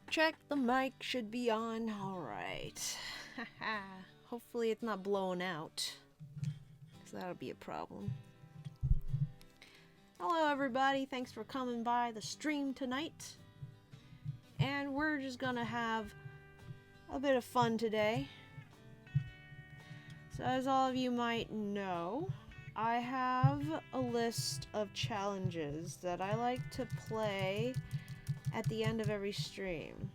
Check, the mic should be on. Alright. Hopefully it's not blown out, because that'll be a problem. Hello everybody, thanks for coming by the stream tonight. And we're just gonna have a bit of fun today. So as all of you might know, I have a list of challenges that I like to play at the end of every stream.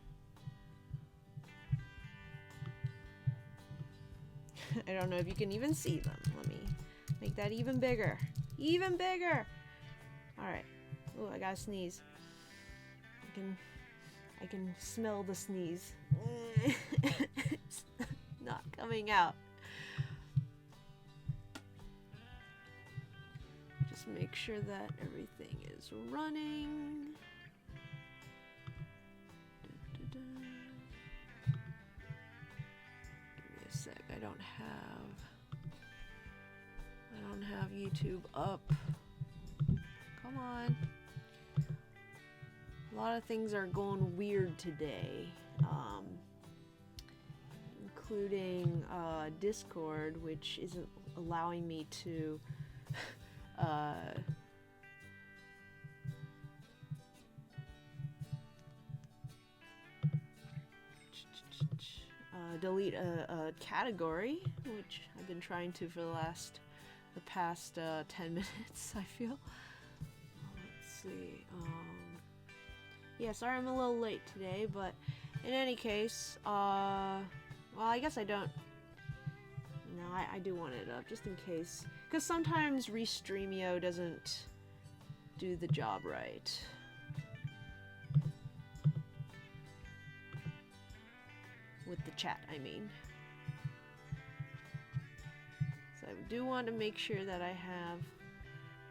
I don't know if you can even see them. Let me make that even bigger. Even bigger! Alright. Oh, I gotta sneeze. I can smell the sneeze. It's not coming out. Just make sure that everything is running. Give me a sec. I don't have YouTube up. Come on. A lot of things are going weird today, including Discord, which isn't allowing me to delete a category, which I've been trying to for the past 10 minutes, I feel. Let's see. Yeah, sorry I'm a little late today, but in any case, well, I guess I don't. No, I do want it up just in case, because sometimes Restreamio doesn't do the job right. With the chat, I mean. So I do want to make sure that I have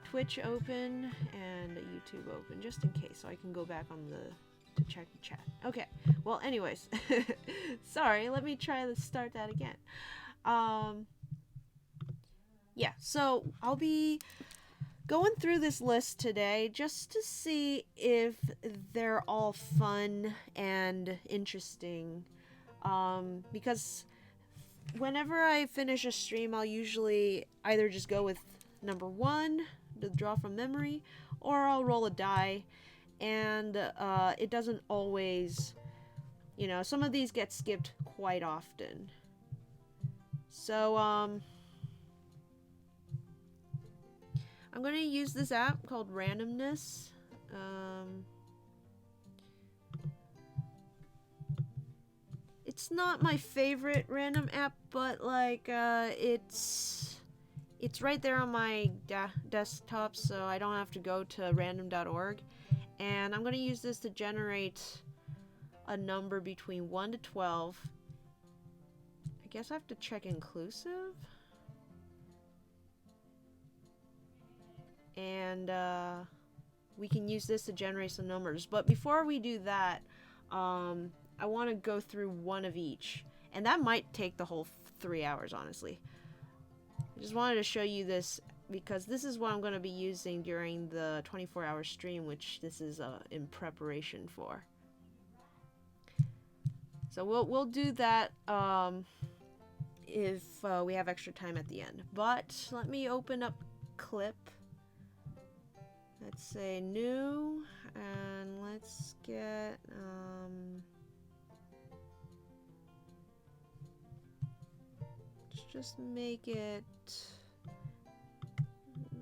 Twitch open and YouTube open, just in case, so I can go back on to check the chat. Okay, well anyways, sorry, let me try to start that again. Yeah, so I'll be going through this list today just to see if they're all fun and interesting, because whenever I finish a stream, I'll usually either just go with number 1, the draw from memory, or I'll roll a die, and it doesn't always, you know, some of these get skipped quite often. So I'm going to use this app called Randomness. It's not my favorite random app, but like it's right there on my desktop, so I don't have to go to random.org. And I'm going to use this to generate a number between 1 to 12. I guess I have to check inclusive. And we can use this to generate some numbers. But before we do that, I want to go through one of each. And that might take the whole 3 hours, honestly. I just wanted to show you this because this is what I'm going to be using during the 24-hour stream, which this is in preparation for. So we'll do that if we have extra time at the end. But let me open up clip. Let's say new, and let's get let's just make it,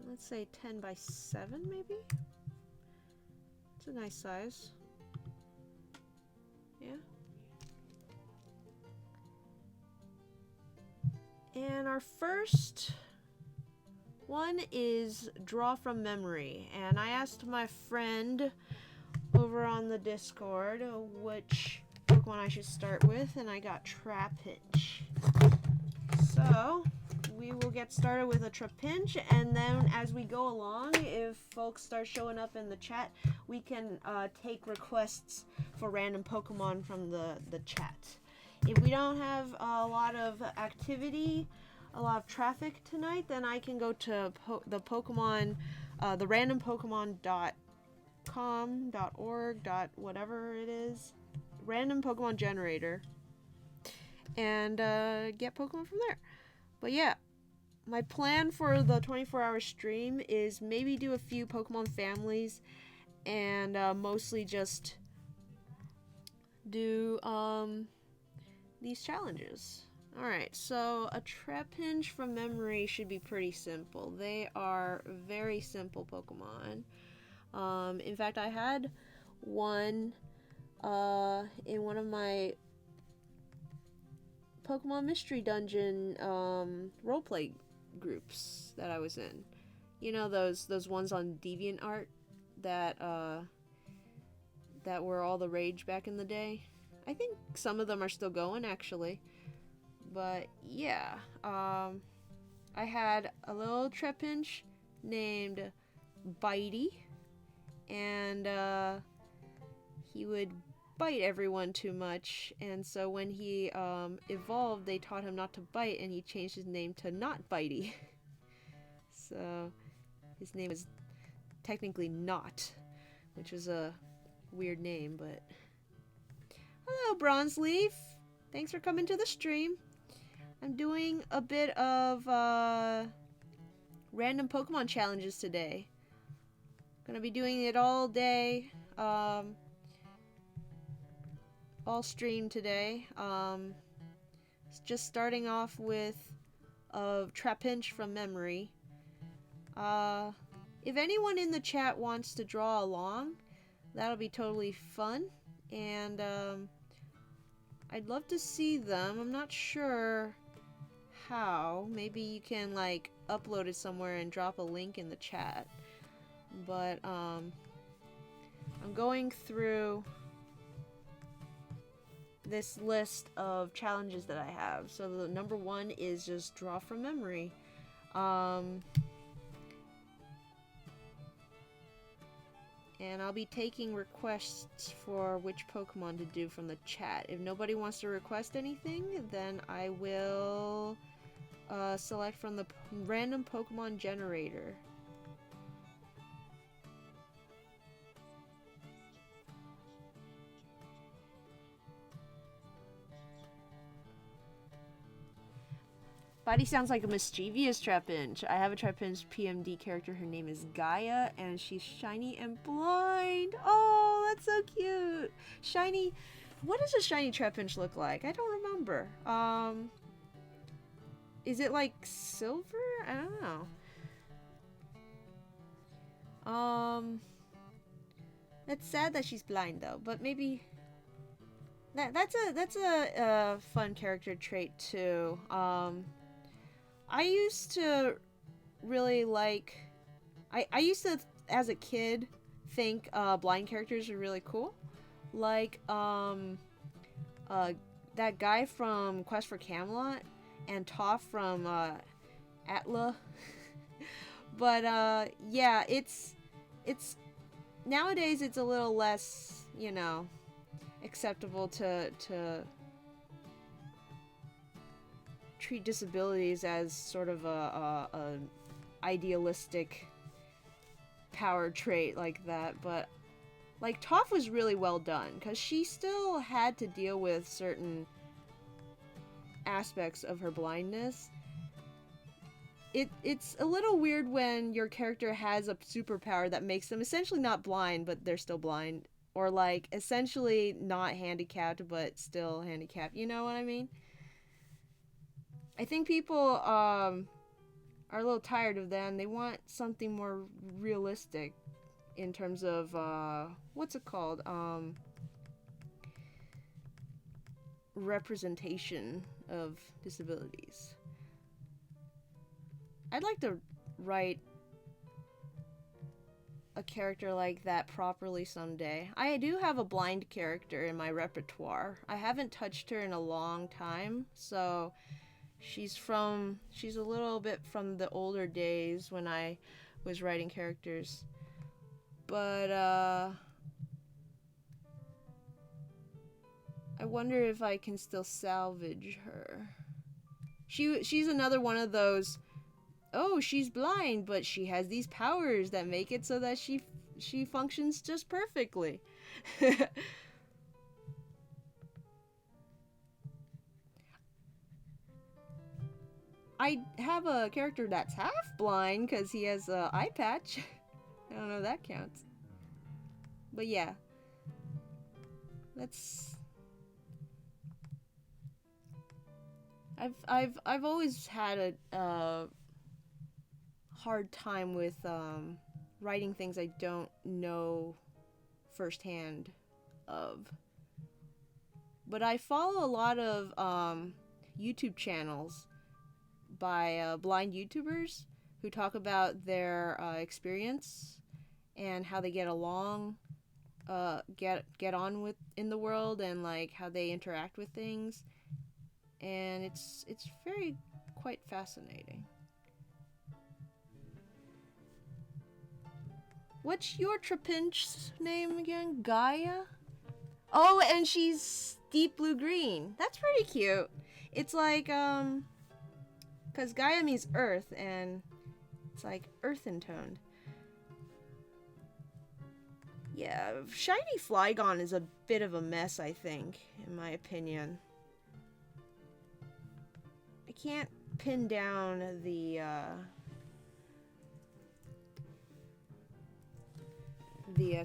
let's say 10 by 7 maybe. It's a nice size. Yeah. And our first one is draw from memory, and I asked my friend over on the Discord which Pokemon I should start with, and I got Trapinch. So we will get started with a Trapinch, and then as we go along, if folks start showing up in the chat, we can take requests for random Pokemon from the chat. If we don't have a lot of activity, a lot of traffic tonight, then I can go to the Pokemon, the randompokemon.com, .org, whatever it is. random Pokemon generator and get Pokemon from there. But yeah, my plan for the 24-hour stream is maybe do a few Pokemon families and mostly just do these challenges. Alright, so a Trapinch from memory should be pretty simple. They are very simple Pokemon. In fact, I had one in one of my Pokemon Mystery Dungeon roleplay groups that I was in. You know, those ones on DeviantArt that that were all the rage back in the day? I think some of them are still going, actually. But yeah, I had a little Trapinch named Bitey, and he would bite everyone too much, and so when he evolved, they taught him not to bite, and he changed his name to Not Bitey. So his name is technically Not, which was a weird name, but... Hello, Bronze Leaf! Thanks for coming to the stream. I'm doing a bit of random Pokemon challenges today. Gonna be doing it all day, all stream today. Just starting off with a Trapinch from memory. If anyone in the chat wants to draw along, that'll be totally fun, and I'd love to see them. I'm not sure how. Maybe you can like upload it somewhere and drop a link in the chat. But I'm going through this list of challenges that I have. So the number one is just draw from memory. And I'll be taking requests for which Pokemon to do from the chat. If nobody wants to request anything, then I will select from the random Pokemon generator. Body sounds like a mischievous Trapinch. I have a Trapinch PMD character. Her name is Gaia, and she's shiny and blind. Oh, that's so cute. Shiny. What does a shiny Trapinch look like? I don't remember. Is it like silver? I don't know. It's sad that she's blind though, but maybe that's a fun character trait too. I used to really like... I used to, as a kid, think blind characters are really cool. Like, that guy from Quest for Camelot and Toph from Atla. But, yeah, it's... Nowadays, it's a little less, you know, acceptable to treat disabilities as sort of a idealistic power trait like that, but like Toph was really well done because she still had to deal with certain aspects of her blindness. It's a little weird when your character has a superpower that makes them essentially not blind but they're still blind, or like essentially not handicapped but still handicapped, you know what I mean? I think people are a little tired of that, and they want something more realistic in terms of what's it called? Representation of disabilities. I'd like to write a character like that properly someday. I do have a blind character in my repertoire. I haven't touched her in a long time, so she's a little bit from the older days when I was writing characters. But, I wonder if I can still salvage her. She's another one of those, oh, she's blind, but she has these powers that make it so that she functions just perfectly. I have a character that's half blind because he has an eye patch. I don't know if that counts. But yeah. Let's... I've always had a hard time with writing things I don't know firsthand of. But I follow a lot of YouTube channels by blind YouTubers who talk about their experience and how they get along, get on with in the world, and like how they interact with things, and it's very quite fascinating. What's your Trapinch's name again? Gaia? Oh, and she's deep blue green. That's pretty cute. It's like because Gaia means earth, and it's like earthen toned. Yeah, shiny Flygon is a bit of a mess, I think, in my opinion. I can't pin down the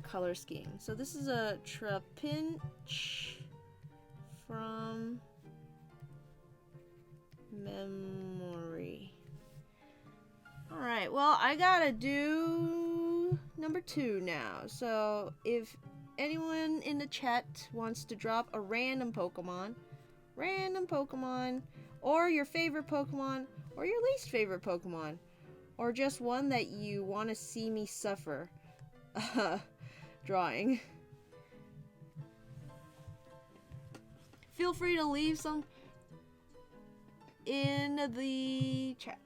color scheme. So this is a Trapinch from memory. Alright, well, I gotta do number 2 now. So if anyone in the chat wants to drop a random Pokemon, or your favorite Pokemon, or your least favorite Pokemon, or just one that you want to see me suffer drawing, feel free to leave some in the chat.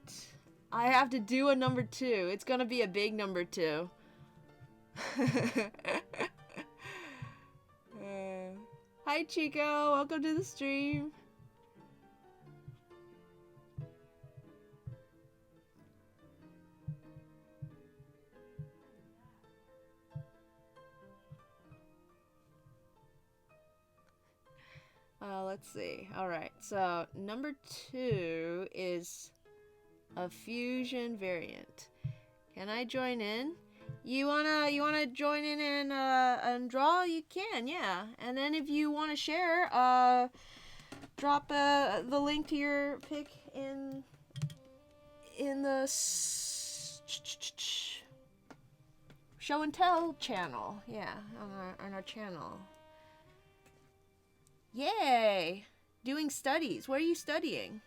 I have to do a number 2. It's gonna be a big number 2. Hi Chico, welcome to the stream. Let's see. Alright, so number 2 is a fusion variant. Can I join in? You wanna join in and draw? You can, yeah. And then if you wanna share, drop the link to your pic in the show and tell channel. Yeah, on our channel. Yay! Doing studies. What are you studying?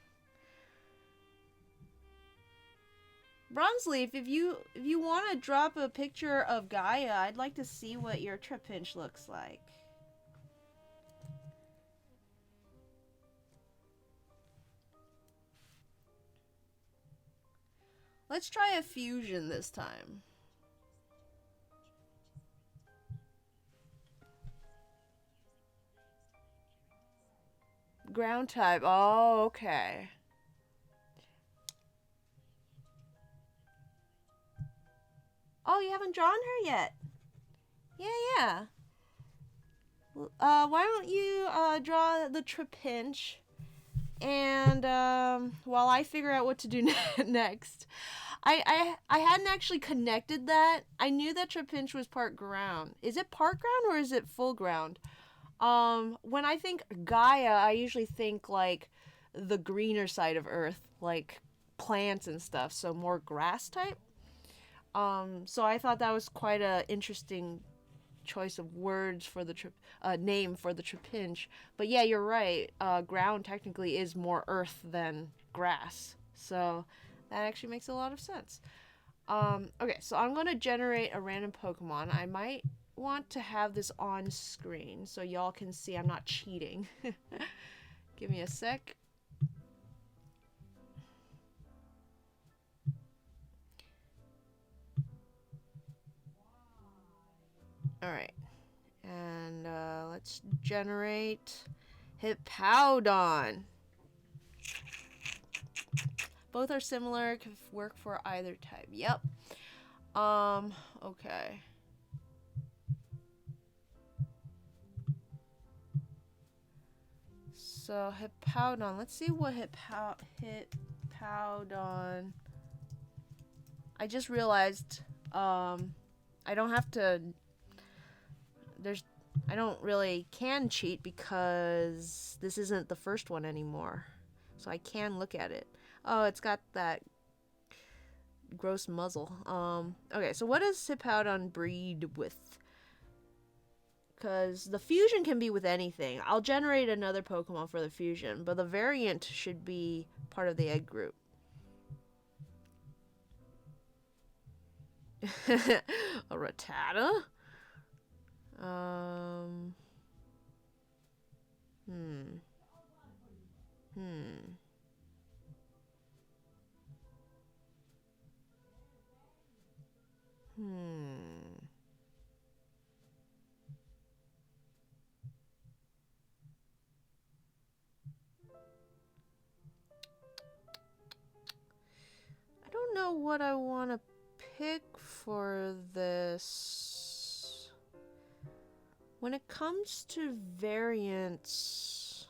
Bronzeleaf, if you want to drop a picture of Gaia, I'd like to see what your Trapinch looks like. Let's try a fusion this time. Ground type. Oh, okay. Oh, you haven't drawn her yet? Yeah. Why don't you draw the Trapinch, and while I figure out what to do next. I hadn't actually connected that. I knew that Trapinch was part ground. Is it part ground or is it full ground? When I think Gaia, I usually think like the greener side of Earth, like plants and stuff, so more grass type. So I thought that was quite a interesting choice of words for the name for the Trapinch. But yeah, you're right. Ground technically is more earth than grass, so that actually makes a lot of sense. Okay, so I'm gonna generate a random Pokemon. I might want to have this on screen so y'all can see I'm not cheating. Give me a sec. Alright, and let's generate Hippowdon. Both are similar, can work for either type. Yep. Okay. So Hippowdon, let's see what Hippowdon Hippowdon. I just realized I don't have to. I don't really can cheat because this isn't the first one anymore. So I can look at it. Oh, it's got that gross muzzle. Okay, so what does Hippowdon breed with? Because the fusion can be with anything. I'll generate another Pokemon for the fusion, but the variant should be part of the egg group. A Rattata? Hmm. I don't know what I want to pick for this. When it comes to variants,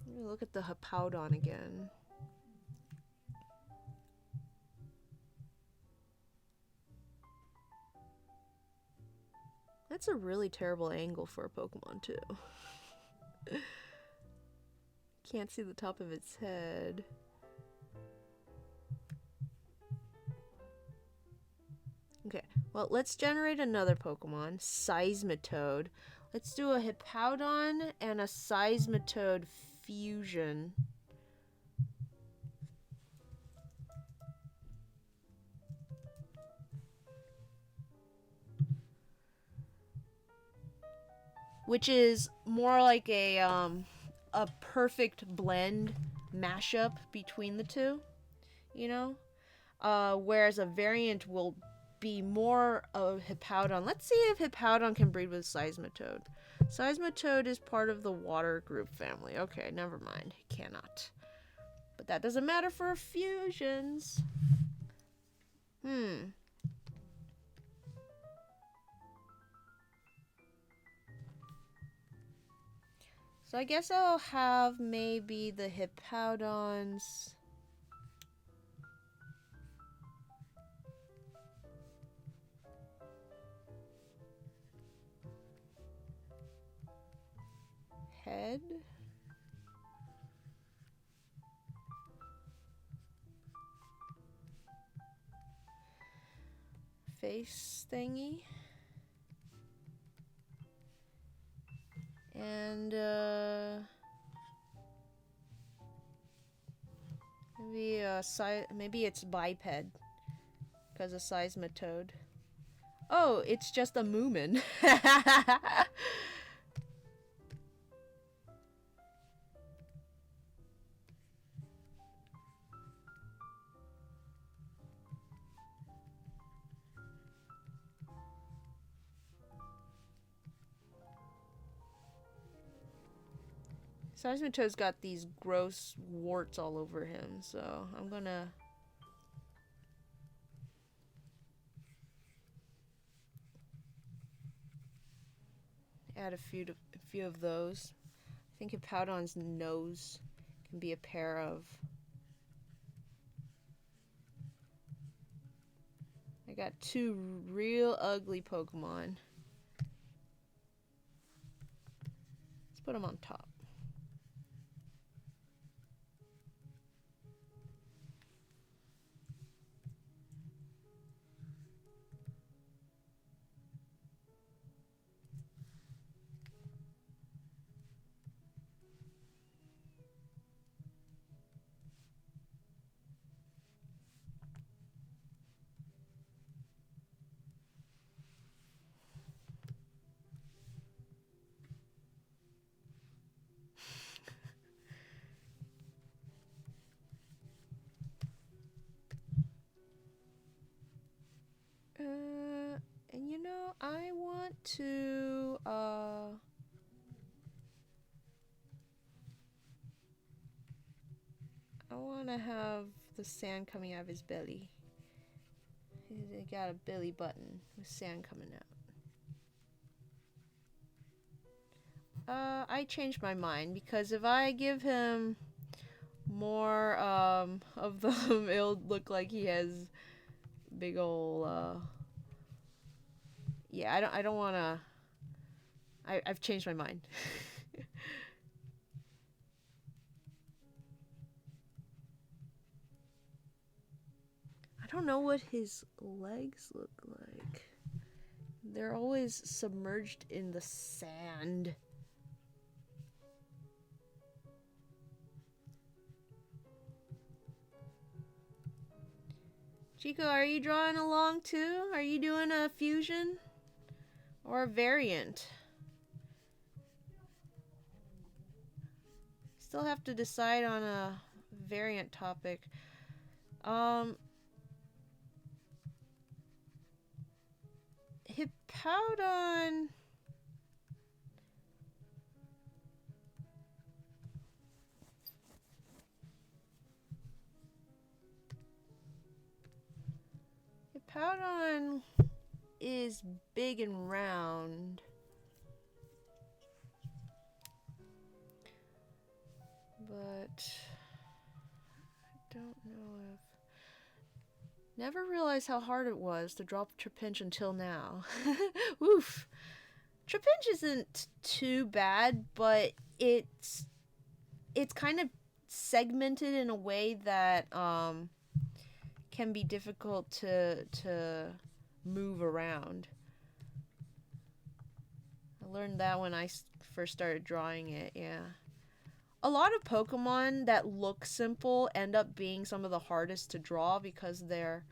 let me look at the Hippowdon again. That's a really terrible angle for a Pokemon, too. Can't see the top of its head. Okay, well, let's generate another Pokemon, Seismitoad. Let's do a Hippowdon and a Seismitoad fusion. Which is more like a perfect blend mashup between the two, you know? Whereas a variant will be more of Hippowdon. Let's see if Hippowdon can breed with Seismitoad. Seismitoad is part of the water group family. Okay, never mind. It cannot. But that doesn't matter for fusions. So I guess I'll have maybe the Hippowdons. Head. Face thingy. And maybe it's biped because of Seismitoad. Oh, it's just a Moomin. Seismitoad's got these gross warts all over him, so I'm gonna add a few of those. I think Hippowdon's nose can be a pair of. I got two real ugly Pokemon. Let's put them on top. And you know, I want to have the sand coming out of his belly. He got a belly button with sand coming out. I changed my mind because if I give him more of them, it'll look like he has big ol' yeah, I don't wanna. I've changed my mind. I don't know what his legs look like. They're always submerged in the sand. Chico, are you drawing along too? Are you doing a fusion or a variant? Still have to decide on a variant topic. Hippowdon. Hippowdon is big and round. But I don't know if... Never realized how hard it was to drop Trapinch until now. Oof. Trapinch isn't too bad, but it's kind of segmented in a way that can be difficult to move around. I learned that when I first started drawing it, yeah. A lot of Pokemon that look simple end up being some of the hardest to draw because they're...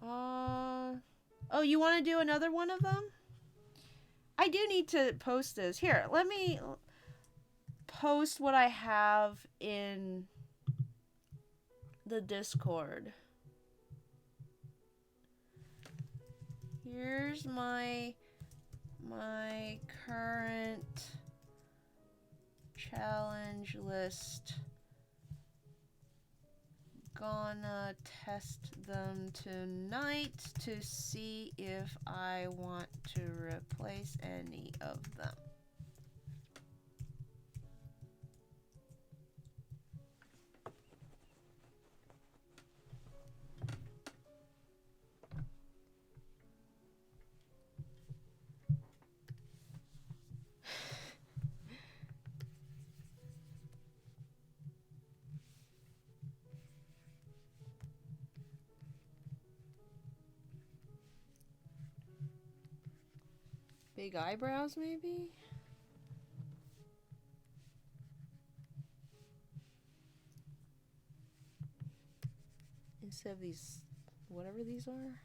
Oh, you want to do another one of them? I do need to post this. Here, let me post what I have in the Discord. Here's my current challenge list. Gonna test them tonight to see if I want to replace any of them. Big eyebrows, maybe? Instead of these, whatever these are.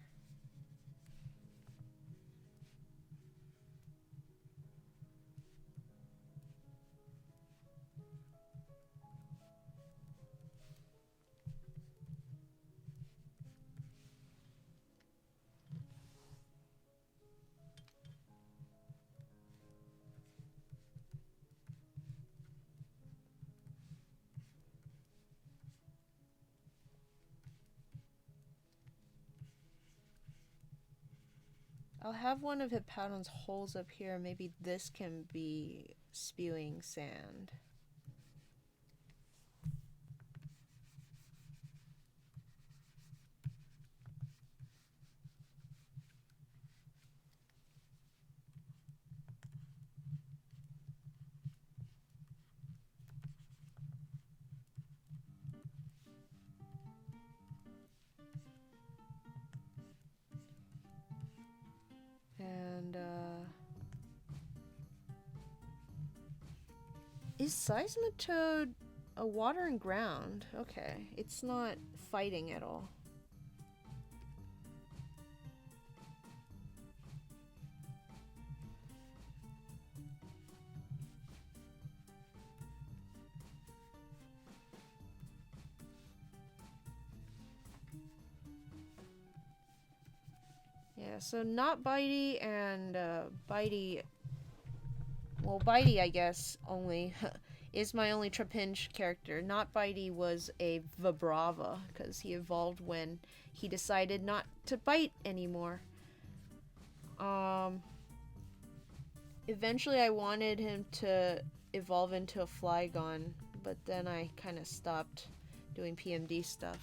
I'll have one of Hippowdon's holes up here. Maybe this can be spewing sand. And, is Seismitoad a water and ground? Okay, it's not fighting at all. Yeah, so not bitey and bitey. Well, bitey, I guess, only is my only Trapinch character. Not Bitey was a Vibrava, because he evolved when he decided not to bite anymore. Eventually I wanted him to evolve into a Flygon, but then I kind of stopped doing PMD stuff.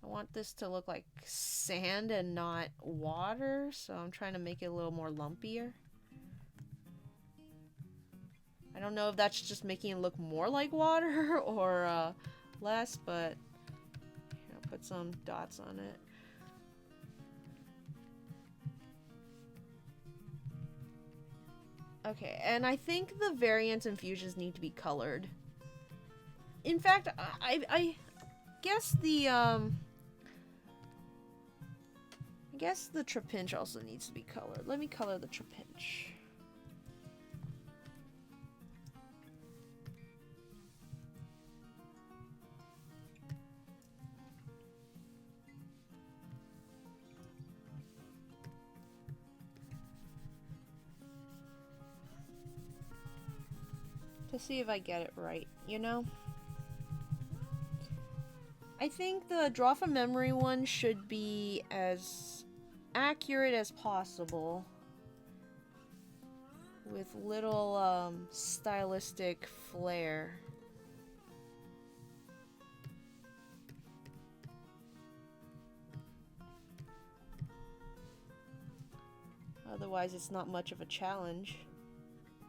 I want this to look like sand and not water, so I'm trying to make it a little more lumpier. I don't know if that's just making it look more like water or less, but I'll put some dots on it. Okay, and I think the variants and fusions need to be colored. In fact, I guess the Trapinch also needs to be colored. Let me color the Trapinch. To see if I get it right, you know? I think the draw from memory one should be as accurate as possible, with little stylistic flair. Otherwise it's not much of a challenge.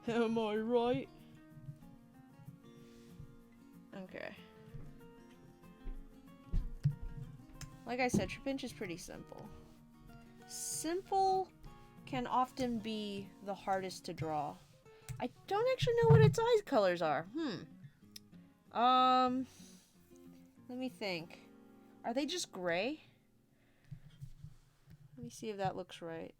Am I right? Okay. Like I said, Trapinch is pretty simple. Simple can often be the hardest to draw. I don't actually know what its eye colors are. Let me think. Are they just gray? Let me see if that looks right.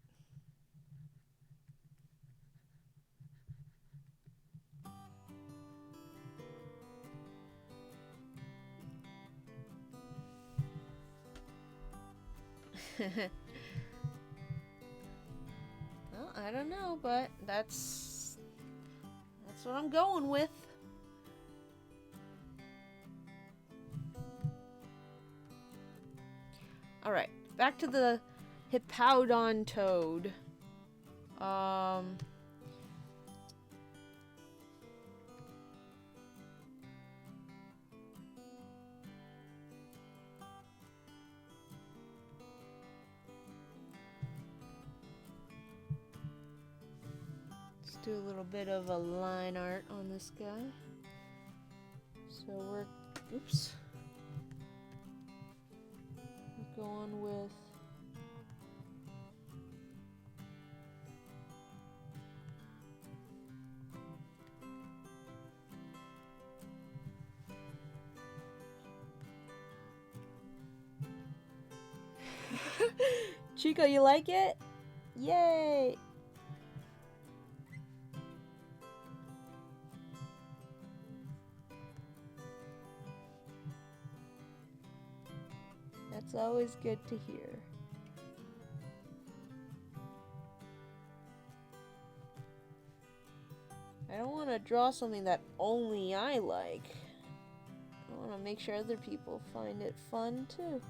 Well, I don't know, but that's what I'm going with. Alright, back to the Hippowdon Toad. Let's do a little bit of a line art on this guy. So we're going with Chico, you like it? Yay! That's always good to hear. I don't want to draw something that only I like. I want to make sure other people find it fun too.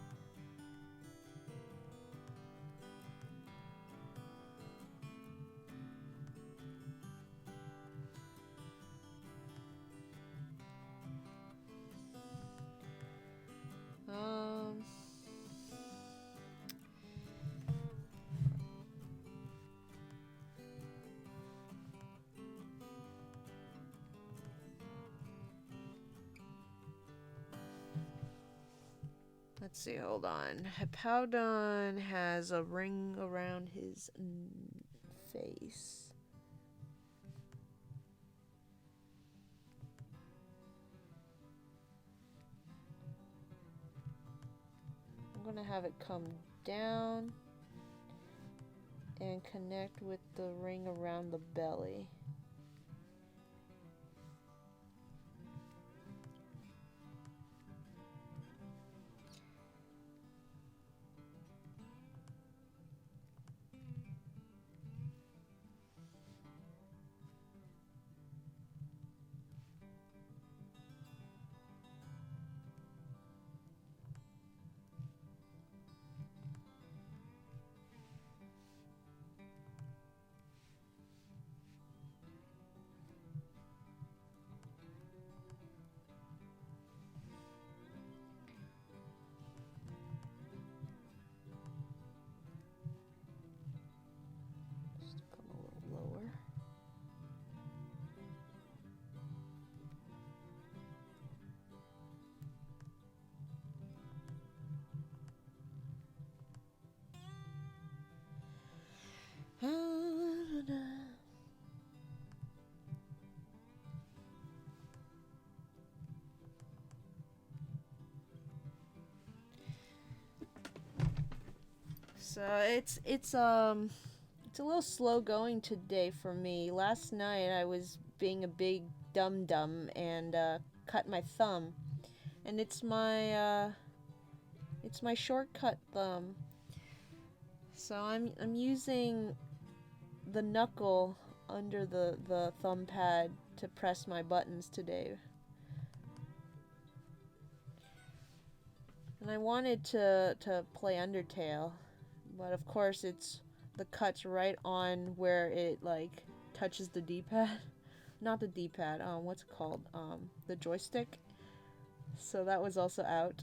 Let's see, hold on. Hippowdon has a ring around his face. I'm gonna have it come down and connect with the ring around the belly. So it's a little slow going today for me. Last night I was being a big dum-dum and cut my thumb, and it's my shortcut thumb. So I'm using the knuckle under the thumb pad to press my buttons today. And I wanted to play Undertale, but of course the cut's right on where it like touches the D-pad. Not the D-pad, what's it called? The joystick. So that was also out.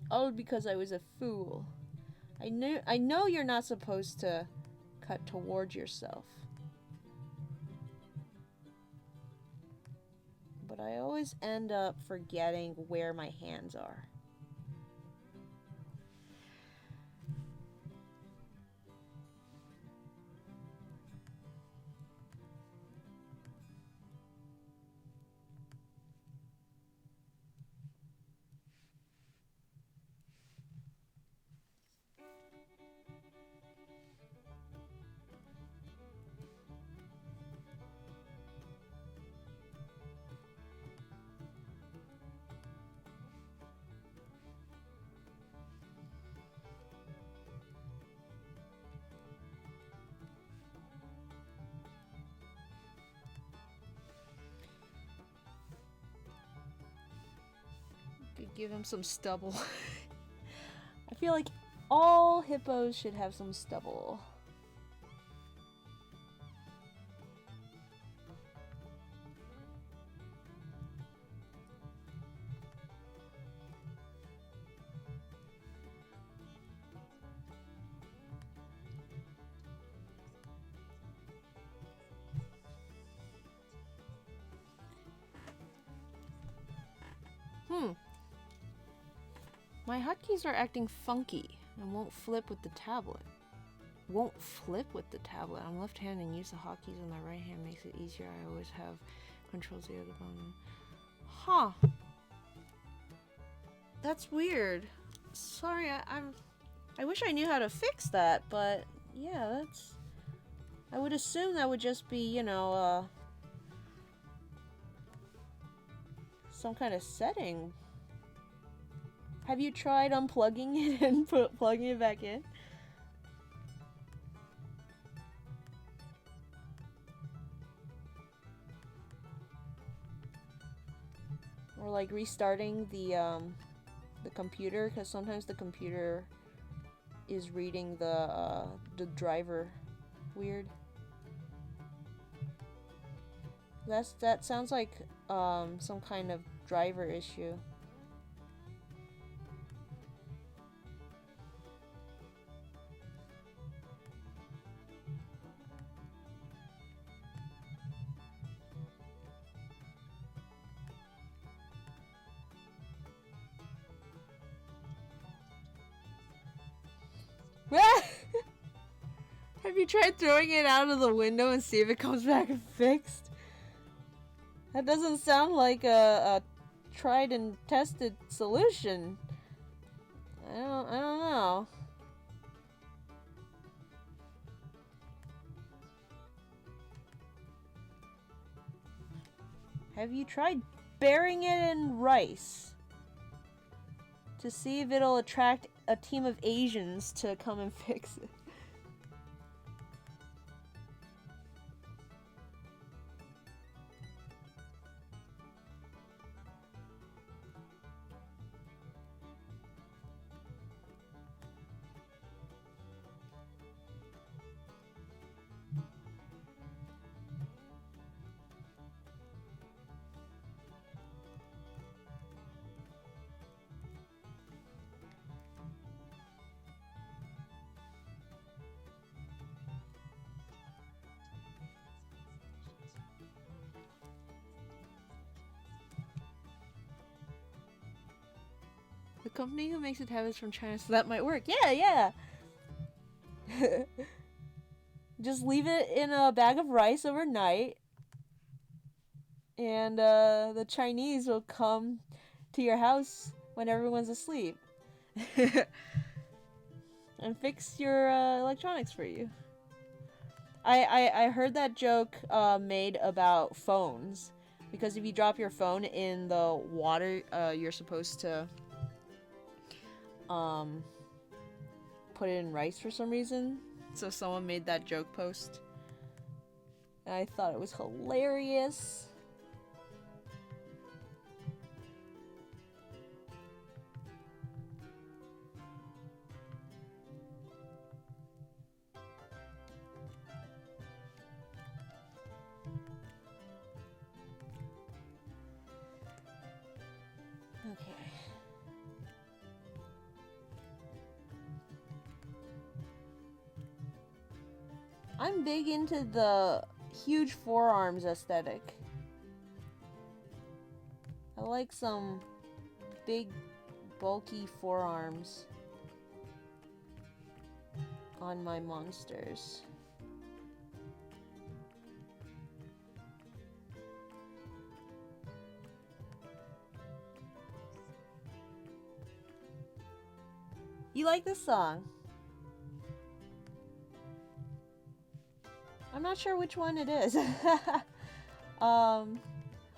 All because I was a fool. I know you're not supposed to cut towards yourself. But I always end up forgetting where my hands are. Could give him some stubble. I feel like all hippos should have some stubble. My hotkeys are acting funky and won't flip with the tablet. Won't flip with the tablet. I'm left-handed and use the hotkeys on my right hand makes it easier. I always have control Z at the bottom. Huh. That's weird. Sorry, I wish I knew how to fix that, but yeah, I would assume that would just be, you know, some kind of setting. Have you tried unplugging it and plugging it back in? Or like restarting the computer, because sometimes the computer is reading the driver weird. That sounds like some kind of driver issue. Have you tried throwing it out of the window and see if it comes back fixed? That doesn't sound like a tried and tested solution. I don't know. Have you tried burying it in rice to see if it'll attract a team of Asians to come and fix it? The company who makes it have is from China, so that might work. Yeah. Just leave it in a bag of rice overnight, and the Chinese will come to your house when everyone's asleep. and fix your electronics for you. I heard that joke made about phones, because if you drop your phone in the water, you're supposed to put it in rice for some reason. So someone made that joke post, and I thought it was hilarious. Okay. I'm big into the huge forearms aesthetic. I like some big, bulky forearms on my monsters. You like this song? I'm not sure which one it is. A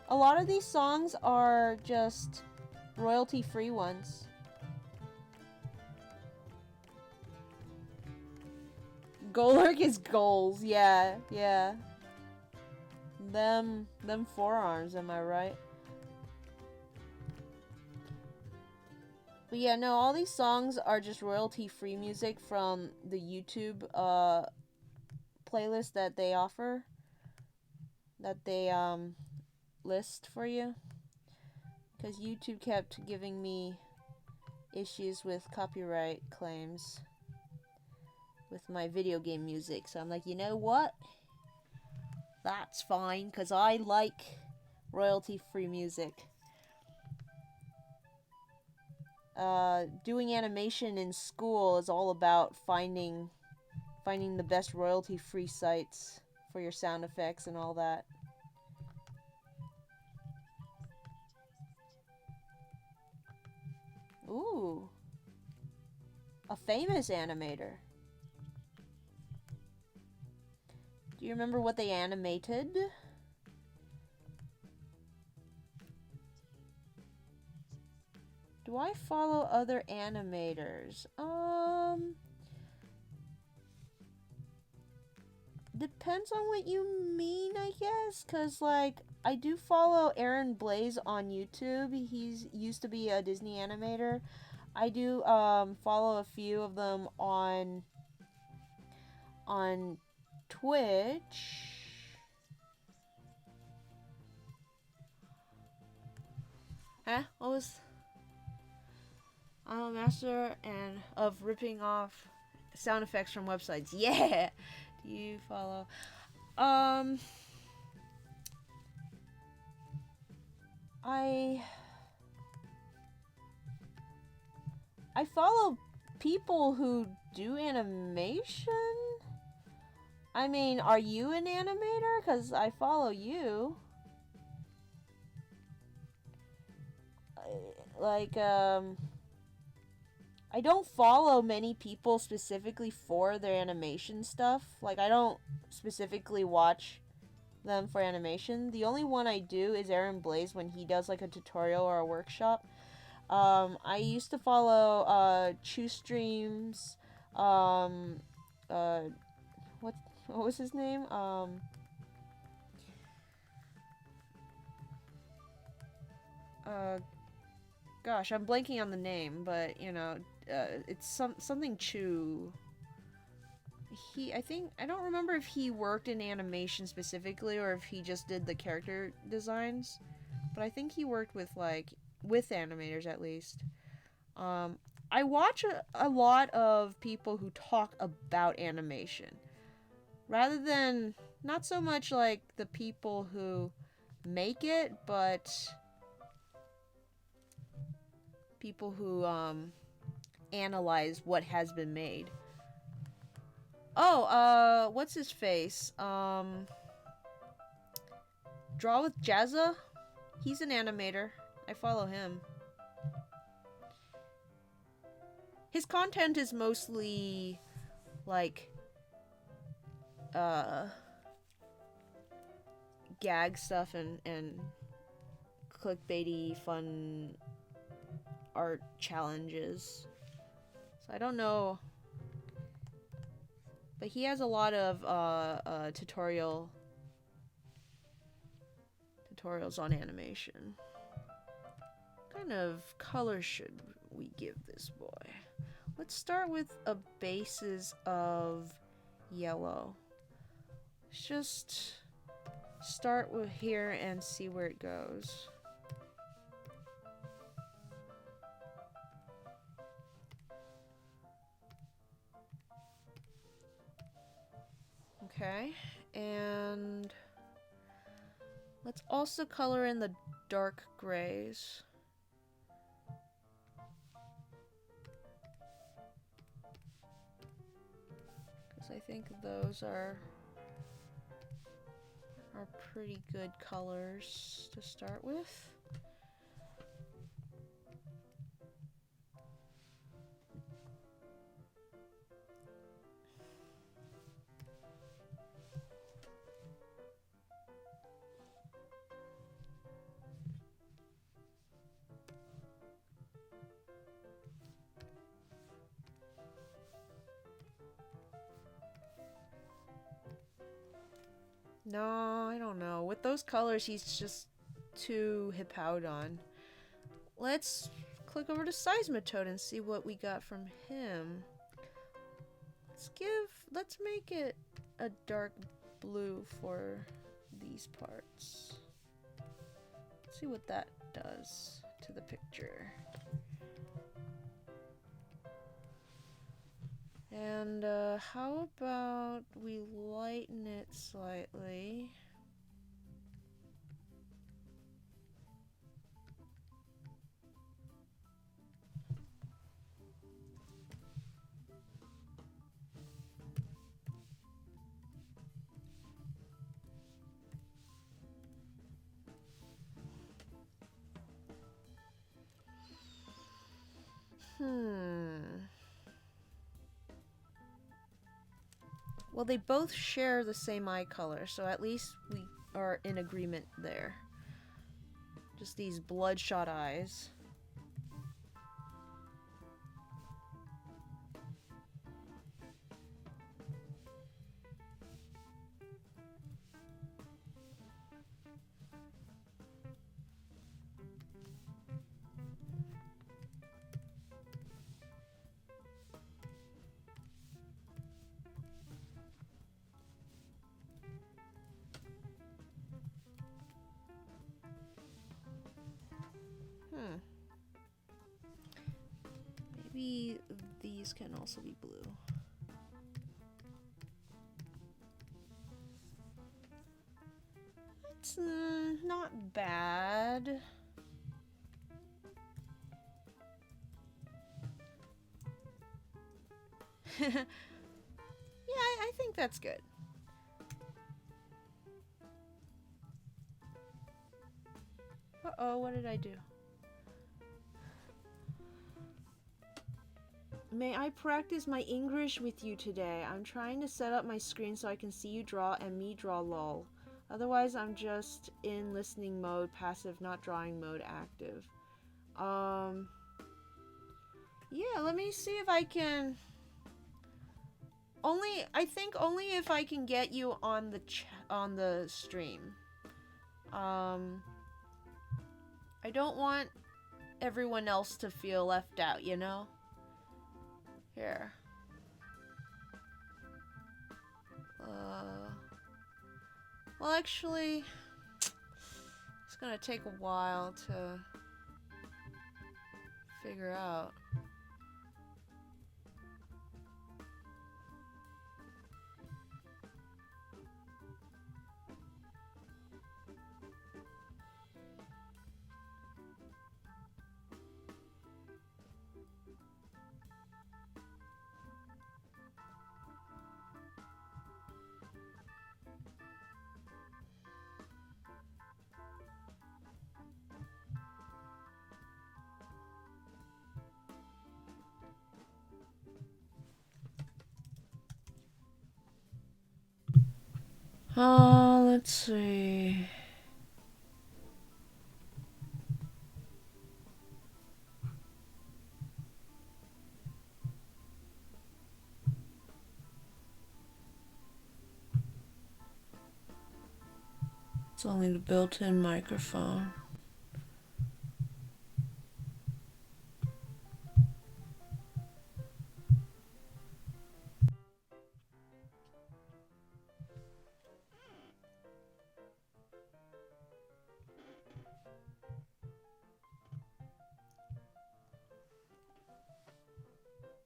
lot of these songs are just royalty-free ones. Golurk is goals, yeah. Them forearms, am I right? But yeah, no, all these songs are just royalty-free music from the YouTube playlist that they offer, that they list for you, because YouTube kept giving me issues with copyright claims with my video game music. So I'm like, you know what? That's fine, because I like royalty-free music. Doing animation in school is all about finding the best royalty-free sites for your sound effects and all that. Ooh. A famous animator. Do you remember what they animated? Do I follow other animators? Depends on what you mean, I guess. Cause like, I do follow Aaron Blaze on YouTube. He's used to be a Disney animator. I do follow a few of them on Twitch. Huh? What was? I'm a master of ripping off sound effects from websites. Yeah. Do you follow? I follow people who do animation. I mean, are you an animator? 'Cause I follow you. Like, I don't follow many people specifically for their animation stuff. Like, I don't specifically watch them for animation. The only one I do is Aaron Blaze when he does like a tutorial or a workshop. I used to follow Chew Streams. What was his name? Gosh, I'm blanking on the name, but you know, it's something Chew. I don't remember if he worked in animation specifically or if he just did the character designs, but I think he worked with with animators at least. I watch a lot of people who talk about animation rather than not so much like the people who make it, but people who analyze what has been made. Oh, what's his face? Draw with Jazza? He's an animator. I follow him. his content is mostly like gag stuff and clickbaity fun art challenges. So I don't know, but he has a lot of tutorials on animation. What kind of color should we give this boy? Let's start with a basis of yellow. Let's just start with here and see where it goes. Okay, and let's also color in the dark grays. Because I think those are pretty good colors to start with. No, I don't know. With those colors, he's just too hip out on. Let's click over to Seismitoad and see what we got from him. Let's make it a dark blue for these parts. Let's see what that does to the picture. And how about we lighten it slightly? Well, they both share the same eye color, so at least we are in agreement there. Just these bloodshot eyes. Maybe these can also be blue. It's not bad. Yeah, I think that's good. Uh-oh, what did I do? May I practice my English with you today? I'm trying to set up my screen so I can see you draw and me draw lol. Otherwise, I'm just in listening mode, passive, not drawing mode, active. Yeah, let me see if I can... I think only if I can get you on the stream. I don't want everyone else to feel left out, you know? Here. Well, actually, it's gonna take a while to figure out. Let's see. It's only the built-in microphone.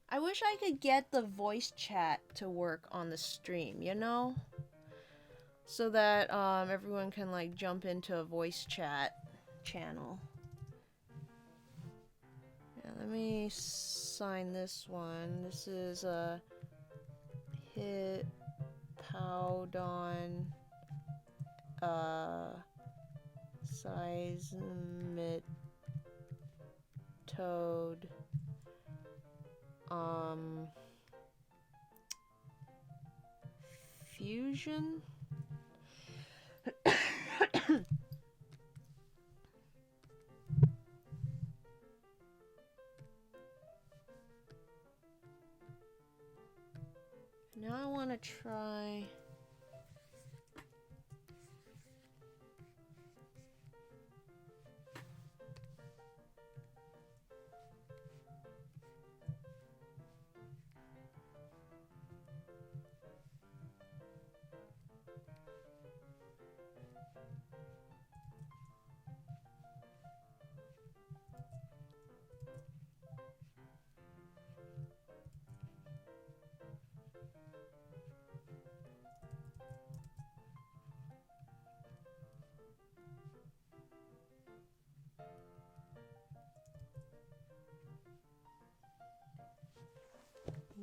I wish I could get the voice chat to work on the stream, you know? So that everyone can like jump into a voice chat channel. Yeah, let me sign this one. This is a Hippowdon seismitoad fusion. Now I want to try.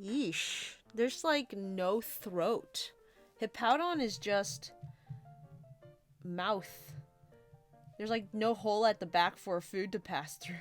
Yeesh. There's like no throat. Hippowdon is just mouth. There's like no hole at the back for food to pass through.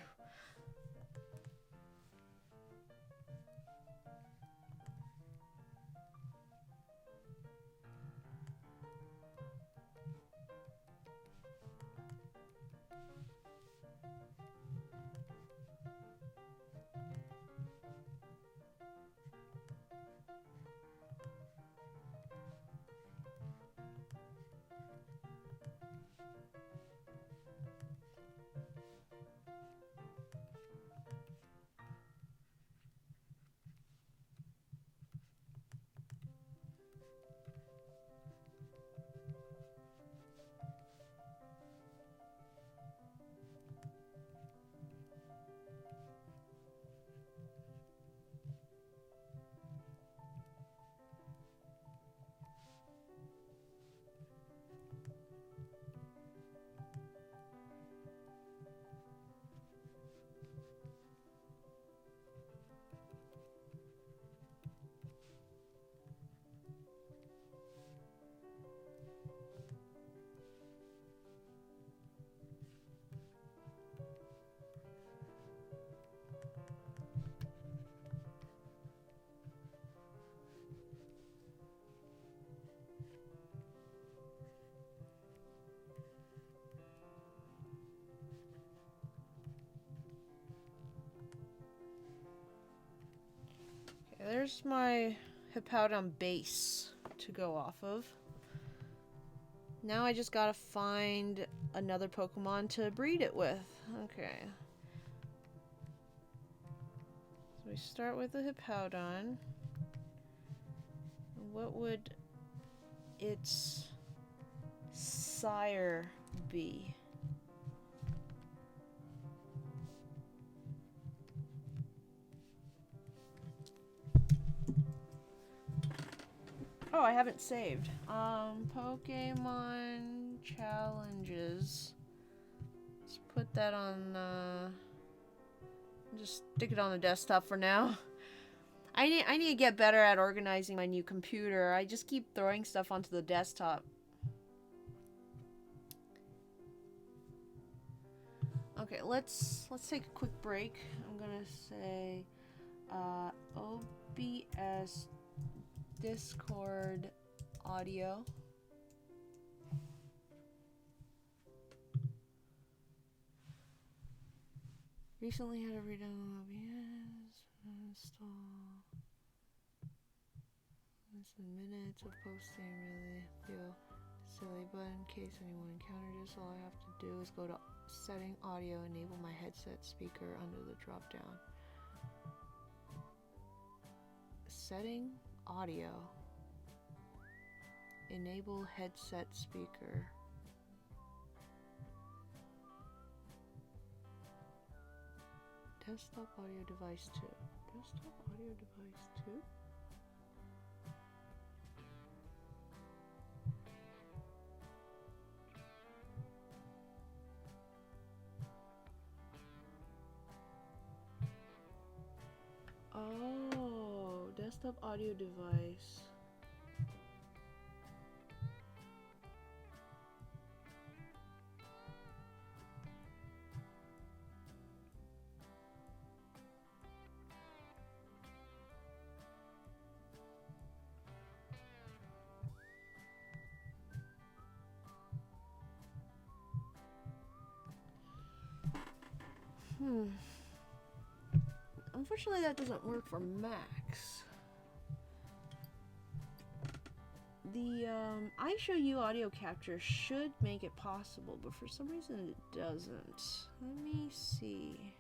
There's my Hippowdon base to go off of. Now I just gotta find another Pokemon to breed it with. Okay. So we start with the Hippowdon. What would its sire be? Oh, I haven't saved. Pokemon challenges. Let's put that on, just stick it on the desktop for now. I need to get better at organizing my new computer. I just keep throwing stuff onto the desktop. Okay, let's take a quick break. I'm gonna say, OBS Discord audio. Recently had a redone OBS. Install. This in minutes of posting. Really feel silly, but in case anyone encountered this, all I have to do is go to setting audio, enable my headset speaker under the drop down. Setting audio. Enable headset speaker. Desktop audio device 2. Desktop audio device 2? Oh, desktop audio device. Unfortunately, that doesn't work for Macs. The iShowU audio capture should make it possible, but for some reason it doesn't. Let me see.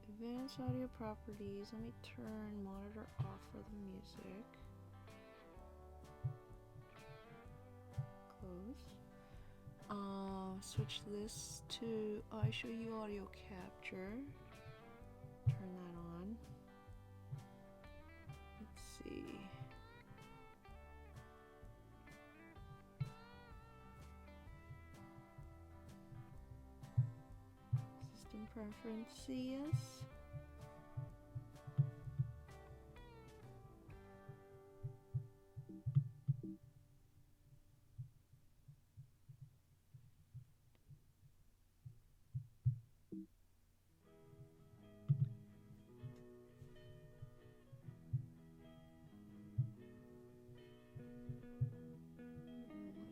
Advanced audio properties. Let me turn monitor off for the music. Close. Switch this to iShowU audio capture. Turn that on. Let's see. System preferences.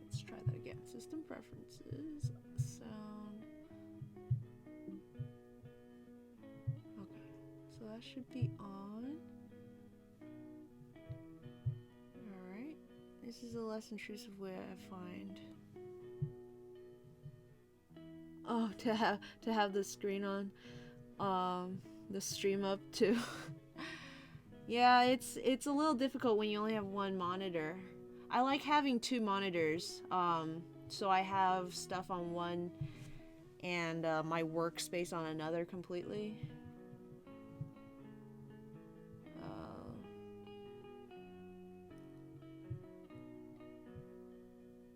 Let's try that again. System preferences, sound. Okay, so that should be on. Alright, this is a less intrusive way I find. Oh, to have the screen on, the stream up too. Yeah, it's a little difficult when you only have one monitor. I like having two monitors, so I have stuff on one and my workspace on another completely.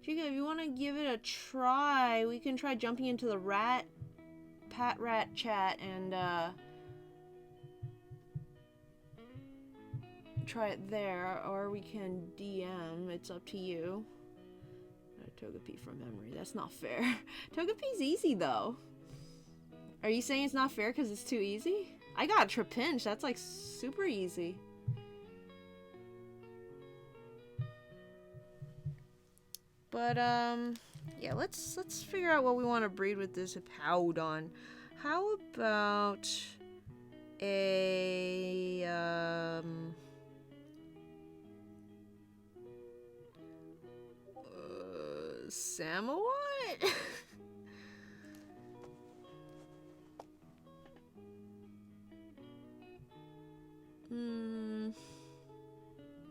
Chica, if you want to give it a try, we can try jumping into the Pat Rat chat and try it there, or we can DM. It's up to you. Togepi from memory. That's not fair. Togepi's easy though. Are you saying it's not fair because it's too easy? I got Trapinch. That's like super easy. But yeah, let's figure out what we want to breed with this Hippowdon. How about a Samawat? I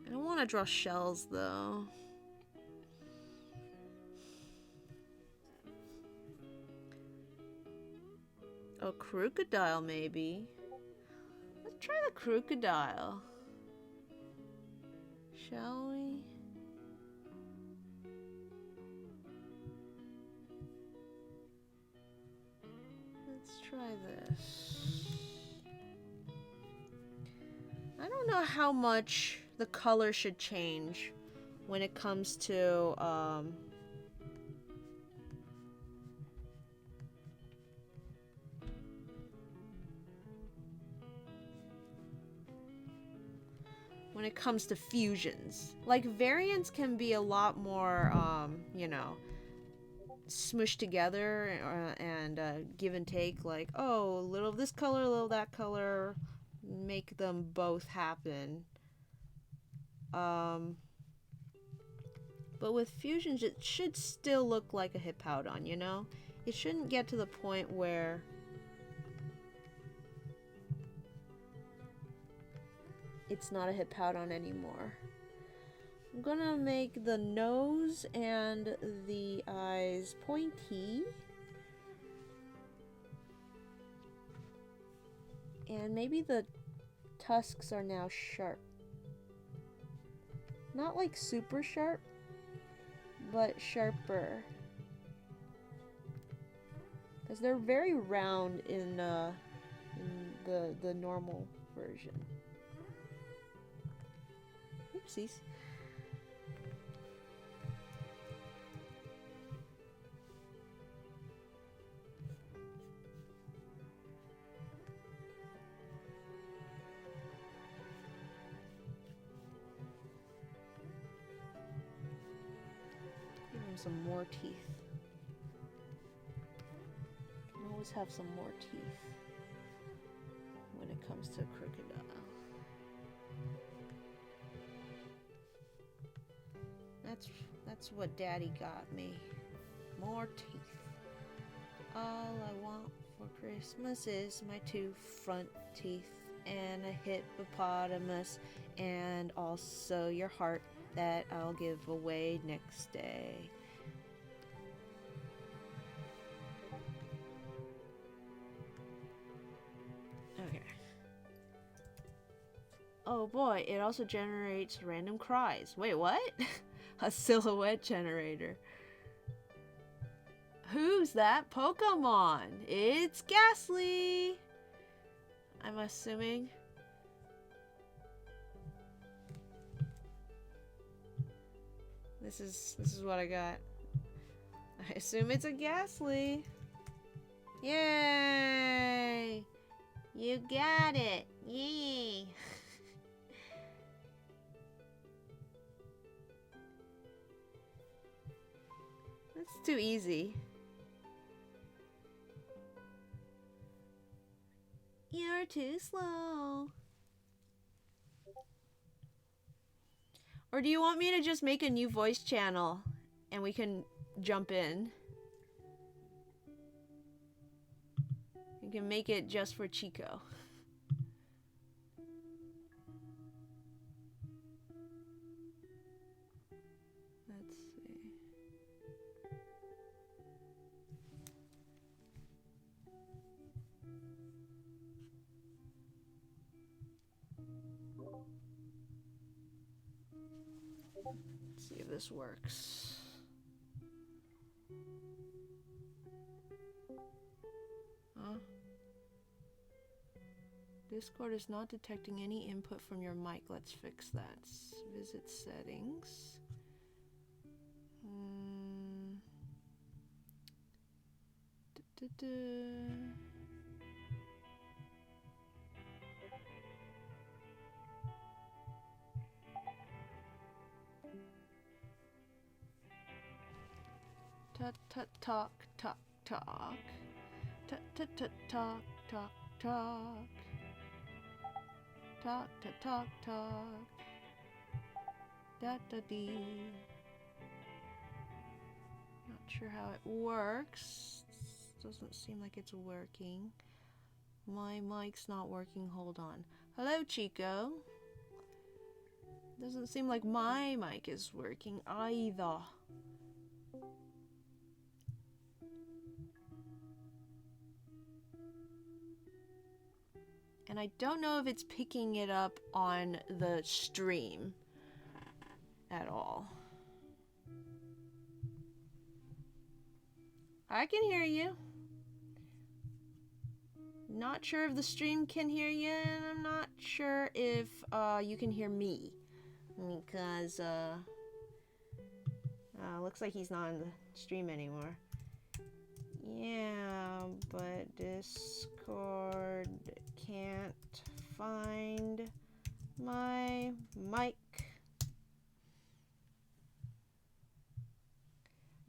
don't want to draw shells though. A crocodile, maybe. Let's try the crocodile. Shall we? Let's try this. I don't know how much the color should change when it comes to fusions. Like, variants can be a lot more, you know, smushed together and give and take, like, oh, a little of this color, a little of that color, make them both happen. But with fusions, it should still look like a Hippowdon, you know? It shouldn't get to the point where it's not a Hippowdon anymore. I'm gonna make the nose and the eyes pointy. And maybe the tusks are now sharp. Not like super sharp, but sharper. Because they're very round in the normal version. Oopsies. Give him some more teeth. Can always have some more teeth when it comes to crocodile. That's what Daddy got me. More teeth. All I want for Christmas is my 2 front teeth and a hippopotamus and also your heart that I'll give away next day. Okay. Oh boy, it also generates random cries. Wait, what? A silhouette generator. Who's that Pokemon? It's Ghastly! I'm assuming. This is what I got. I assume it's a Ghastly. Yay! You got it! Yay! That's too easy. You're too slow. Or do you want me to just make a new voice channel and we can jump in? You can make it just for Chico. Let's see. Let's see if this works. Huh? Discord is not detecting any input from your mic. Let's fix that. Visit settings. Tut tut talk talk talk. Tut tut tut talk talk talk. Talk tut talk talk. Da da dee. Not sure how it works. Doesn't seem like it's working. My mic's not working. Hold on. Hello, Chico. Doesn't seem like my mic is working either. And I don't know if it's picking it up on the stream at all. I can hear you. Not sure if the stream can hear you, and I'm not sure if you can hear me. Because, looks like he's not in the stream anymore. Yeah, but Discord can't find my mic.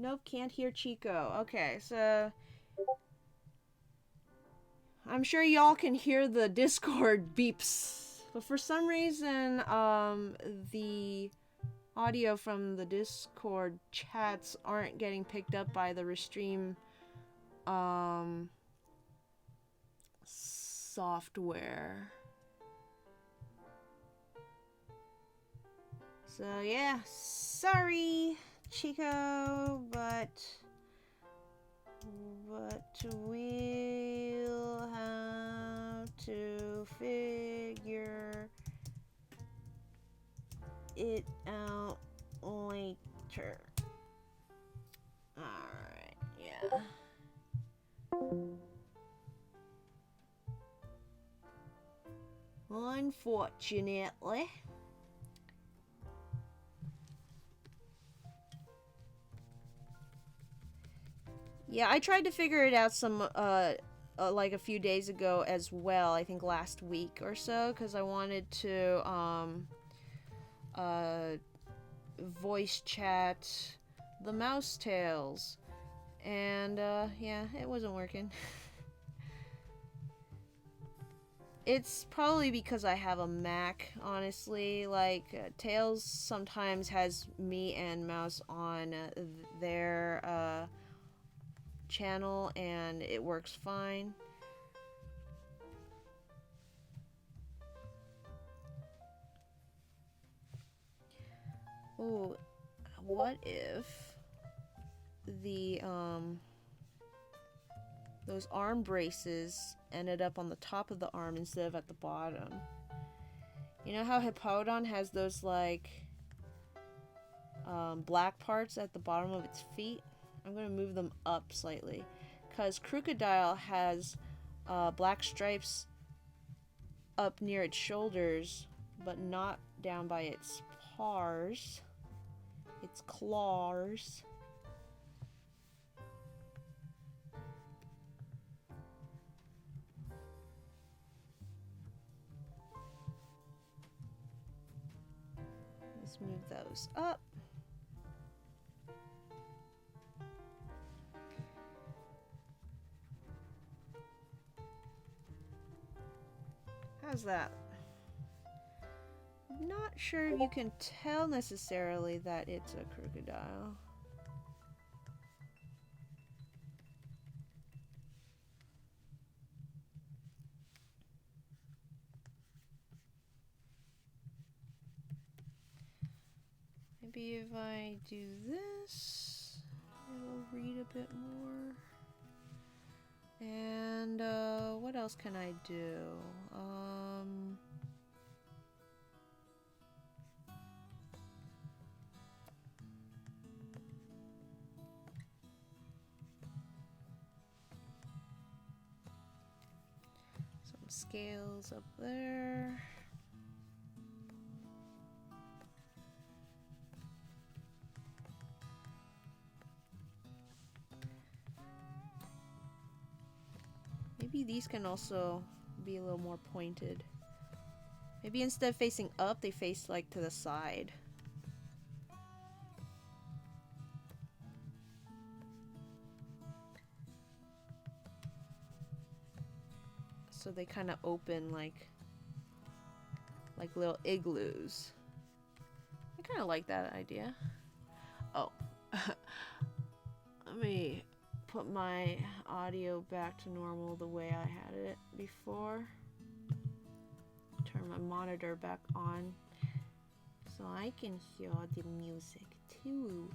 Nope, can't hear Chico. Okay, so I'm sure y'all can hear the Discord beeps, but for some reason, the audio from the Discord chats aren't getting picked up by the Restream, software. So yeah, sorry, Chico, but we'll have to figure it out later. Alright, yeah. Unfortunately. Yeah, I tried to figure it out some, like a few days ago as well, I think last week or so, because I wanted to, voice chat the mouse tails. And, yeah, it wasn't working. It's probably because I have a Mac, honestly. Like, Tails sometimes has me and Mouse on their, channel, and it works fine. Ooh, what if the, those arm braces ended up on the top of the arm instead of at the bottom? You know how Hippowdon has those, like, black parts at the bottom of its feet? I'm gonna move them up slightly, because Crocodile has black stripes up near its shoulders, but not down by its paws, its claws. Let's move those up. How's that? I'm not sure if you can tell necessarily that it's a crocodile. Maybe if I do this, it'll read a bit more. And what else can I do? Some scales up there. Maybe these can also be a little more pointed. Maybe instead of facing up, they face like to the side. So they kind of open like little igloos. I kind of like that idea. Oh, let me put my audio back to normal the way I had it before. Turn my monitor back on so I can hear the music too.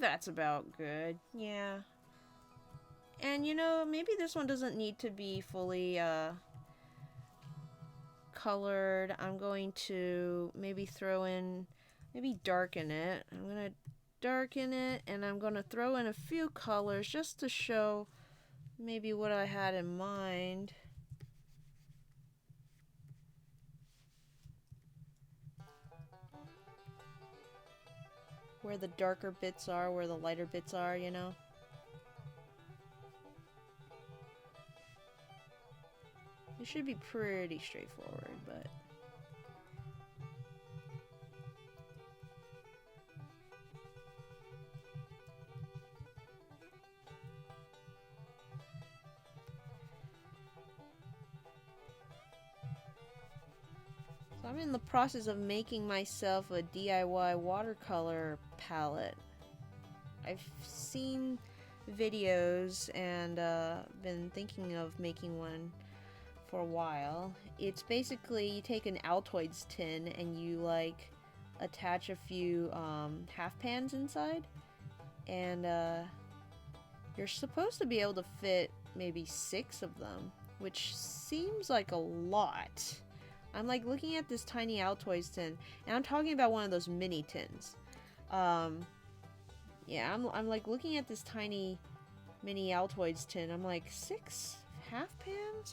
that's about good. Yeah. And you know, maybe this one doesn't need to be fully colored. I'm going to maybe darken it. I'm going to darken it, and I'm going to throw in a few colors just to show maybe what I had in mind. Where the darker bits are, where the lighter bits are, you know? It should be pretty straightforward, but... So I'm in the process of making myself a DIY watercolor palette. I've seen videos and been thinking of making one for a while. It's basically you take an Altoids tin and you like attach a few half pans inside, and you're supposed to be able to fit maybe 6 of them, which seems like a lot. I'm like looking at this tiny Altoids tin, and I'm talking about one of those mini tins. Yeah, I'm like looking at this tiny mini Altoids tin. I'm like, 6 half pans?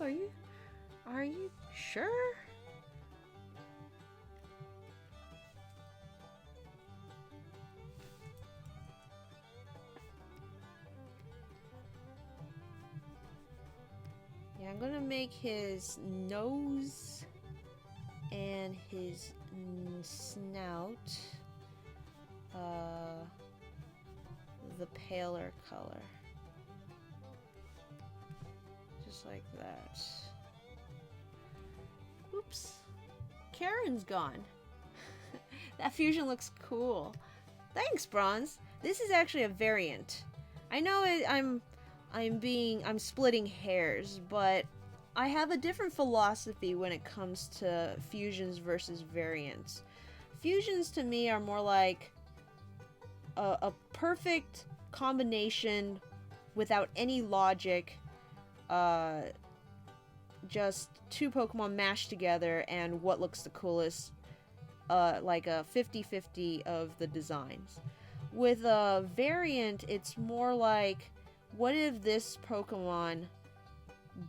Are you sure? Yeah, I'm gonna make his nose and his snout the paler color. Just like that. Oops. Karen's gone. That fusion looks cool. Thanks, Bronze. This is actually a variant. I know I'm splitting hairs, but I have a different philosophy when it comes to fusions versus variants. Fusions to me are more like a perfect combination without any logic, just 2 Pokemon mashed together and what looks the coolest, like a 50-50 of the designs. With a variant, it's more like, what if this Pokemon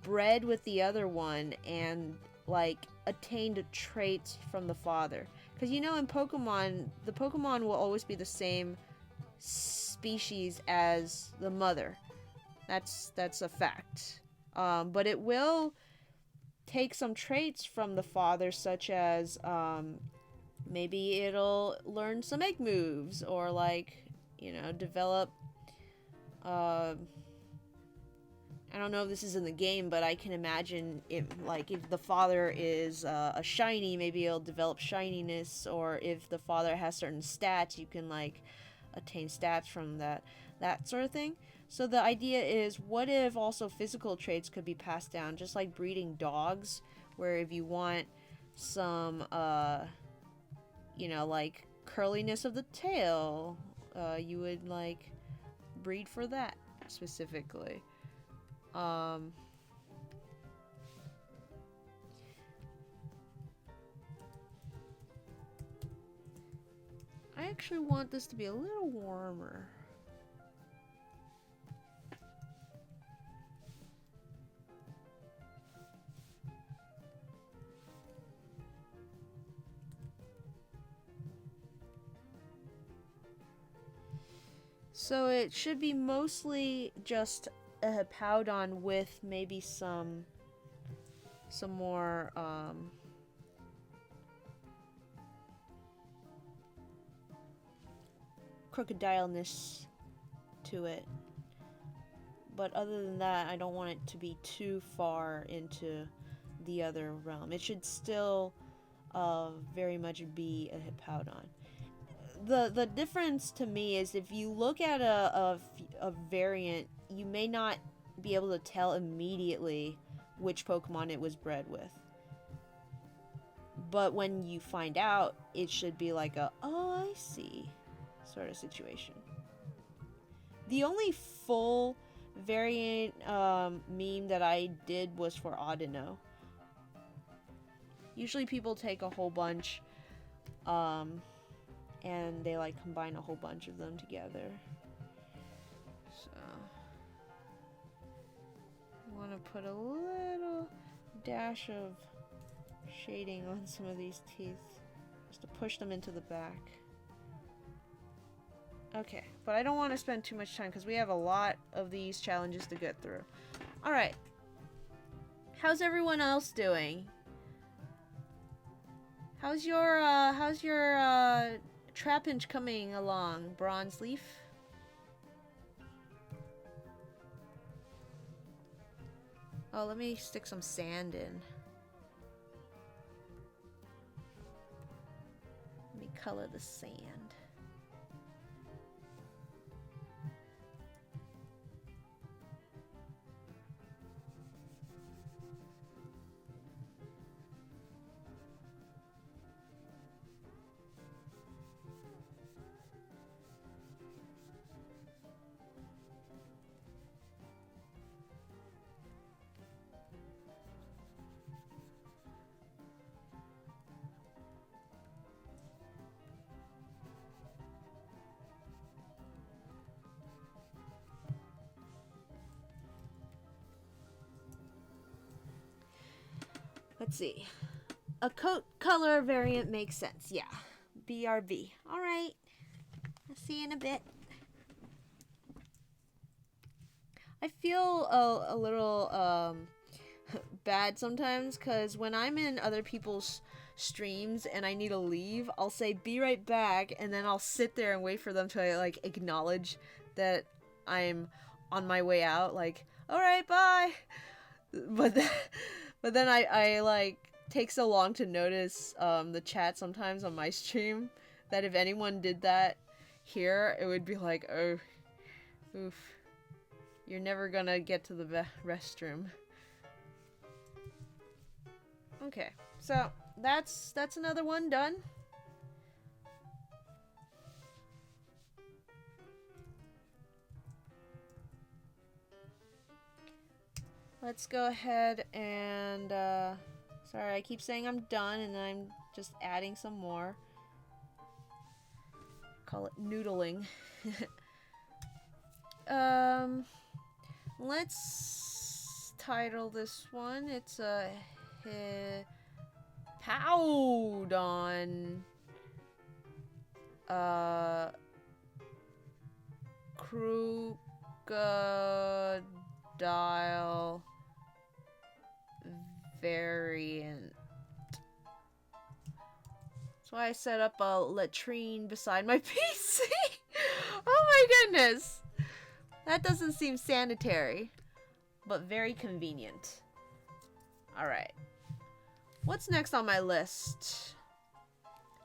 bred with the other one and like attained traits from the father? Because you know, in Pokemon, the Pokemon will always be the same species as the mother. That's a fact. But it will take some traits from the father, such as maybe it'll learn some egg moves, or like, you know, develop I don't know if this is in the game, but I can imagine if the father is a shiny, maybe it'll develop shininess, or if the father has certain stats, you can like attain stats from that sort of thing. So the idea is, what if also physical traits could be passed down, just like breeding dogs, where if you want some you know, like curliness of the tail, you would like breed for that specifically. I actually want this to be a little warmer. So it should be mostly just a Hippowdon with maybe some more crocodile-ness to it. But other than that, I don't want it to be too far into the other realm. It should still very much be a Hippowdon. The difference to me is, if you look at a variant, you may not be able to tell immediately which Pokemon it was bred with. But when you find out, it should be like a, oh, I see, sort of situation. The only full variant meme that I did was for Audino. Usually people take a whole bunch and they like combine a whole bunch of them together. So I want to put a little dash of shading on some of these teeth just to push them into the back. Okay, but I don't want to spend too much time because we have a lot of these challenges to get through. Alright. How's everyone else doing? How's your Trapinch coming along, Bronze Leaf? Oh, let me stick some sand in. Let me color the sand. Let's see. A coat color variant makes sense. Yeah. BRB. Alright. I'll see you in a bit. I feel a little bad sometimes because when I'm in other people's streams and I need to leave, I'll say be right back, and then I'll sit there and wait for them to like acknowledge that I'm on my way out, like, alright, bye. But then I like take so long to notice the chat sometimes on my stream that if anyone did that here, it would be like, oh, oof, you're never gonna get to the restroom. Okay, so that's another one done. Let's go ahead and, sorry, I keep saying I'm done and then I'm just adding some more. Call it noodling. Let's title this one. It's a Powdon Crocodile variant. That's why I set up a latrine beside my PC. Oh my goodness. That doesn't seem sanitary, but very convenient. Alright. What's next on my list?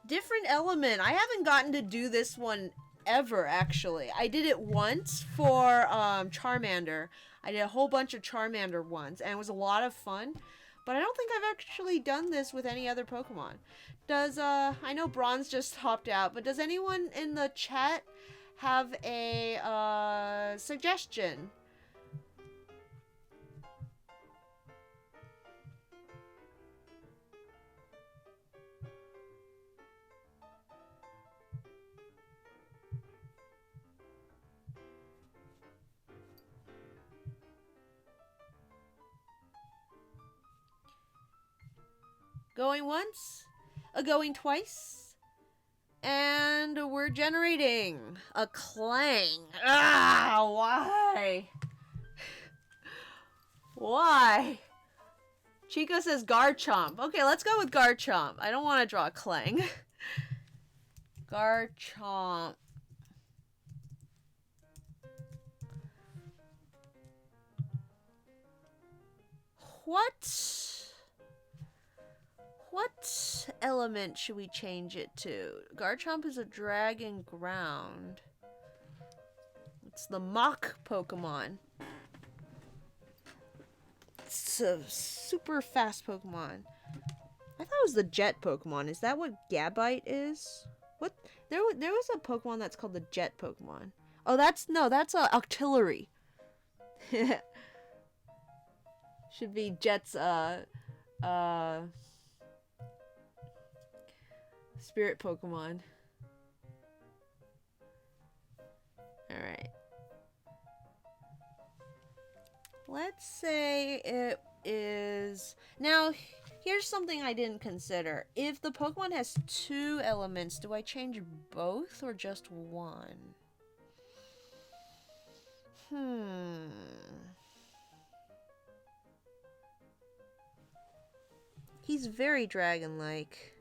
Different element. I haven't gotten to do this one ever, actually. I did it once for Charmander. I did a whole bunch of Charmander ones, and it was a lot of fun. But I don't think I've actually done this with any other Pokemon. Does, I know Bronze just hopped out, but does anyone in the chat have a, suggestion? Going once, going twice, and we're generating a Clang. Ah, why? Why? Chico says Garchomp. Okay, let's go with Garchomp. I don't want to draw a Clang. Garchomp. What element should we change it to? Garchomp is a dragon ground. It's the Mach Pokemon. It's a super fast Pokemon. I thought it was the Jet Pokemon. Is that what Gabite is? What? There was a Pokemon that's called the Jet Pokemon. Oh, that's artillery. Should be Jet's spirit Pokemon. Alright. Let's say it is... Now, here's something I didn't consider. If the Pokemon has 2 elements, do I change both or just one? He's very dragon-like.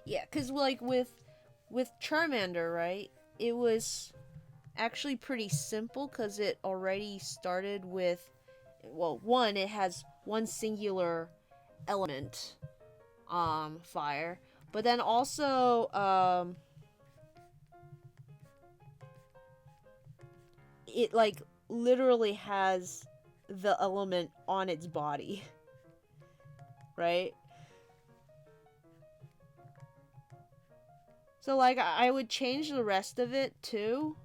Yeah, because, like, with Charmander, right, it was actually pretty simple because it already started with, well, one, it has one singular element, fire, but then also, it, like, literally has the element on its body, right? So, like, I would change the rest of it, too.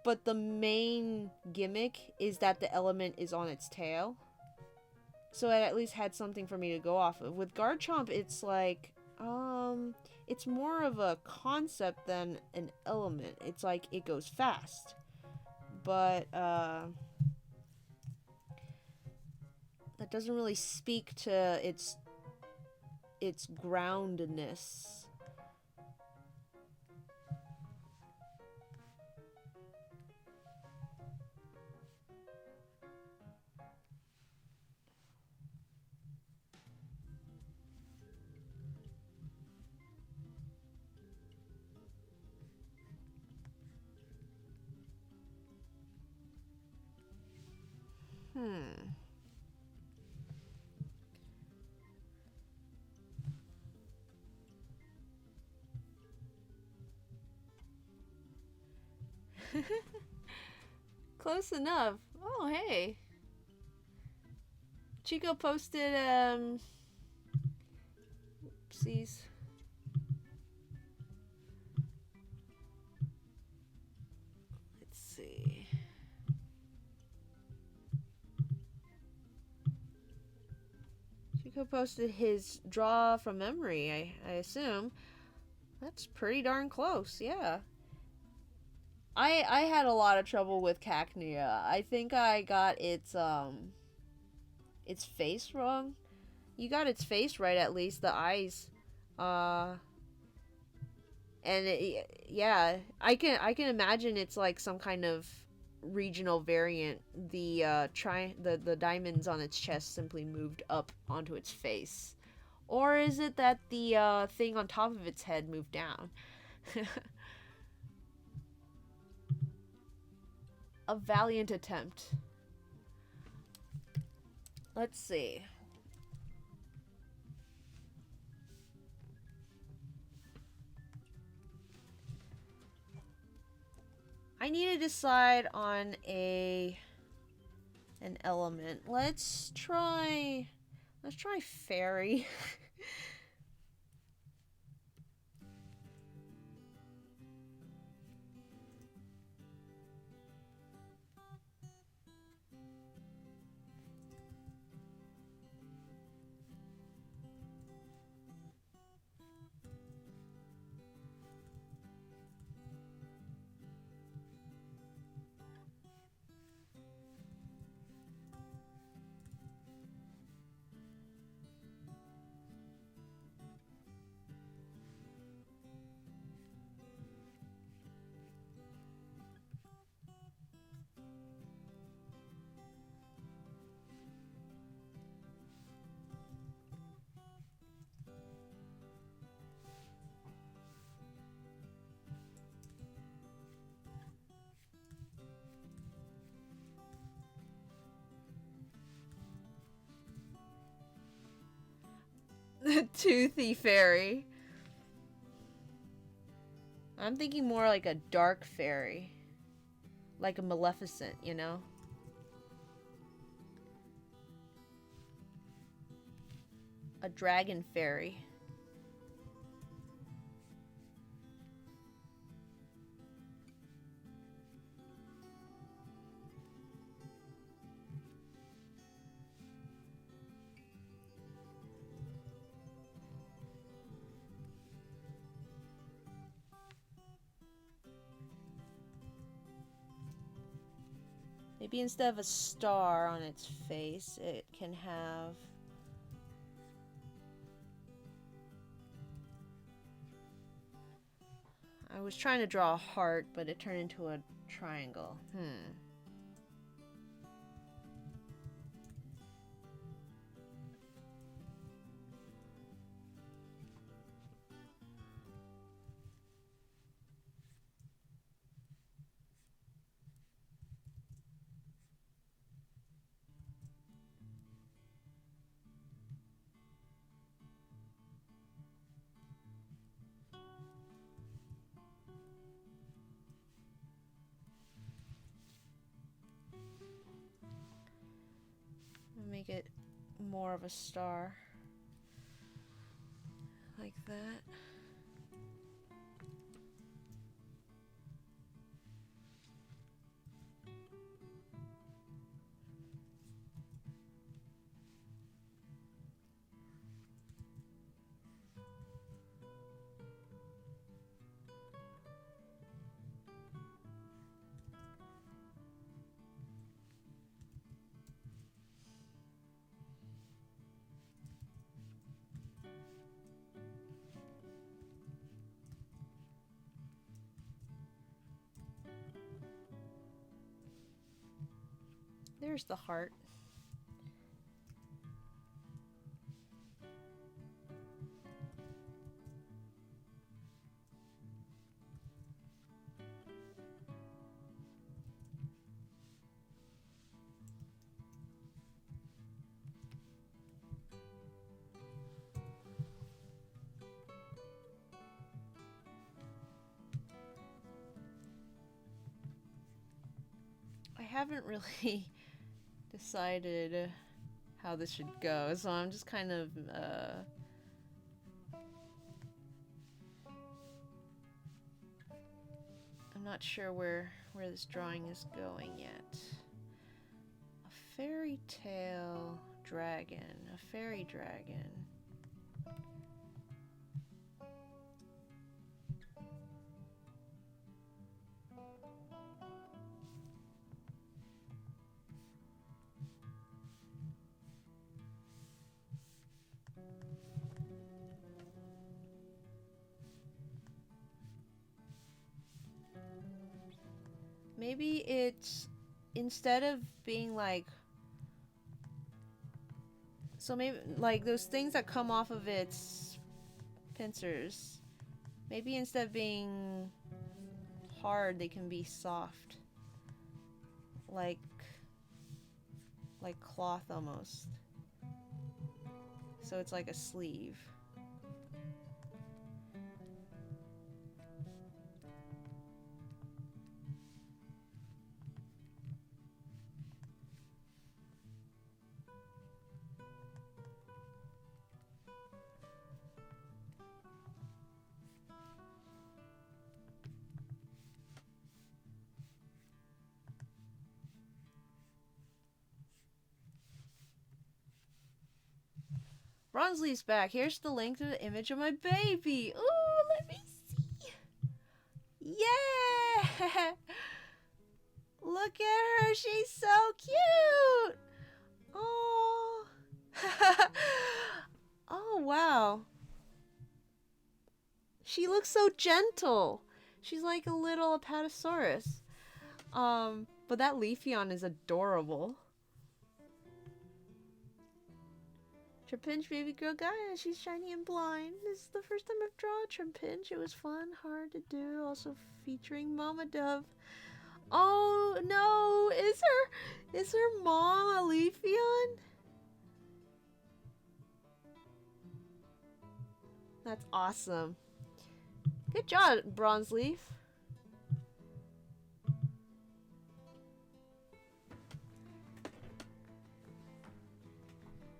But the main gimmick is that the element is on its tail. So it at least had something for me to go off of. With Garchomp, it's like, it's more of a concept than an element. It's like, it goes fast. But, that doesn't really speak to its groundedness. Close enough. Oh, hey. Chico posted, oopsies. Let's see. Chico posted his draw from memory, I assume. That's pretty darn close, yeah. I had a lot of trouble with Cacnea. I think I got its face wrong. You got its face right, at least. The eyes. And yeah, I can imagine it's like some kind of regional variant. The the diamonds on its chest simply moved up onto its face. Or is it that the thing on top of its head moved down? A valiant attempt. Let's see. I need to decide on an element. Let's try fairy. The toothy fairy. I'm thinking more like a dark fairy. Like a Maleficent, you know? A dragon fairy. Maybe instead of a star on its face, it can have... I was trying to draw a heart, but it turned into a triangle. Make it more of a star. Like that. There's the heart. I haven't really decided how this should go, so I'm just kind of I'm not sure where this drawing is going yet. A fairy tale dragon, a fairy dragon. Maybe it's, instead of being like, so maybe like those things that come off of its pincers, maybe instead of being hard, they can be soft. Like cloth almost. So it's like a sleeve. Bronzeleaf's back. Here's the link to the image of my baby. Ooh, let me see. Yeah! Look at her. She's so cute. Oh. Oh, wow. She looks so gentle. She's like a little Apatosaurus. But that Leafeon is adorable. Trapinch baby girl Gaia, she's shiny and blind. This is the first time I've drawn Trapinch. It was fun, hard to do. Also featuring Mama Dove. Oh no, is her mom a Leafeon? That's awesome. Good job, Bronze Leaf.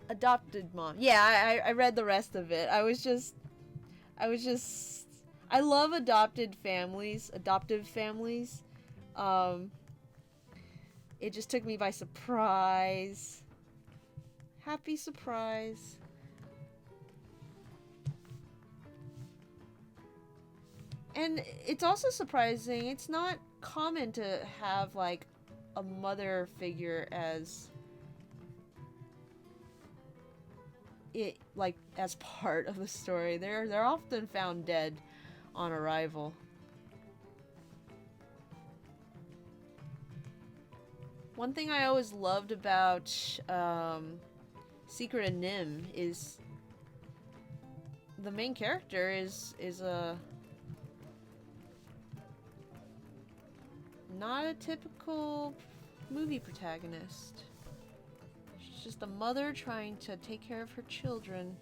Adopted mom. Yeah, I read the rest of it. I love adopted families, adoptive families. It just took me by surprise. Happy surprise. And it's also surprising, it's not common to have like a mother figure as it like as part of the story. They're often found dead on arrival. One thing I always loved about Secret of Nim is the main character is a not a typical movie protagonist. She's just a mother trying to take care of her children.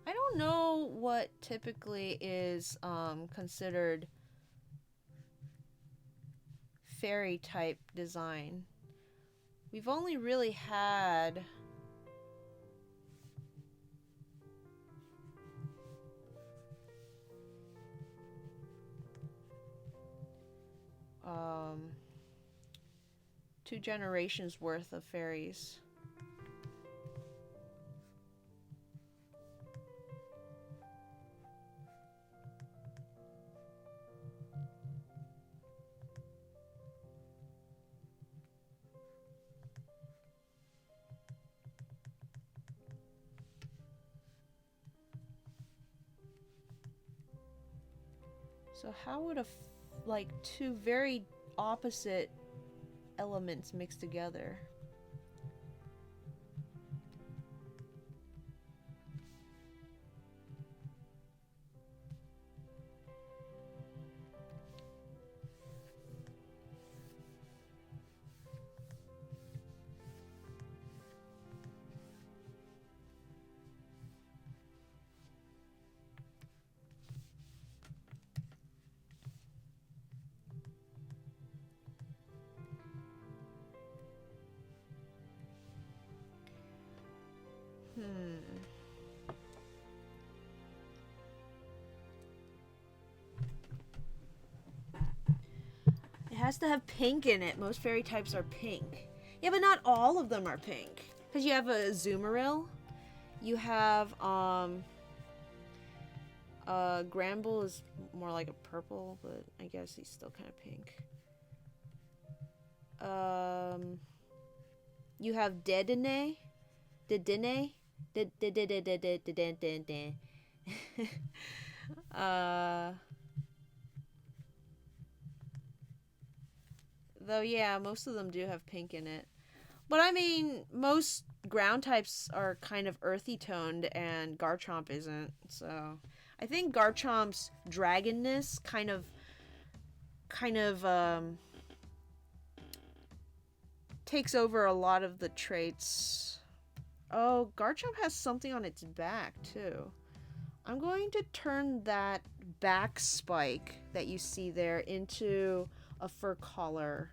I don't know what typically is considered fairy type design. We've only really had two generations worth of fairies. So how would like two very opposite elements mix together? It has to have pink in it. Most fairy types are pink. Yeah, but not all of them are pink. Because you have a Zoomeril. You have, Gramble is more like a purple, but I guess he's still kind of pink. You have Dedenne. Dedenne? Though, yeah, most of them do have pink in it. But I mean, most ground types are kind of earthy toned, and Garchomp isn't. So, I think Garchomp's dragonness kind of takes over a lot of the traits. Oh, Garchomp has something on its back, too. I'm going to turn that back spike that you see there into a fur collar.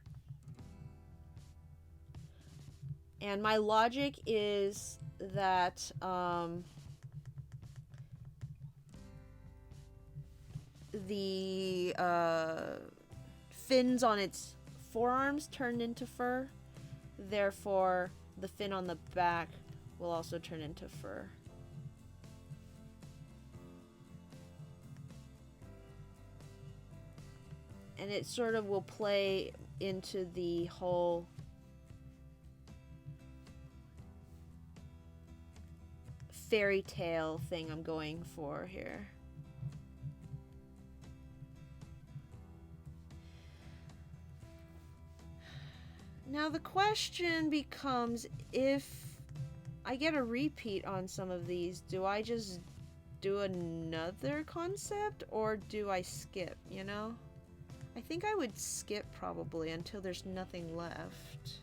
And my logic is that the fins on its forearms turned into fur. Therefore, the fin on the back will also turn into fur. And it sort of will play into the whole fairy tale thing I'm going for here. Now the question becomes, if I get a repeat on some of these, do I just do another concept or do I skip, you know? I think I would skip probably until there's nothing left.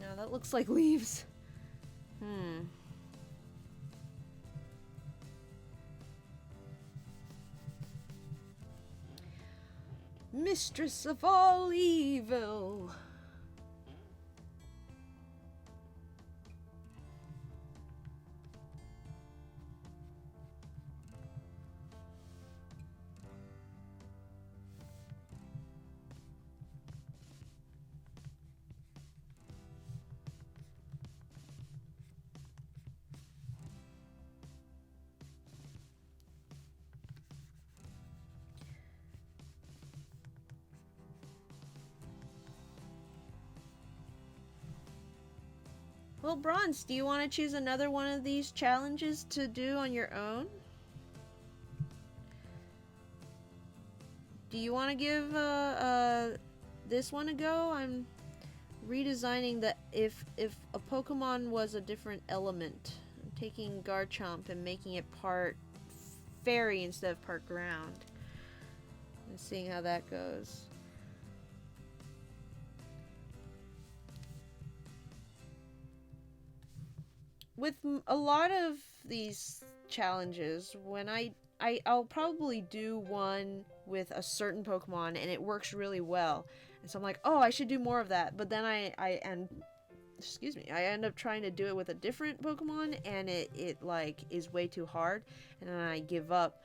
No, that looks like leaves. Mistress of all evil. Well, Bronze, do you want to choose another one of these challenges to do on your own? Do you want to give this one a go? I'm redesigning the if a Pokemon was a different element. I'm taking Garchomp and making it part fairy instead of part ground. And seeing how that goes. With a lot of these challenges, when I'll probably do one with a certain Pokemon and it works really well, and so I'm like, oh, I should do more of that. But then I end up trying to do it with a different Pokemon, and it like is way too hard, and then I give up.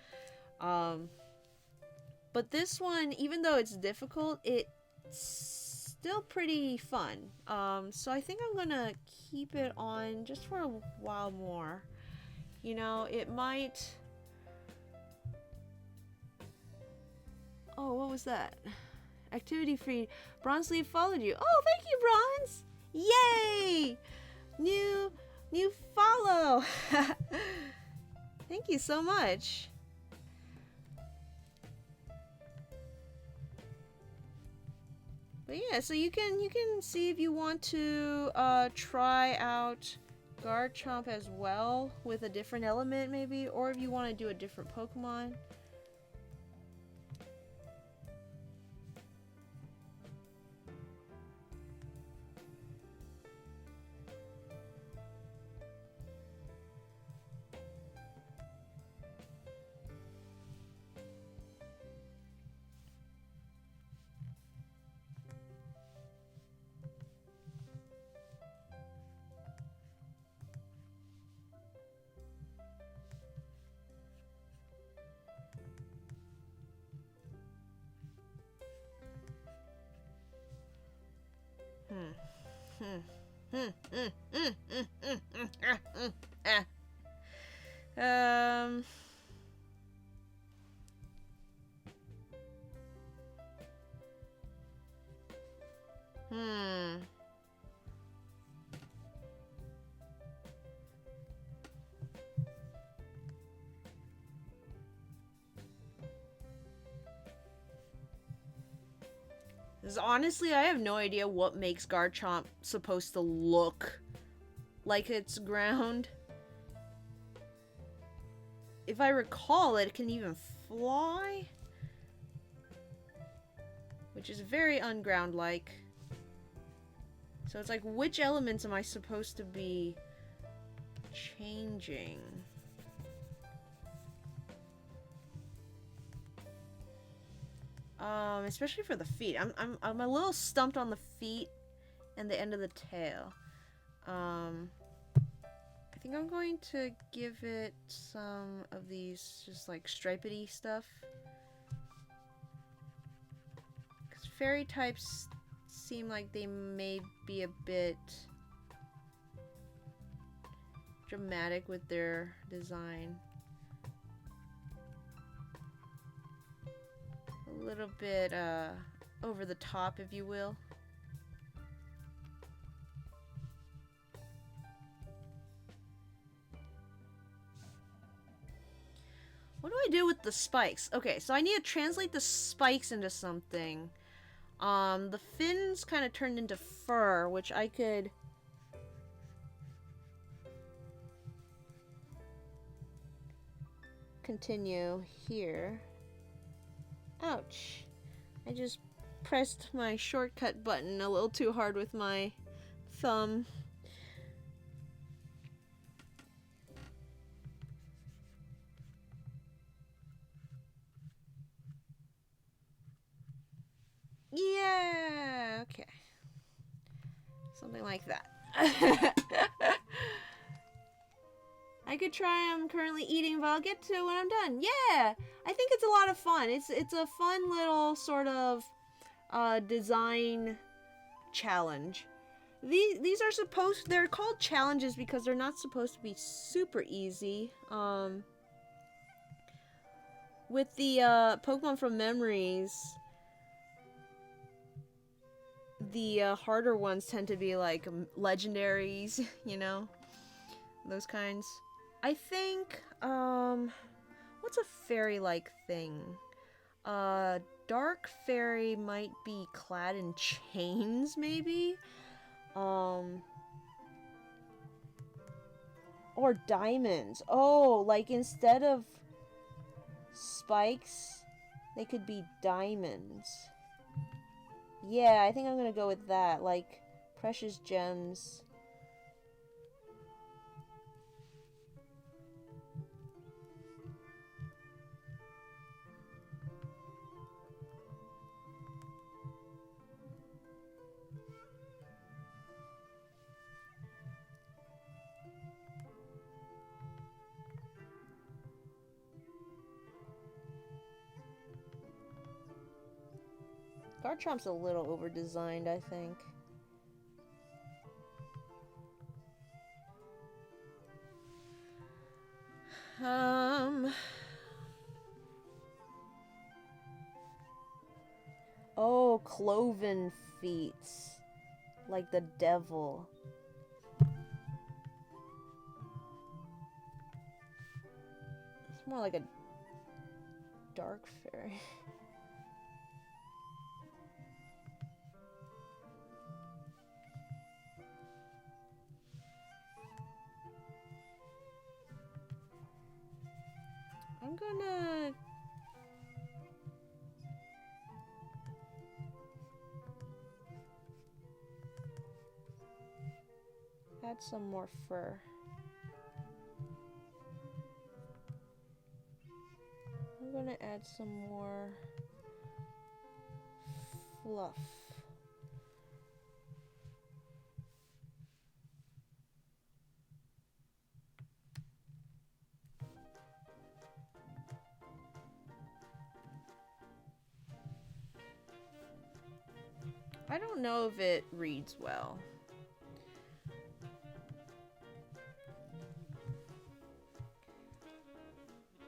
But this one, even though it's difficult, it's still pretty fun. So I think I'm gonna keep it on just for a while more. You know, it might... Oh, what was that? Activity free. Bronze Leaf followed you. Oh, thank you, Bronze! Yay! New follow! Thank you so much. But yeah, so you can see if you want to try out Garchomp as well with a different element maybe, or if you want to do a different Pokemon. Honestly, I have no idea what makes Garchomp supposed to look like it's ground. if I recall, it can even fly. Which is very unground-like. So it's like, which elements am I supposed to be changing? Especially for the feet. I'm a little stumped on the feet and the end of the tail. I think I'm going to give it some of these just like stripedy stuff. Because fairy types seem like they may be a bit dramatic with their design. A little bit over the top, if you will. What do I do with the spikes? Okay, so I need to translate the spikes into something. The fins kind of turned into fur, which I could... continue here. Ouch. I just pressed my shortcut button a little too hard with my thumb. Yeah, okay. Something like that. I could try. I'm currently eating, but I'll get to it when I'm done. Yeah! I think it's a lot of fun. It's a fun little sort of design challenge. These are supposed... they're called challenges because they're not supposed to be super easy. With the Pokemon from Memories, the harder ones tend to be like legendaries, you know? Those kinds. I think, what's a fairy-like thing? Dark fairy might be clad in chains, maybe? Or diamonds. Oh, like instead of spikes, they could be diamonds. Yeah, I think I'm gonna go with that, like precious gems. Garchomp's a little over-designed, I think. Oh, cloven feet. Like the devil. It's more like a dark fairy. I'm gonna... add some more fur. I'm gonna add some more fluff. I don't know if it reads well.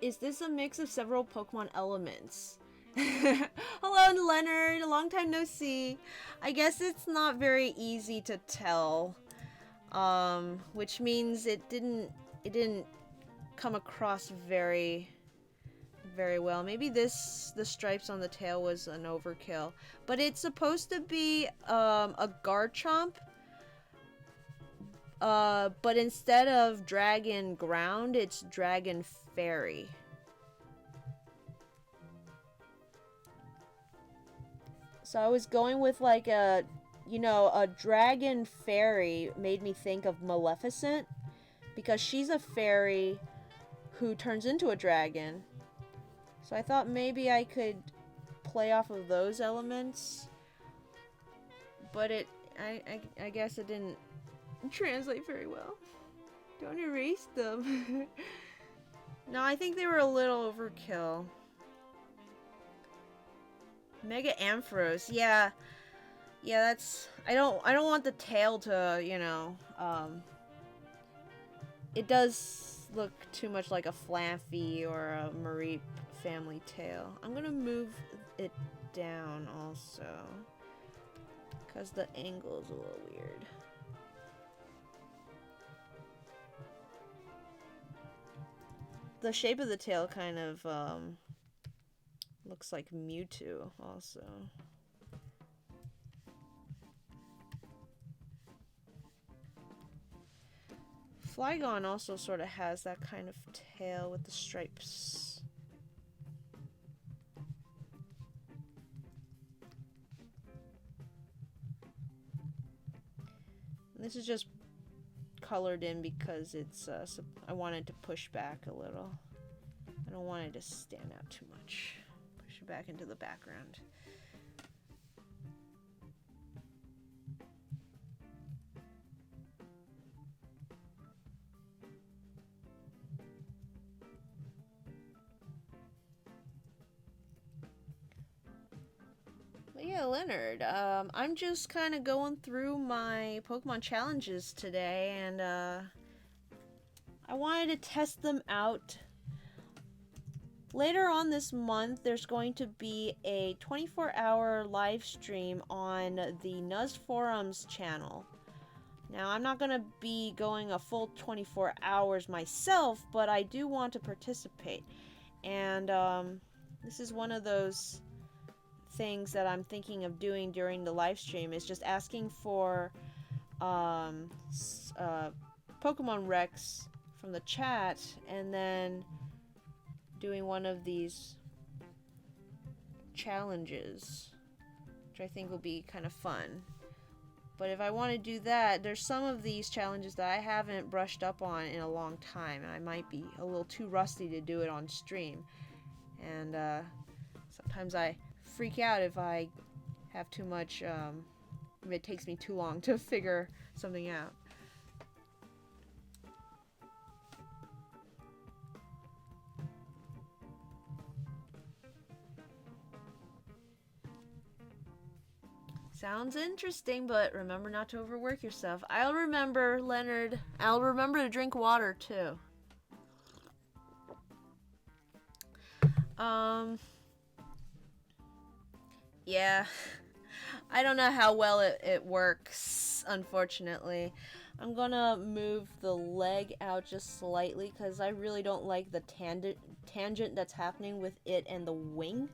Is this a mix of several Pokemon elements? Hello, Leonard. Long time no see. I guess it's not very easy to tell. Which means it didn't come across very well. Maybe the stripes on the tail was an overkill. But it's supposed to be a Garchomp. But instead of dragon ground, it's dragon fairy. So I was going with like a, you know, a dragon fairy made me think of Maleficent, because she's a fairy who turns into a dragon. So I thought maybe I could play off of those elements, but I guess it didn't translate very well. Don't erase them. No, I think they were a little overkill. Mega Ampharos, yeah, that's, I don't want the tail to, you know, it does look too much like a Flaffy or a Mareep family tail. I'm gonna move it down also, because the angle is a little weird. The shape of the tail kind of looks like Mewtwo also. Flygon also sort of has that kind of tail with the stripes. And this is just colored in because it's I wanted to push back a little. I don't want it to stand out too much. Push it back into the background. But yeah, Leonard, I'm just kind of going through my Pokemon challenges today, and I wanted to test them out. Later on this month, there's going to be a 24-hour live stream on the Nuzforums channel. Now, I'm not going to be going a full 24 hours myself, but I do want to participate. And this is one of those things that I'm thinking of doing during the live stream, is just asking for Pokemon Recs from the chat, and then doing one of these challenges, which I think will be kind of fun. But if I want to do that, there's some of these challenges that I haven't brushed up on in a long time, and I might be a little too rusty to do it on stream. And sometimes I freak out if I have too much, if it takes me too long to figure something out. Sounds interesting, but remember not to overwork yourself. I'll remember, Leonard. I'll remember to drink water, too. Yeah. I don't know how well it works, unfortunately. I'm gonna move the leg out just slightly, because I really don't like the tangent that's happening with it and the wing.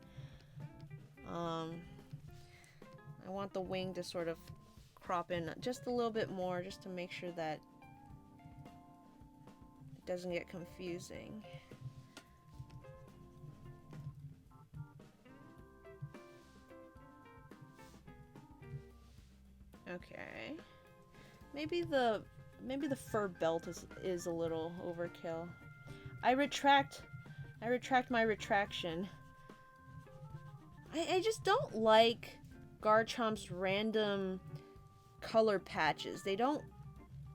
I want the wing to sort of crop in just a little bit more, just to make sure that it doesn't get confusing. Okay. Maybe the fur belt is a little overkill. I retract my retraction. I just don't like Garchomp's random color patches. They don't,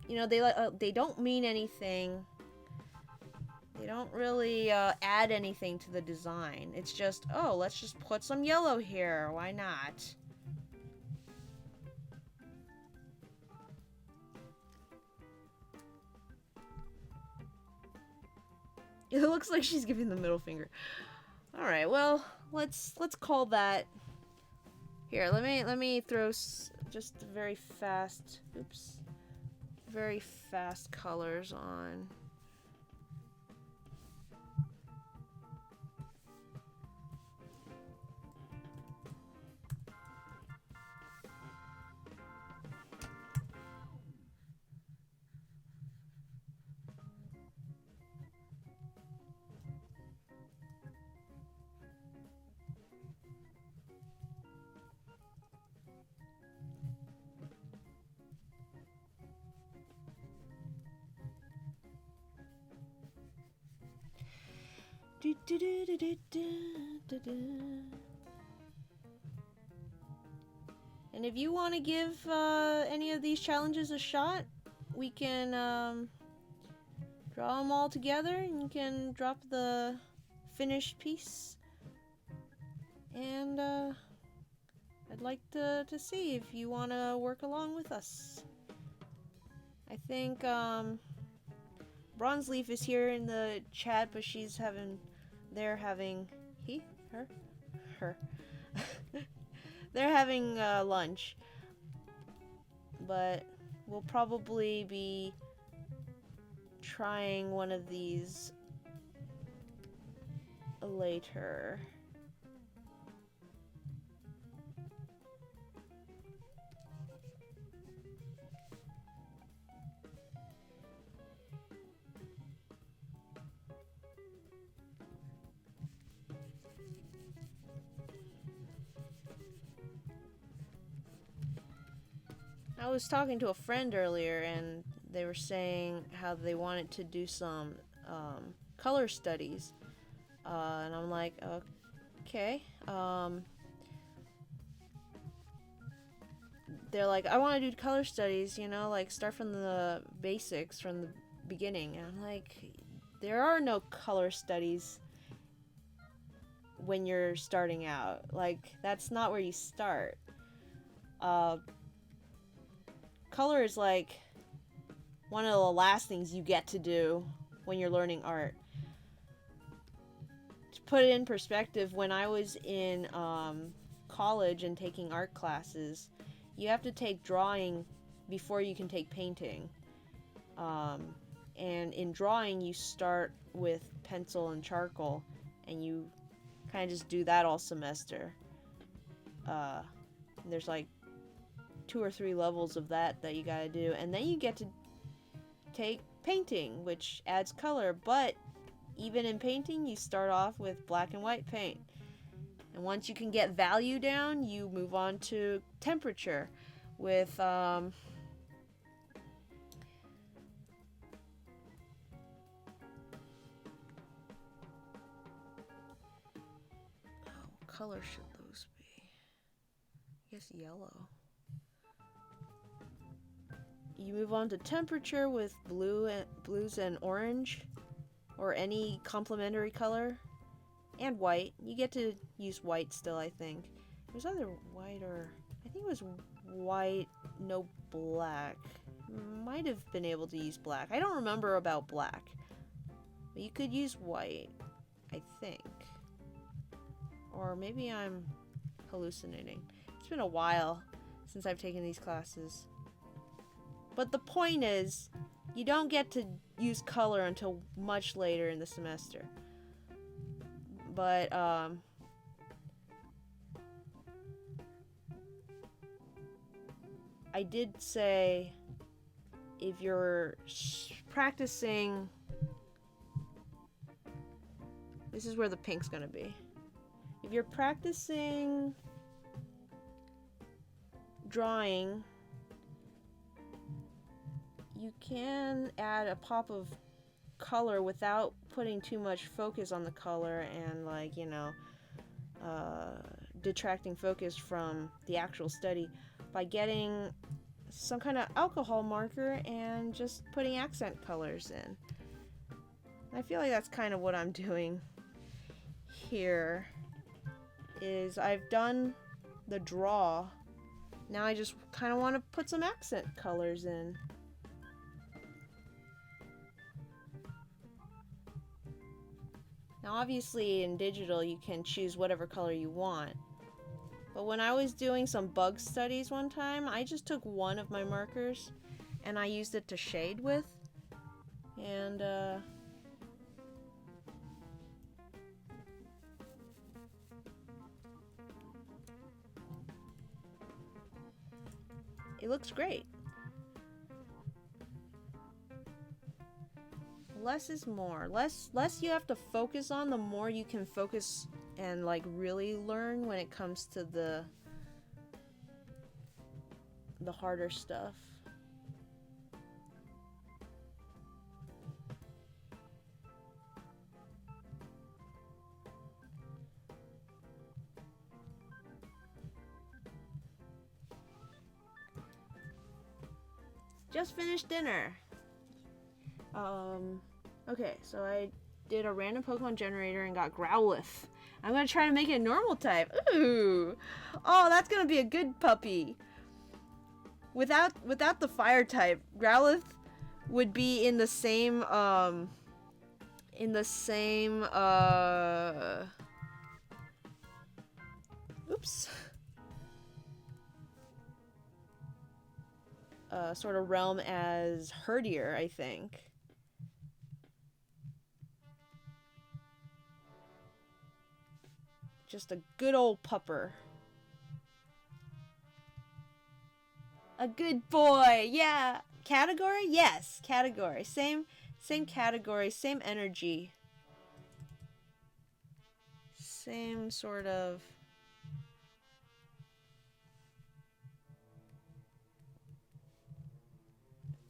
you know, they don't mean anything. They don't really add anything to the design. It's just, oh, let's just put some yellow here. Why not? It looks like she's giving the middle finger. All right, well, let's call that. Here, let me throw just very fast colors on. And if you want to give any of these challenges a shot, we can draw them all together and you can drop the finished piece. And I'd like to see if you want to work along with us. I think Bronze Leaf is here in the chat, but they're having they're having lunch. But we'll probably be trying one of these later. I was talking to a friend earlier and they were saying how they wanted to do some color studies. And I'm like, okay. They're like, I want to do color studies, you know, like start from the basics, from the beginning. And I'm like, there are no color studies when you're starting out. Like, that's not where you start. Color is like one of the last things you get to do when you're learning art. To put it in perspective, when I was in college and taking art classes, you have to take drawing before you can take painting. And in drawing, you start with pencil and charcoal, and you kind of just do that all semester. There's like 2 or 3 levels of that you gotta do, and then you get to take painting, which adds color. But even in painting, you start off with black and white paint, and once you can get value down, you move on to temperature with what color should those be? I guess yellow. You move on to temperature with blues and orange, or any complementary color, and white. You get to use white still, I think. It was either white or... I think it was white, no black. Might have been able to use black. I don't remember about black. But you could use white, I think. Or maybe I'm hallucinating. It's been a while since I've taken these classes. But the point is, you don't get to use color until much later in the semester. But, I did say, if you're practicing... This is where the pink's gonna be. If you're practicing drawing, you can add a pop of color without putting too much focus on the color and, like, you know, detracting focus from the actual study by getting some kind of alcohol marker and just putting accent colors in. I feel like that's kind of what I'm doing here. Is I've done the draw. Now I just kind of want to put some accent colors in. Now obviously in digital you can choose whatever color you want. But when I was doing some bug studies one time, I just took one of my markers and I used it to shade with. And it looks great. Less is more. Less you have to focus on, the more you can focus and, like, really learn when it comes to the harder stuff. Just finished dinner. Okay, so I did a random Pokemon generator and got Growlithe. I'm gonna try to make it a normal type. Ooh! Oh, that's gonna be a good puppy. Without the fire type, Growlithe would be in the same, oops. Sort of realm as Herdier, I think. Just a good old pupper. A good boy, yeah. Category? Yes, category. Same category, same energy. Same sort of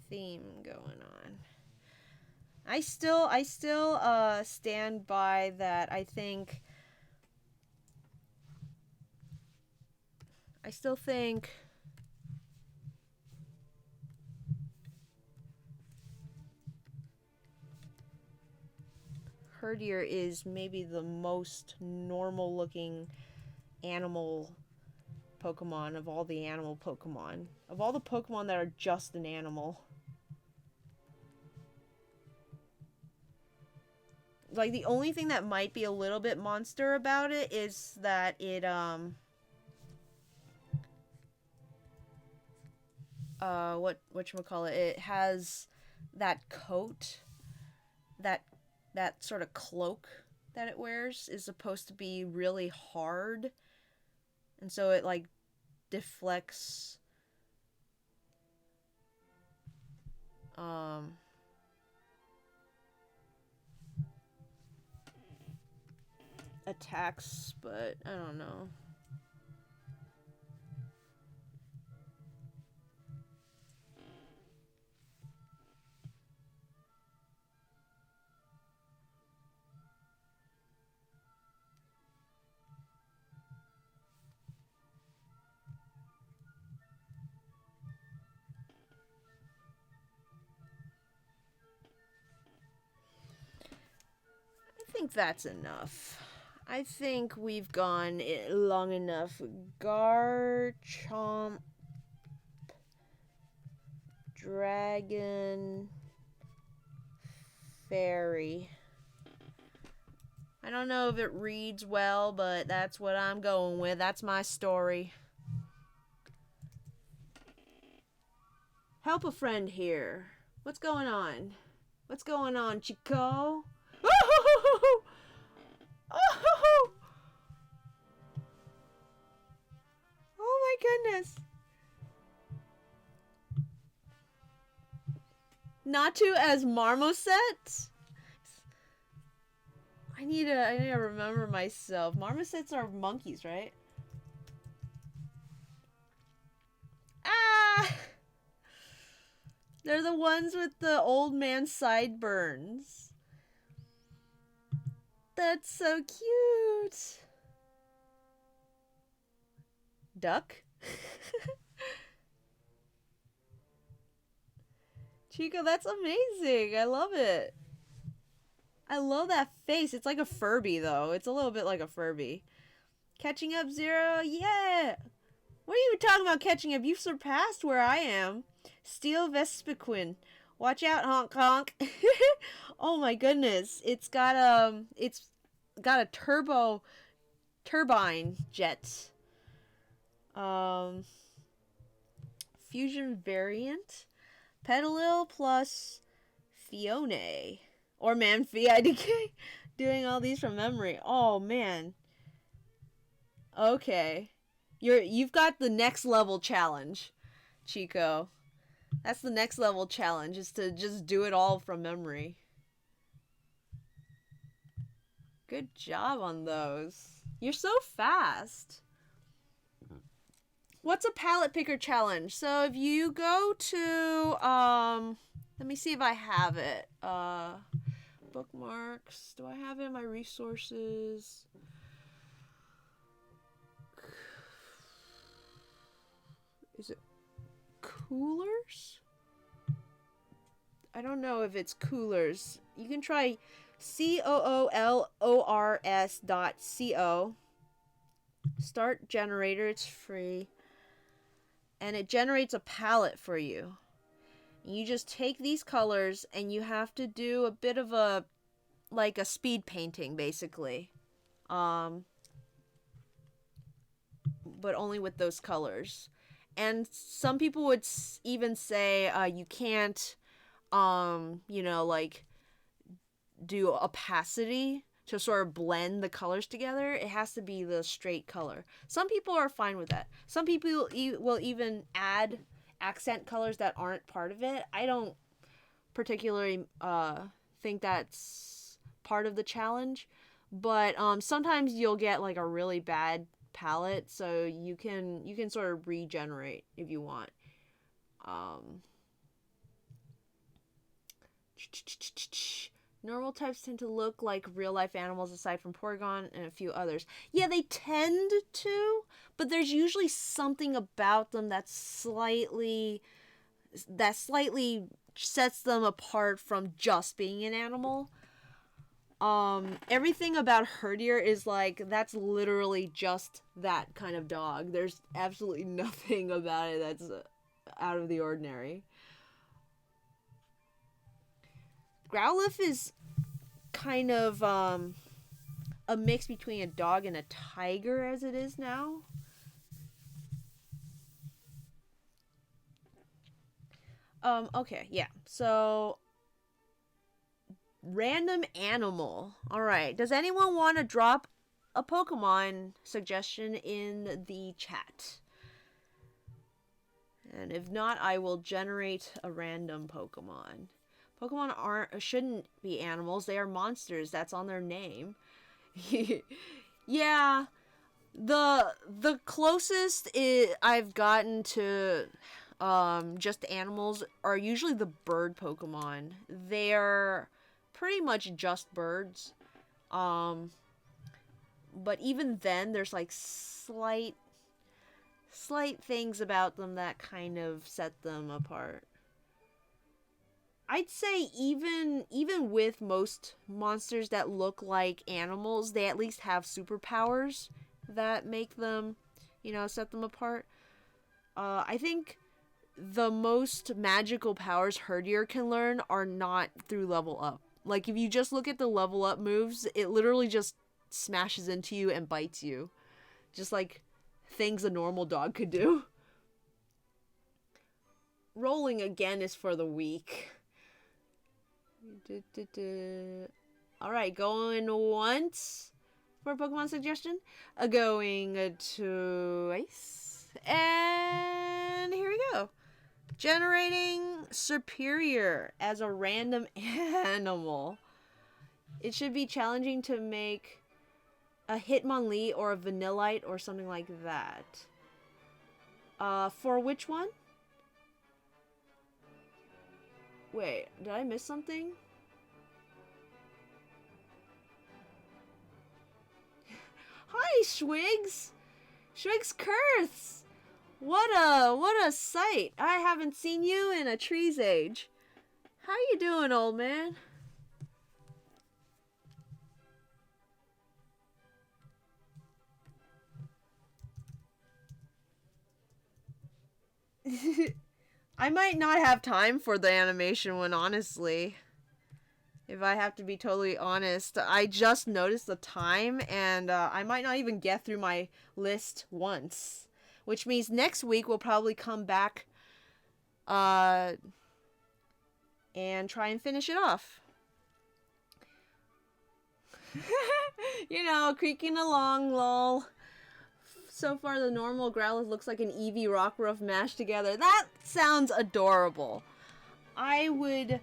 theme going on. I still stand by that. I still think Herdier is maybe the most normal looking animal Pokemon of all the animal Pokemon. Of all the Pokemon that are just an animal. Like, the only thing that might be a little bit monster about it is that it, whatchamacallit, it has that coat, that sort of cloak that it wears is supposed to be really hard. And so it, like, deflects, attacks, but I don't know. I think that's enough. I think we've gone long enough. Garchomp, Dragon, Fairy. I don't know if it reads well, but that's what I'm going with. That's my story. Help a friend here. What's going on? What's going on, Chico? Oh! Oh! Oh my goodness. Natu as Marmoset? I need to remember myself. Marmosets are monkeys, right? Ah! They're the ones with the old man sideburns. That's so cute. Duck? Chico, that's amazing. I love it. I love that face. It's like a Furby, though. It's a little bit like a Furby. Catching up, Zero? Yeah! What are you talking about catching up? You've surpassed where I am. Steel Vespiquen. Watch out, honk honk. Oh my goodness. It's got a turbine jet. Fusion variant. Petalil plus Fione. Or Manphy IDK. Doing all these from memory. Oh man. Okay. You've got the next level challenge, Chico. That's the next level challenge, is to just do it all from memory. Good job on those. You're so fast. What's a palette picker challenge? So if you go to, let me see if I have it. Bookmarks. Do I have it in my resources? Is it coolers? I don't know if it's coolors. You can try coolors.co. Start generator, it's free. And it generates a palette for you. You just take these colors and you have to do a bit of a like a speed painting basically. But only with those colors. And some people would even say you can't you know, like do opacity to sort of blend the colors together. It has to be the straight color. Some people are fine with that. Some people will even add accent colors that aren't part of it. I don't particularly think that's part of the challenge, but sometimes you'll get like a really bad palette, so you can sort of regenerate if you want. Normal types tend to look like real life animals aside from Porygon and a few others. Yeah, they tend to, but there's usually something about them that slightly sets them apart from just being an animal. Everything about Herdier is like, that's literally just that kind of dog. There's absolutely nothing about it that's out of the ordinary. Growlithe is kind of a mix between a dog and a tiger as it is now. Okay, yeah. So random animal. Alright. Does anyone want to drop a Pokemon suggestion in the chat? And if not, I will generate a random Pokemon. Pokemon shouldn't be animals. They are monsters. That's on their name. Yeah. The closest I've gotten to just animals are usually the bird Pokemon. They're pretty much just birds. But even then there's like slight things about them that kind of set them apart. I'd say even with most monsters that look like animals, they at least have superpowers that make them, you know, set them apart. I think the most magical powers Herdier can learn are not through level up. Like, if you just look at the level up moves, it literally just smashes into you and bites you. Just like things a normal dog could do. Rolling again is for the weak. Alright, going once for a Pokemon suggestion. Going twice. And here we go. Generating Superior as a random animal. It should be challenging to make a Hitmonlee or a Vanillite or something like that. For which one? Wait, did I miss something? Hi, Schwigs! Schwigs Kurths! What a sight! I haven't seen you in a tree's age. How you doing, old man? I might not have time for the animation one, honestly. If I have to be totally honest. I just noticed the time, and I might not even get through my list once. Which means next week we'll probably come back and try and finish it off. You know, creaking along, lol. So far, the normal Growlithe looks like an Eevee Rockruff mashed together. That sounds adorable. I would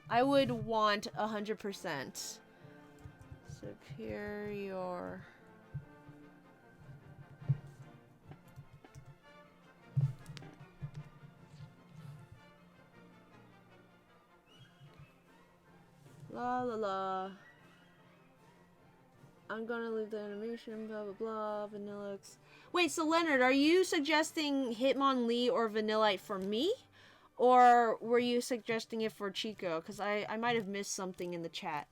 want 100%. Superior. La la la. I'm gonna leave the animation, blah blah blah, Vanillix. Wait, so Leonard, are you suggesting Hitmonlee or Vanillite for me? Or were you suggesting it for Chico? Because I might have missed something in the chat.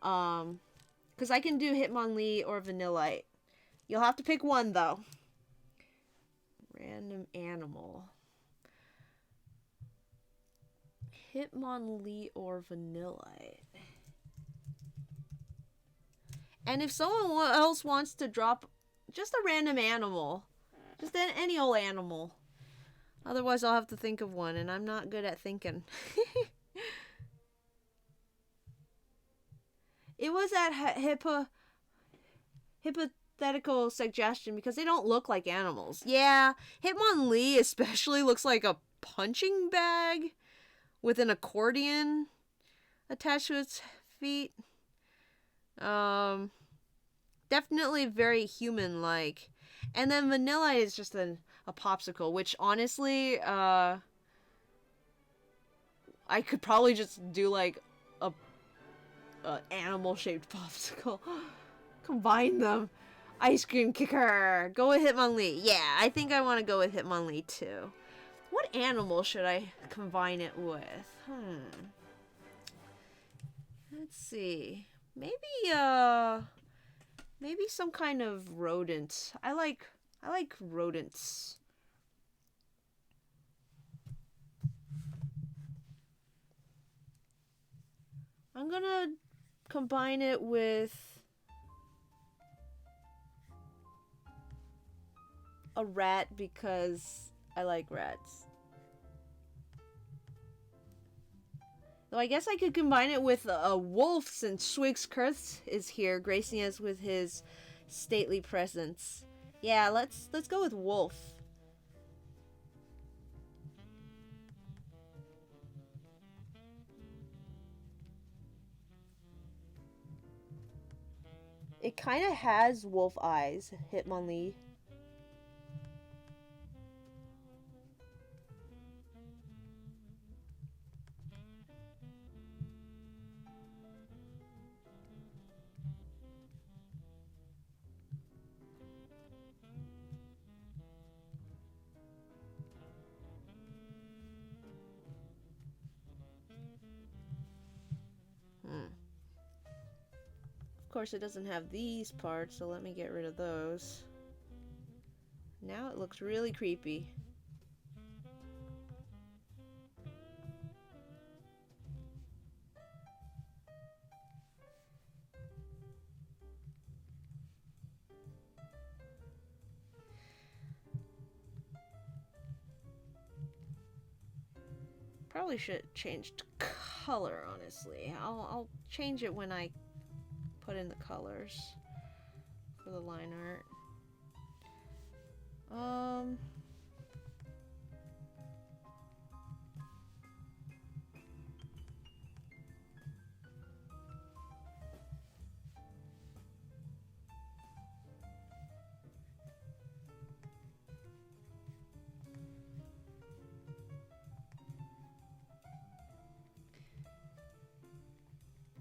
Because I can do Hitmonlee or Vanillite. You'll have to pick one, though. Random animal. Hitmonlee or Vanillite. And if someone else wants to drop just a random animal, just any old animal. Otherwise, I'll have to think of one, and I'm not good at thinking. It was that hypothetical suggestion because they don't look like animals. Yeah, Hitmonlee especially looks like a punching bag with an accordion attached to its feet. Definitely very human-like. And then Vanillite is just a popsicle, which honestly, I could probably just do like a animal-shaped popsicle. Combine them. Ice cream kicker. Go with Hitmonlee. Yeah, I think I want to go with Hitmonlee too. What animal should I combine it with? Let's see. Maybe some kind of rodent. I like rodents. I'm gonna combine it with a rat because I like rats. Though I guess I could combine it with a wolf since Swig's is here, gracing us with his stately presence. Yeah, let's go with wolf. It kind of has wolf eyes, Hitmonlee. Of course, it doesn't have these parts, so let me get rid of those. Now it looks really creepy. Probably should have changed color, honestly. I'll change it when I put in the colors for the line art.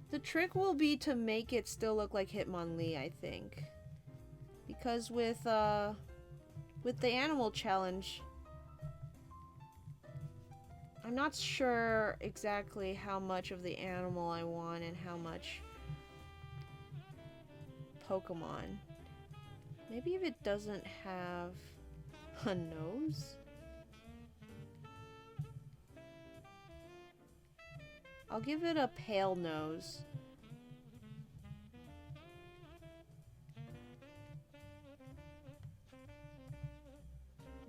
The trick will be to make it still look like Hitmonlee, I think. Because with the animal challenge, I'm not sure exactly how much of the animal I want and how much Pokemon. Maybe if it doesn't have a nose? I'll give it a pale nose.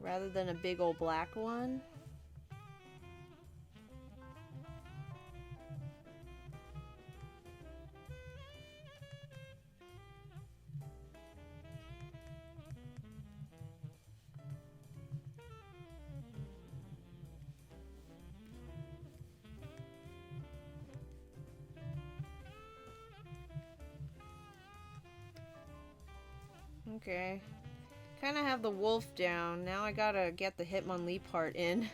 Rather than a big old black one. Okay. Kind of have the wolf down. Now I gotta get the Hitmonlee part in.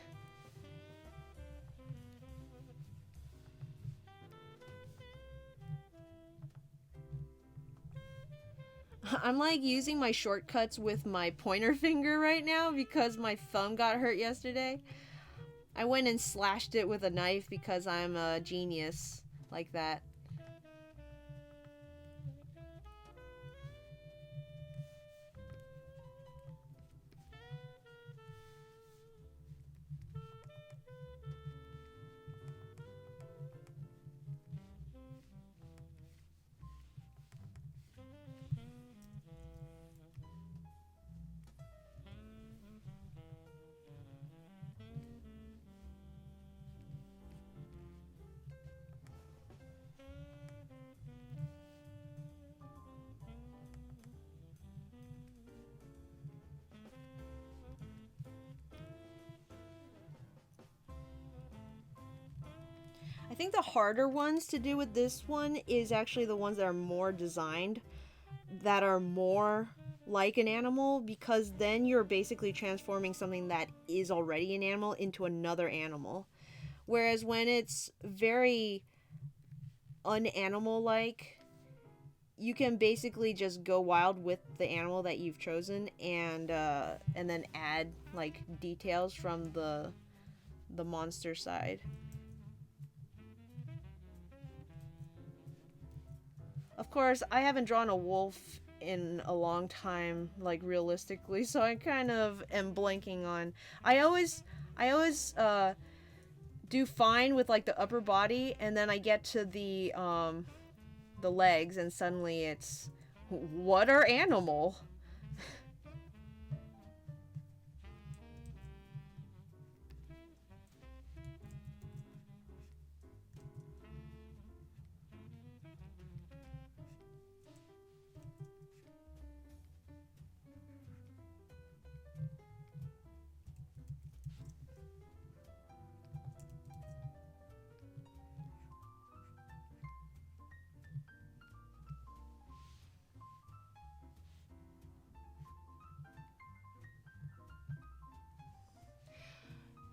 I'm like using my shortcuts with my pointer finger right now because my thumb got hurt yesterday. I went and slashed it with a knife because I'm a genius like that. I think the harder ones to do with this one is actually the ones that are more designed, that are more like an animal, because then you're basically transforming something that is already an animal into another animal. Whereas when it's very unanimal like, you can basically just go wild with the animal that you've chosen and then add like details from the monster side. Of course, I haven't drawn a wolf in a long time, like realistically, so I kind of am blanking on. I always do fine with like the upper body, and then I get to the legs, and suddenly it's, what are animal?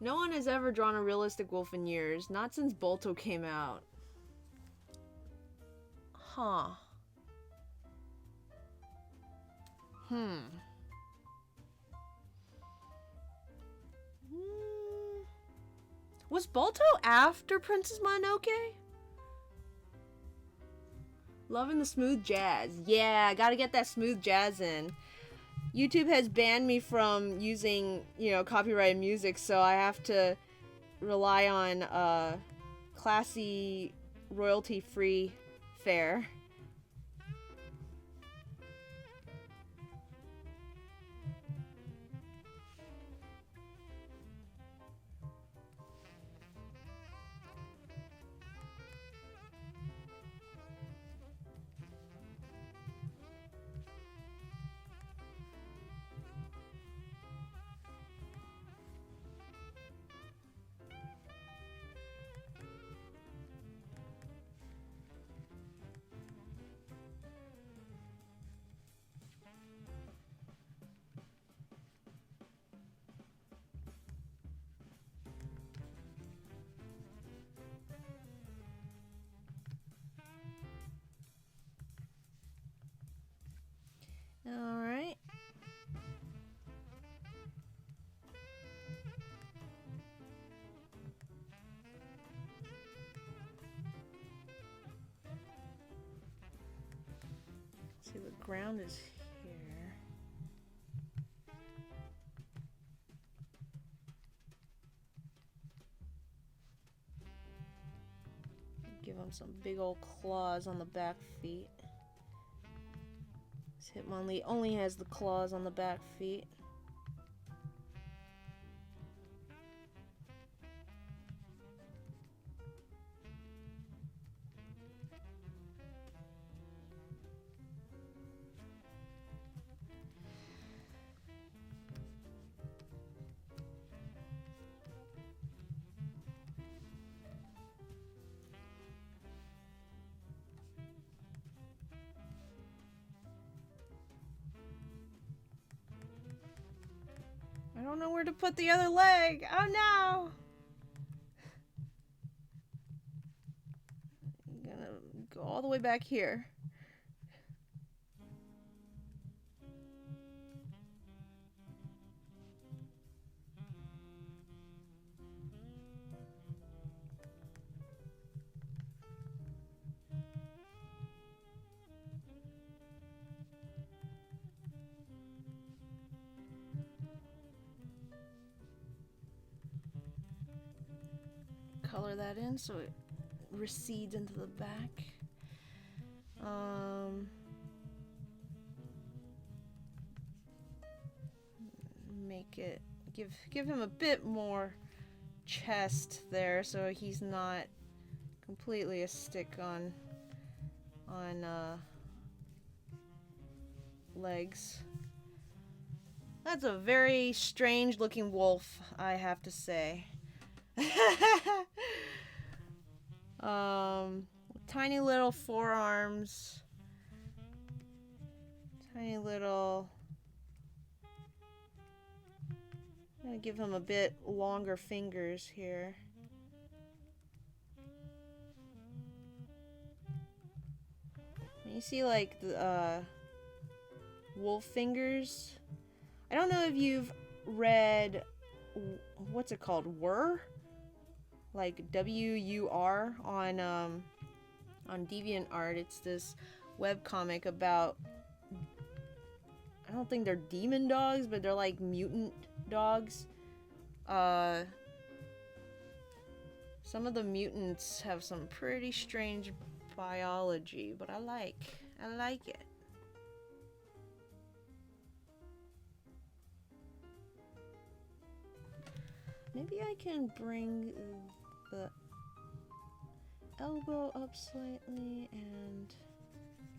No one has ever drawn a realistic wolf in years, not since Bolto came out. Huh. Hmm. Was Balto after Princess Mononoke? Loving the smooth jazz. Yeah, gotta get that smooth jazz in. YouTube has banned me from using, copyrighted music, so I have to rely on classy, royalty-free fare. Alright. See, the ground is here. Give him some big old claws on the back feet. This Hitmonlee only has the claws on the back feet. I don't know where to put the other leg. Oh no! I'm gonna go all the way back here. color that in so it recedes into the back. Make it give him a bit more chest there so he's not completely a stick on legs. That's a very strange looking wolf, I have to say. Tiny little forearms. Tiny little... I'm gonna give him a bit longer fingers here. You see like the wolf fingers? I don't know if you've read, what's it called, Wur? Like W-U-R on DeviantArt. It's this webcomic about, I don't think they're demon dogs, but they're like mutant dogs. Some of the mutants have some pretty strange biology, but I like it. Maybe I can bring the elbow up slightly and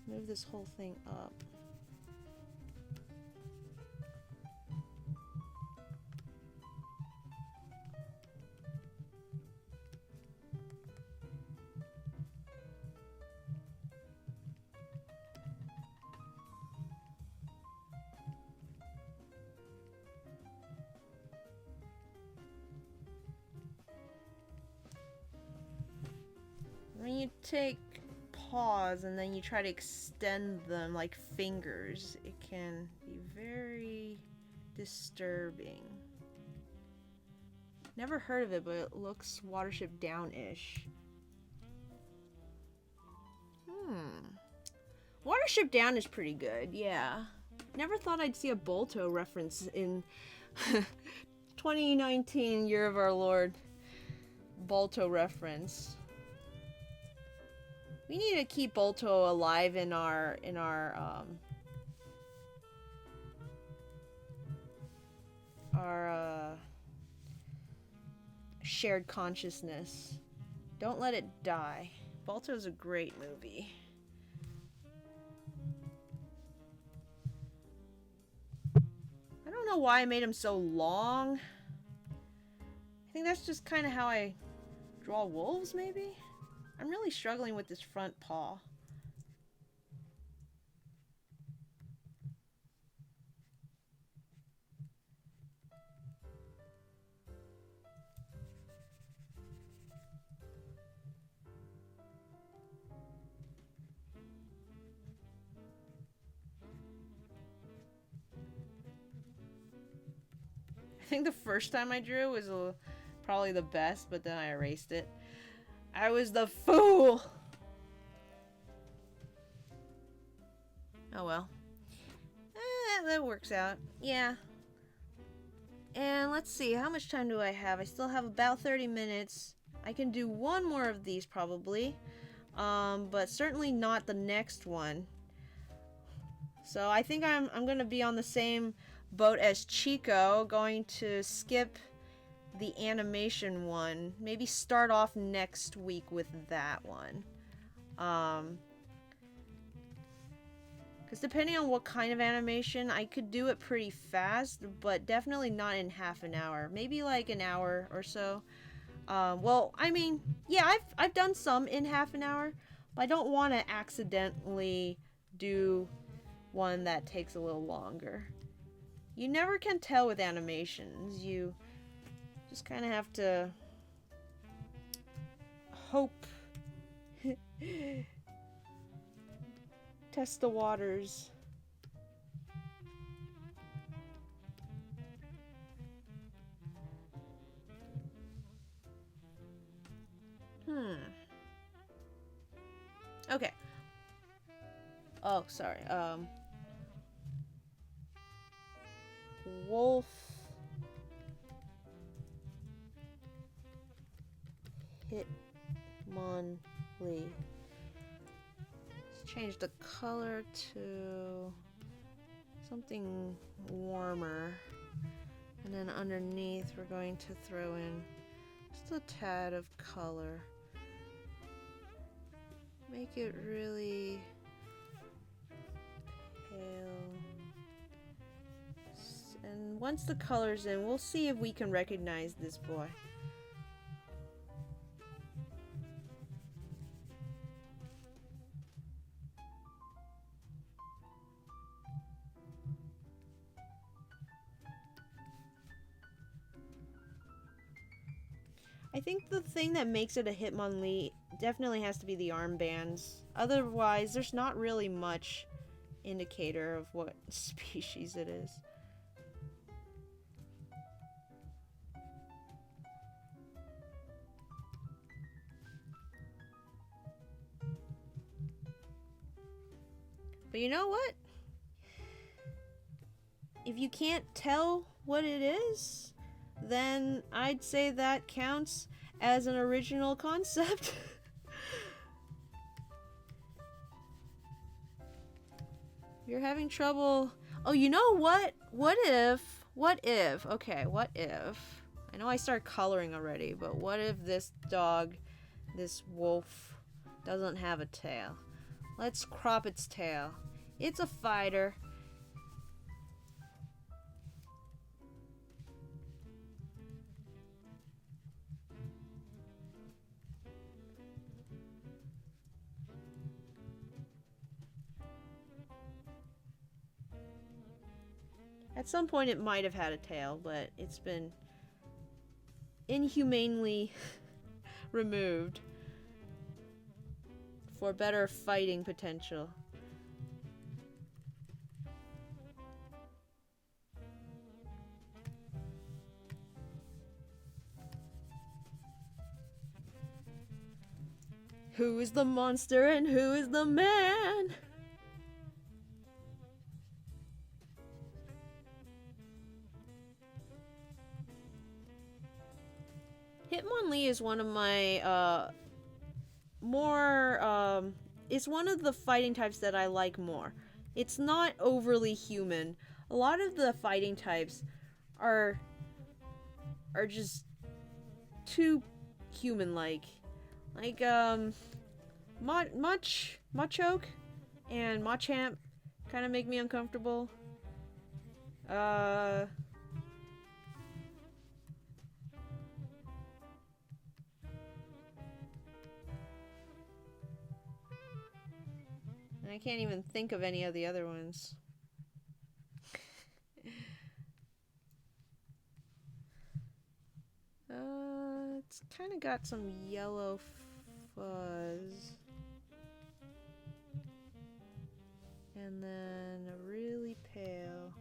move this whole thing up. When you take paws and then you try to extend them like fingers, it can be very disturbing. Never heard of it, but it looks Watership Down-ish. Watership Down is pretty good, yeah. Never thought I'd see a Bolto reference in 2019, year of our Lord. Bolto reference. We need to keep Bolto alive in our shared consciousness. Don't let it die. Balto's a great movie. I don't know why I made him so long. I think that's just kind of how I draw wolves, maybe? I'm really struggling with this front paw. I think the first time I drew was probably the best, but then I erased it. I was the fool! Oh well. That works out. Yeah. And let's see, how much time do I have? I still have about 30 minutes. I can do one more of these probably. But certainly not the next one. So I think I'm gonna be on the same boat as Chico, going to skip the animation one. Maybe start off next week with that one. Because depending on what kind of animation, I could do it pretty fast, but definitely not in half an hour. Maybe like an hour or so. Well, I mean, yeah, I've done some in half an hour, but I don't want to accidentally do one that takes a little longer. You never can tell with animations. You just kind of have to hope. Test the waters. Okay. Oh, sorry. Wolf Hitmonlee. Let's change the color to something warmer. And then underneath we're going to throw in just a tad of color. Make it really pale. And once the color's in, we'll see if we can recognize this boy. I think the thing that makes it a Hitmonlee definitely has to be the armbands. Otherwise, there's not really much indicator of what species it is. But you know what? If you can't tell what it is, then I'd say that counts as an original concept. You're having trouble. Oh, you know what? What if? Okay, what if? I know I start coloring already, but what if this dog, this wolf, doesn't have a tail? Let's crop its tail. It's a fighter. At some point it might have had a tail, but it's been inhumanely removed for better fighting potential. Who is the monster and who is the man? Hitmonlee is one of my it's one of the fighting types that I like more. It's not overly human. A lot of the fighting types are just too human-like. Like Machoke and Machamp kind of make me uncomfortable. I can't even think of any of the other ones. It's kind of got some yellow fuzz. And then a really pale.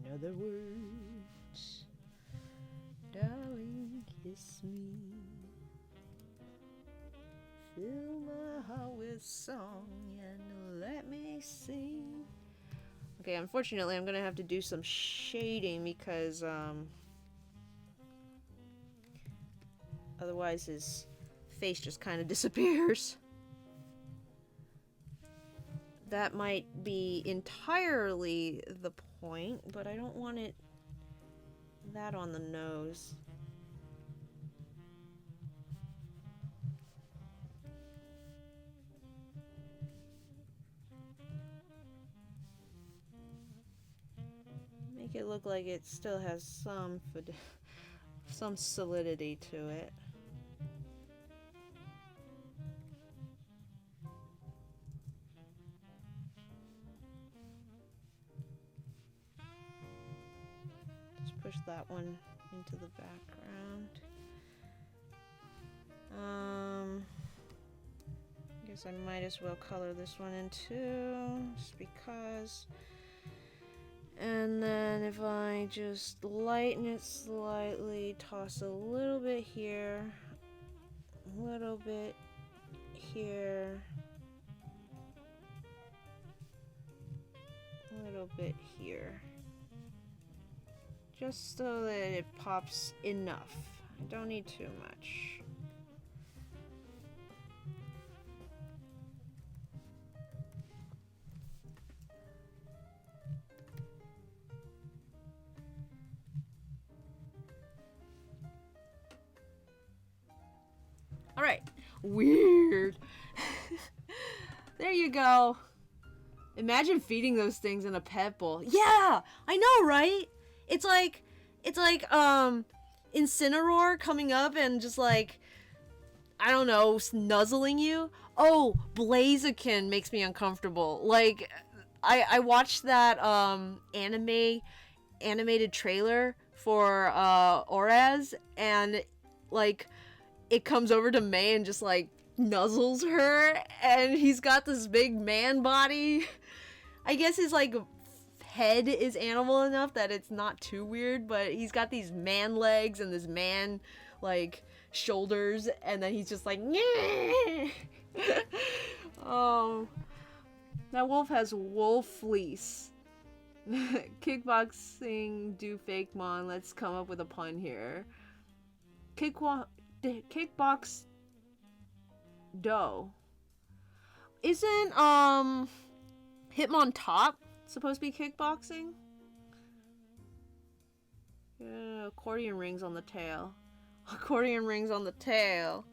In other words, darling, kiss me. Fill my heart with song and let me sing. Okay, unfortunately, I'm gonna have to do some shading because otherwise his face just kind of disappears. That might be entirely the point, but I don't want it that on the nose. Make it look like it still has some solidity to it. Just push that one into the background. I guess I might as well color this one in too, just because. And then if I just lighten it slightly, toss a little bit here, A little bit here. A little bit here. Just so that it pops enough. I don't need too much. Alright. Weird. There you go. Imagine feeding those things in a pet bowl. Yeah! I know, right? It's like Incineroar coming up and just like, I don't know, nuzzling you. Oh, Blaziken makes me uncomfortable. Like, I watched that animated trailer for Oraz, and like it comes over to May and just like nuzzles her, and he's got this big man body. I guess his like head is animal enough that it's not too weird, but he's got these man legs and this man like shoulders, and then he's just like oh, that wolf has wolf fleece. Kickboxing do fake mon. Let's come up with a pun here. Kickbox dough. Isn't Hitmon top supposed to be kickboxing? Yeah, accordion rings on the tail. Accordion rings on the tail.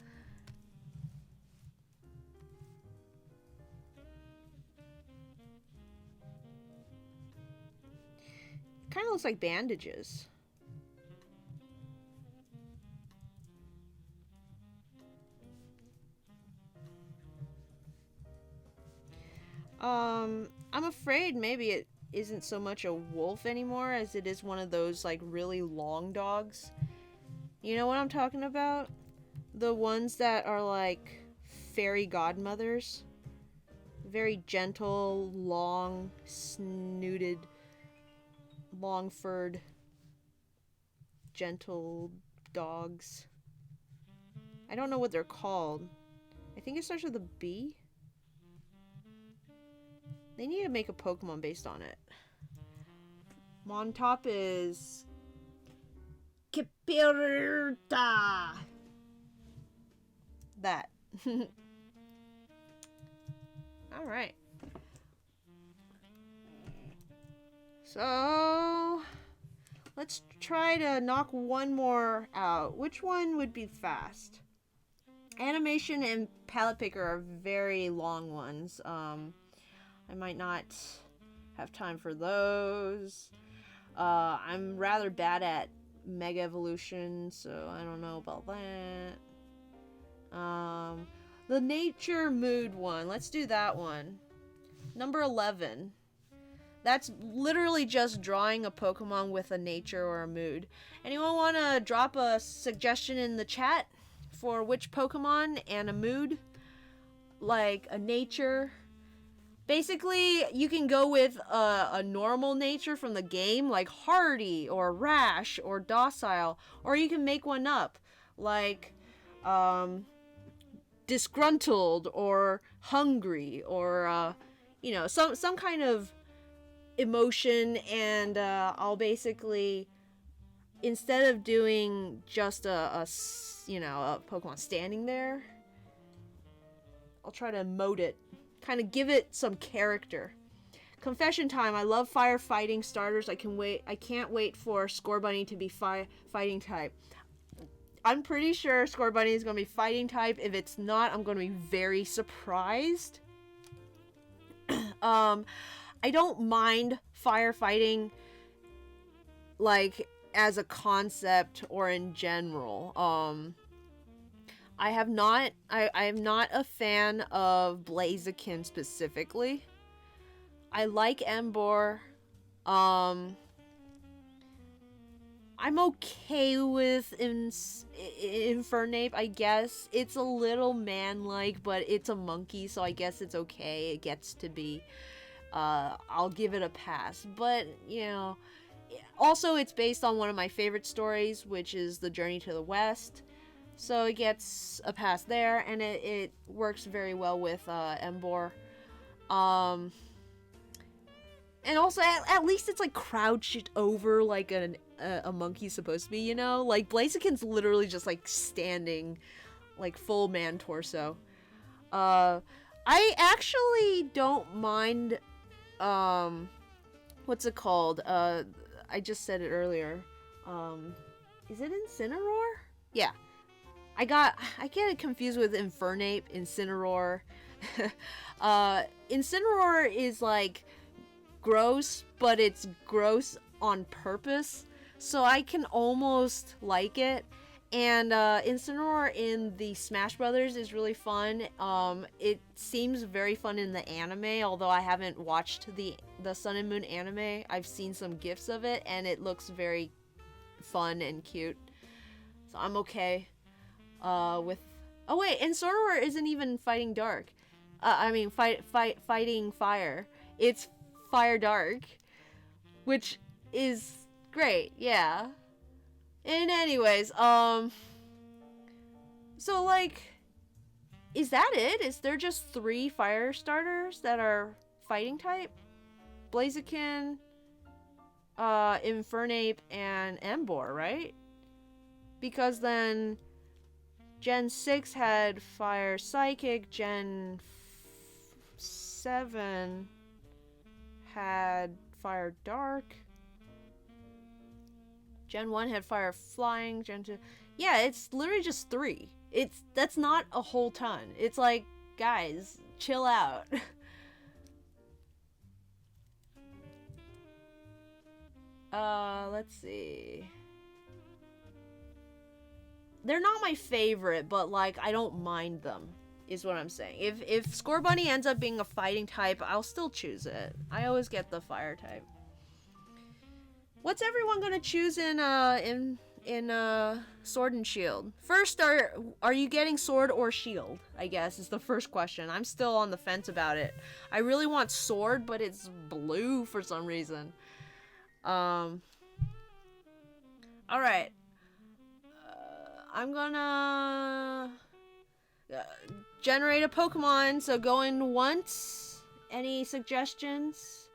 Kind of looks like bandages. I'm afraid maybe it isn't so much a wolf anymore as it is one of those like really long dogs. You know what I'm talking about? The ones that are like fairy godmothers. Very gentle, long, snooted, long furred, gentle dogs. I don't know what they're called. I think it starts with a B. They need to make a Pokemon based on it. Montop is Kipirta. That. Alright. So let's try to knock one more out. Which one would be fast? Animation and palette picker are very long ones. I might not have time for those. I'm rather bad at Mega Evolution, so I don't know about that. The Nature Mood one. Let's do that one. Number 11. That's literally just drawing a Pokemon with a nature or a mood. Anyone want to drop a suggestion in the chat for which Pokemon and a mood? Like a nature. Basically, you can go with a normal nature from the game, like hardy or rash or docile, or you can make one up, like disgruntled or hungry, or you know, some kind of emotion. And I'll basically, instead of doing just a Pokemon standing there, I'll try to emote it. Kind of give it some character. Confession time. I love firefighting starters. I can't wait for Scorbunny to be fighting type. I'm pretty sure Scorbunny is going to be fighting type. If it's not, I'm going to be very surprised. I don't mind firefighting, like, as a concept or in general. I am not a fan of Blaziken specifically. I like Emboar. I'm okay with Infernape, I guess. It's a little man-like, but it's a monkey, so I guess it's okay. It gets to be. I'll give it a pass. But, you know, also it's based on one of my favorite stories, which is The Journey to the West. So it gets a pass there, and it works very well with Embor. And also, at least it's like crouched over like a monkey's supposed to be, you know? Like, Blaziken's literally just like standing, like full man torso. I actually don't mind, what's it called? I just said it earlier. Is it Incineroar? Yeah. I get it confused with Infernape, Incineroar. Incineroar is like gross, but it's gross on purpose, so I can almost like it. And Incineroar in the Smash Brothers is really fun. It seems very fun in the anime, although I haven't watched the Sun and Moon anime. I've seen some gifs of it, and it looks very fun and cute. So I'm okay with... Oh wait, Incineroar isn't even fighting dark. Fighting fire. It's Fire Dark, which is great, yeah. And anyways, so like, is that it? Is there just 3 fire starters that are fighting type? Blaziken, Infernape, and Embor, right? Because then Gen 6 had Fire Psychic, Gen 7 had Fire Dark, Gen 1 had Fire Flying, Gen 2... Yeah, it's literally just 3. That's not a whole ton. It's like, guys, chill out. Let's see. They're not my favorite, but like, I don't mind them, is what I'm saying. If Scorbunny ends up being a fighting type, I'll still choose it. I always get the fire type. What's everyone gonna choose in Sword and Shield? First, are you getting Sword or Shield? I guess is the first question. I'm still on the fence about it. I really want Sword, but it's blue for some reason. All right. I'm gonna generate a Pokemon. So going once. Any suggestions?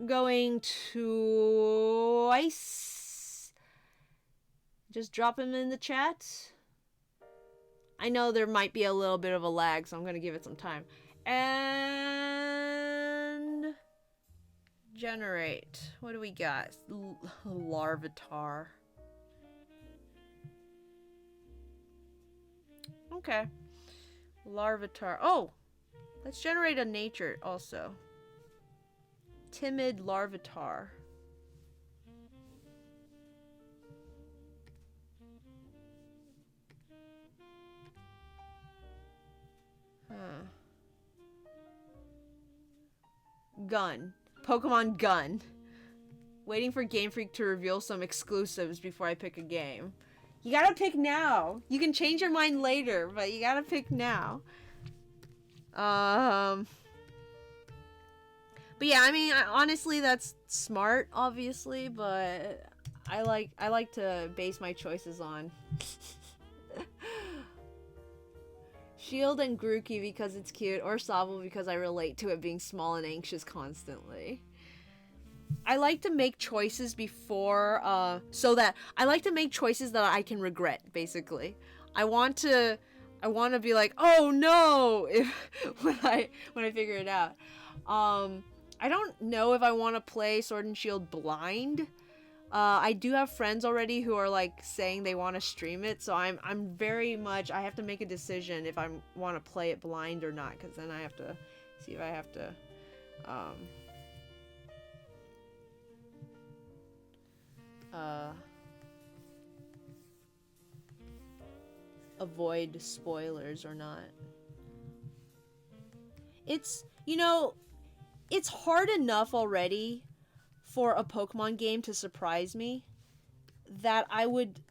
Going twice. Just drop him in the chat. I know there might be a little bit of a lag, so I'm gonna give it some time. And generate. What do we got? Larvitar. Okay. Larvitar. Oh! Let's generate a nature also. Timid Larvitar. Gun. Pokemon Gun. Waiting for Game Freak to reveal some exclusives before I pick a game. You gotta pick now. You can change your mind later, but you gotta pick now. But yeah, I mean, honestly, that's smart, obviously, but I like to base my choices on Shield and Grookey because it's cute, or Sobble because I relate to it being small and anxious constantly. I like to make choices before, so that I like to make choices that I can regret, basically. I want to be like, oh no, when I figure it out. I don't know if I want to play Sword and Shield blind. I do have friends already who are like saying they want to stream it, so I'm very much, I have to make a decision if I want to play it blind or not, because then I have to see if I have to, avoid spoilers or not. It's, you know, it's hard enough already for a Pokemon game to surprise me that I would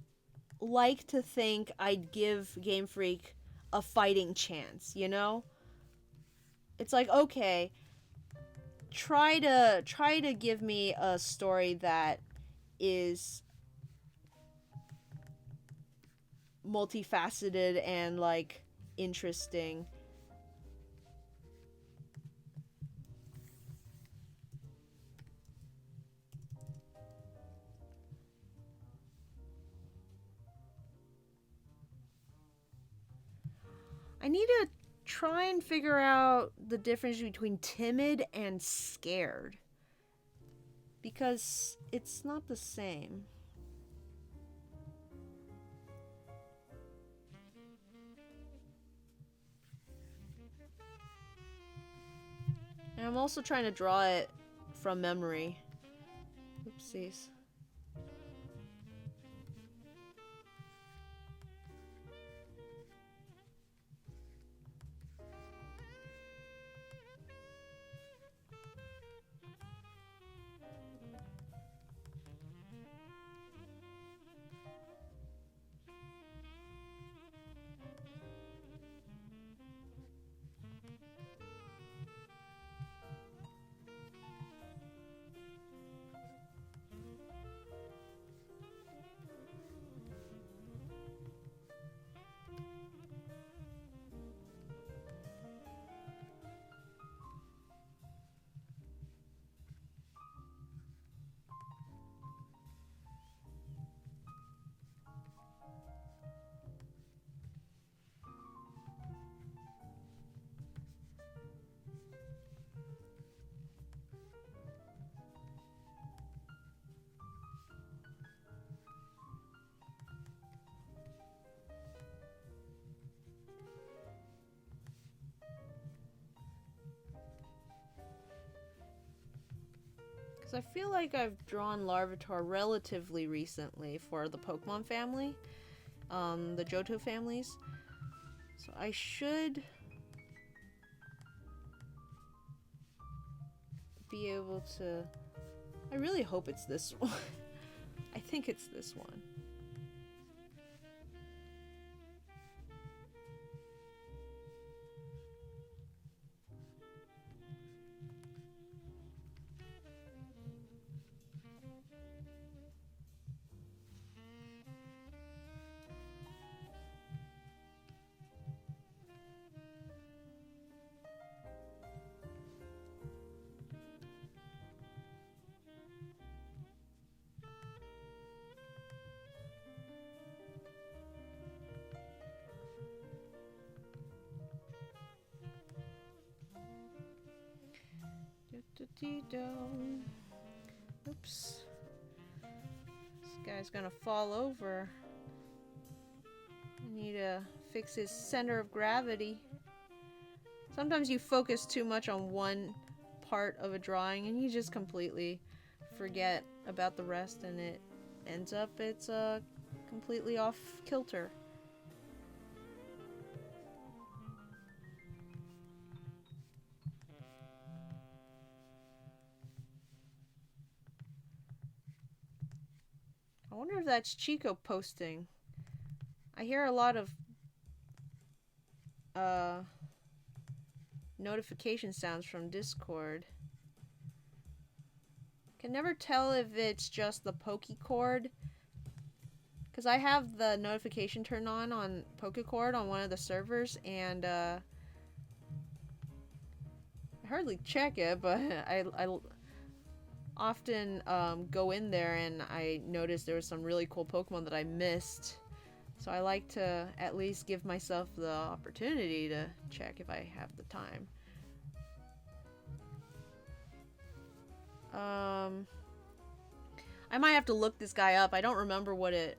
like to think I'd give Game Freak a fighting chance, you know? It's like, okay, try to give me a story that is multifaceted and like interesting. I need to try and figure out the difference between timid and scared, because it's not the same. And I'm also trying to draw it from memory. Oopsies. I feel like I've drawn Larvitar relatively recently for the Pokemon family, the Johto families. So I should be able to... I really hope it's this one. I think it's this one. Oops. This guy's gonna fall over. I need to fix his center of gravity. Sometimes you focus too much on one part of a drawing and you just completely forget about the rest, and it ends up it's completely off kilter. I wonder if that's Chico posting. I hear a lot of notification sounds from Discord. Can never tell if it's just the Pokecord, because I have the notification turned on Pokecord on one of the servers, and I hardly check it, but I often go in there and I noticed there was some really cool Pokemon that I missed. So I like to at least give myself the opportunity to check if I have the time. I might have to look this guy up. I don't remember what it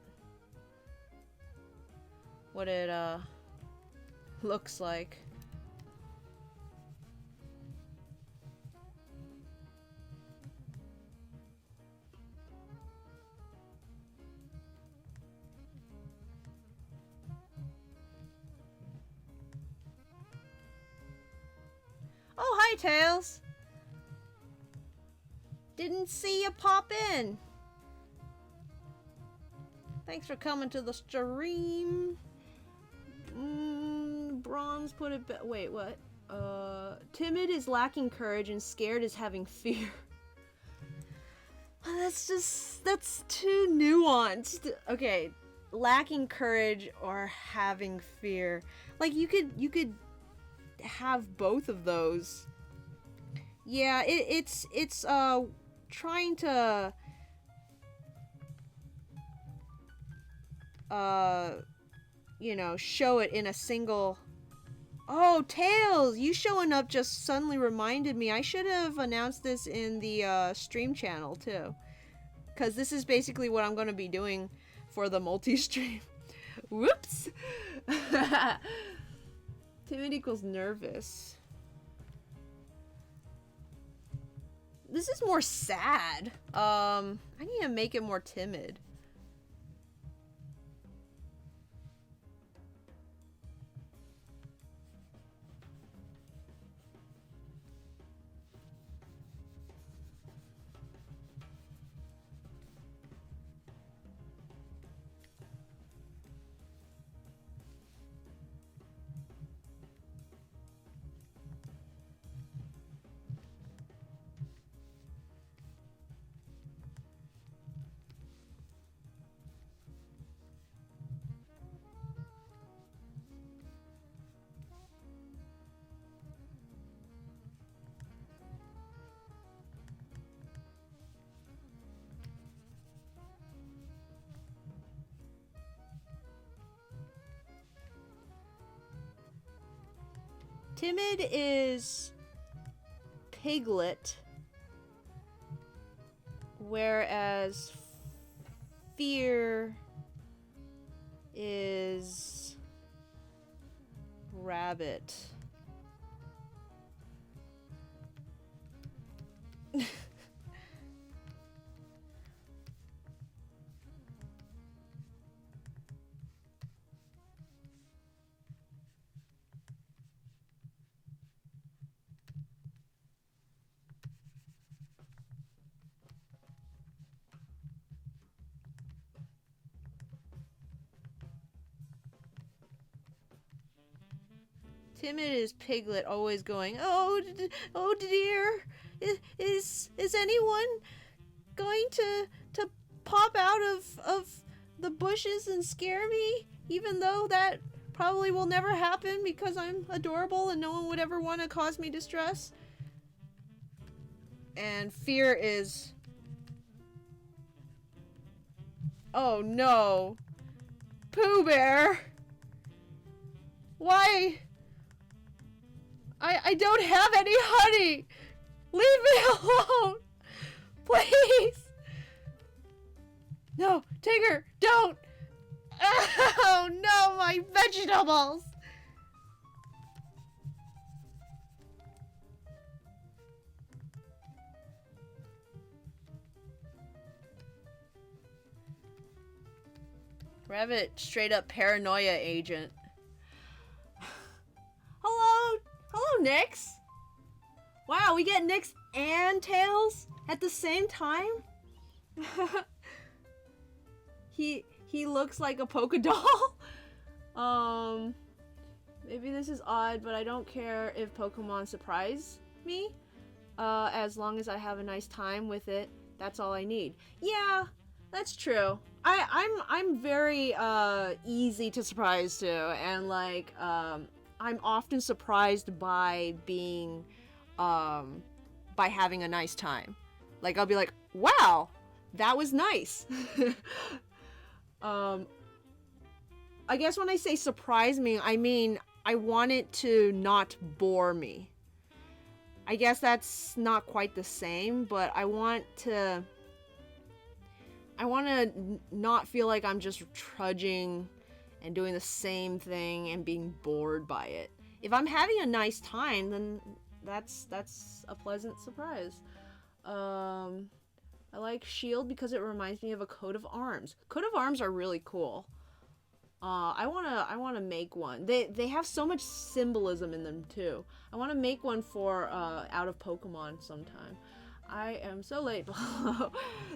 looks like. Oh, hi, Tails! Didn't see you pop in. Thanks for coming to the stream. Bronze put it back. Wait, what? Timid is lacking courage and scared is having fear. That's too nuanced. Okay, lacking courage or having fear. Like you could have both of those. Yeah, it's trying to you know, show it in a single. Oh, Tails, you showing up just suddenly reminded me. I should have announced this in the stream channel too, because this is basically what I'm going to be doing for the multi-stream. Whoops. Timid equals nervous. This is more sad. I need to make it more timid. Timid is Piglet, whereas fear is Rabbit. Timid is Piglet, always going, oh, oh dear, is anyone going to pop out of the bushes and scare me? Even though that probably will never happen because I'm adorable and no one would ever want to cause me distress. And fear is, oh no, Pooh Bear, why? I don't have any honey. Leave me alone. Please. No, Tigger, don't. Oh no, my vegetables. Rabbit, straight up paranoia agent. Hello? Hello, Nyx. Wow, we get Nyx and Tails at the same time? He looks like a polka doll. Maybe this is odd, but I don't care if Pokemon surprise me. As long as I have a nice time with it, that's all I need. Yeah, that's true. I'm very easy to surprise to, and like I'm often surprised by being by having a nice time. Like I'll be like, wow, that was nice. I guess when I say surprise me, I mean I want it to not bore me. I guess that's not quite the same, but I want to not feel like I'm just trudging and doing the same thing and being bored by it. If I'm having a nice time, then that's a pleasant surprise. I like Shield because it reminds me of a coat of arms. Coat of arms are really cool. I wanna make one. They have so much symbolism in them too. I wanna make one for out of Pokemon sometime. I am so late.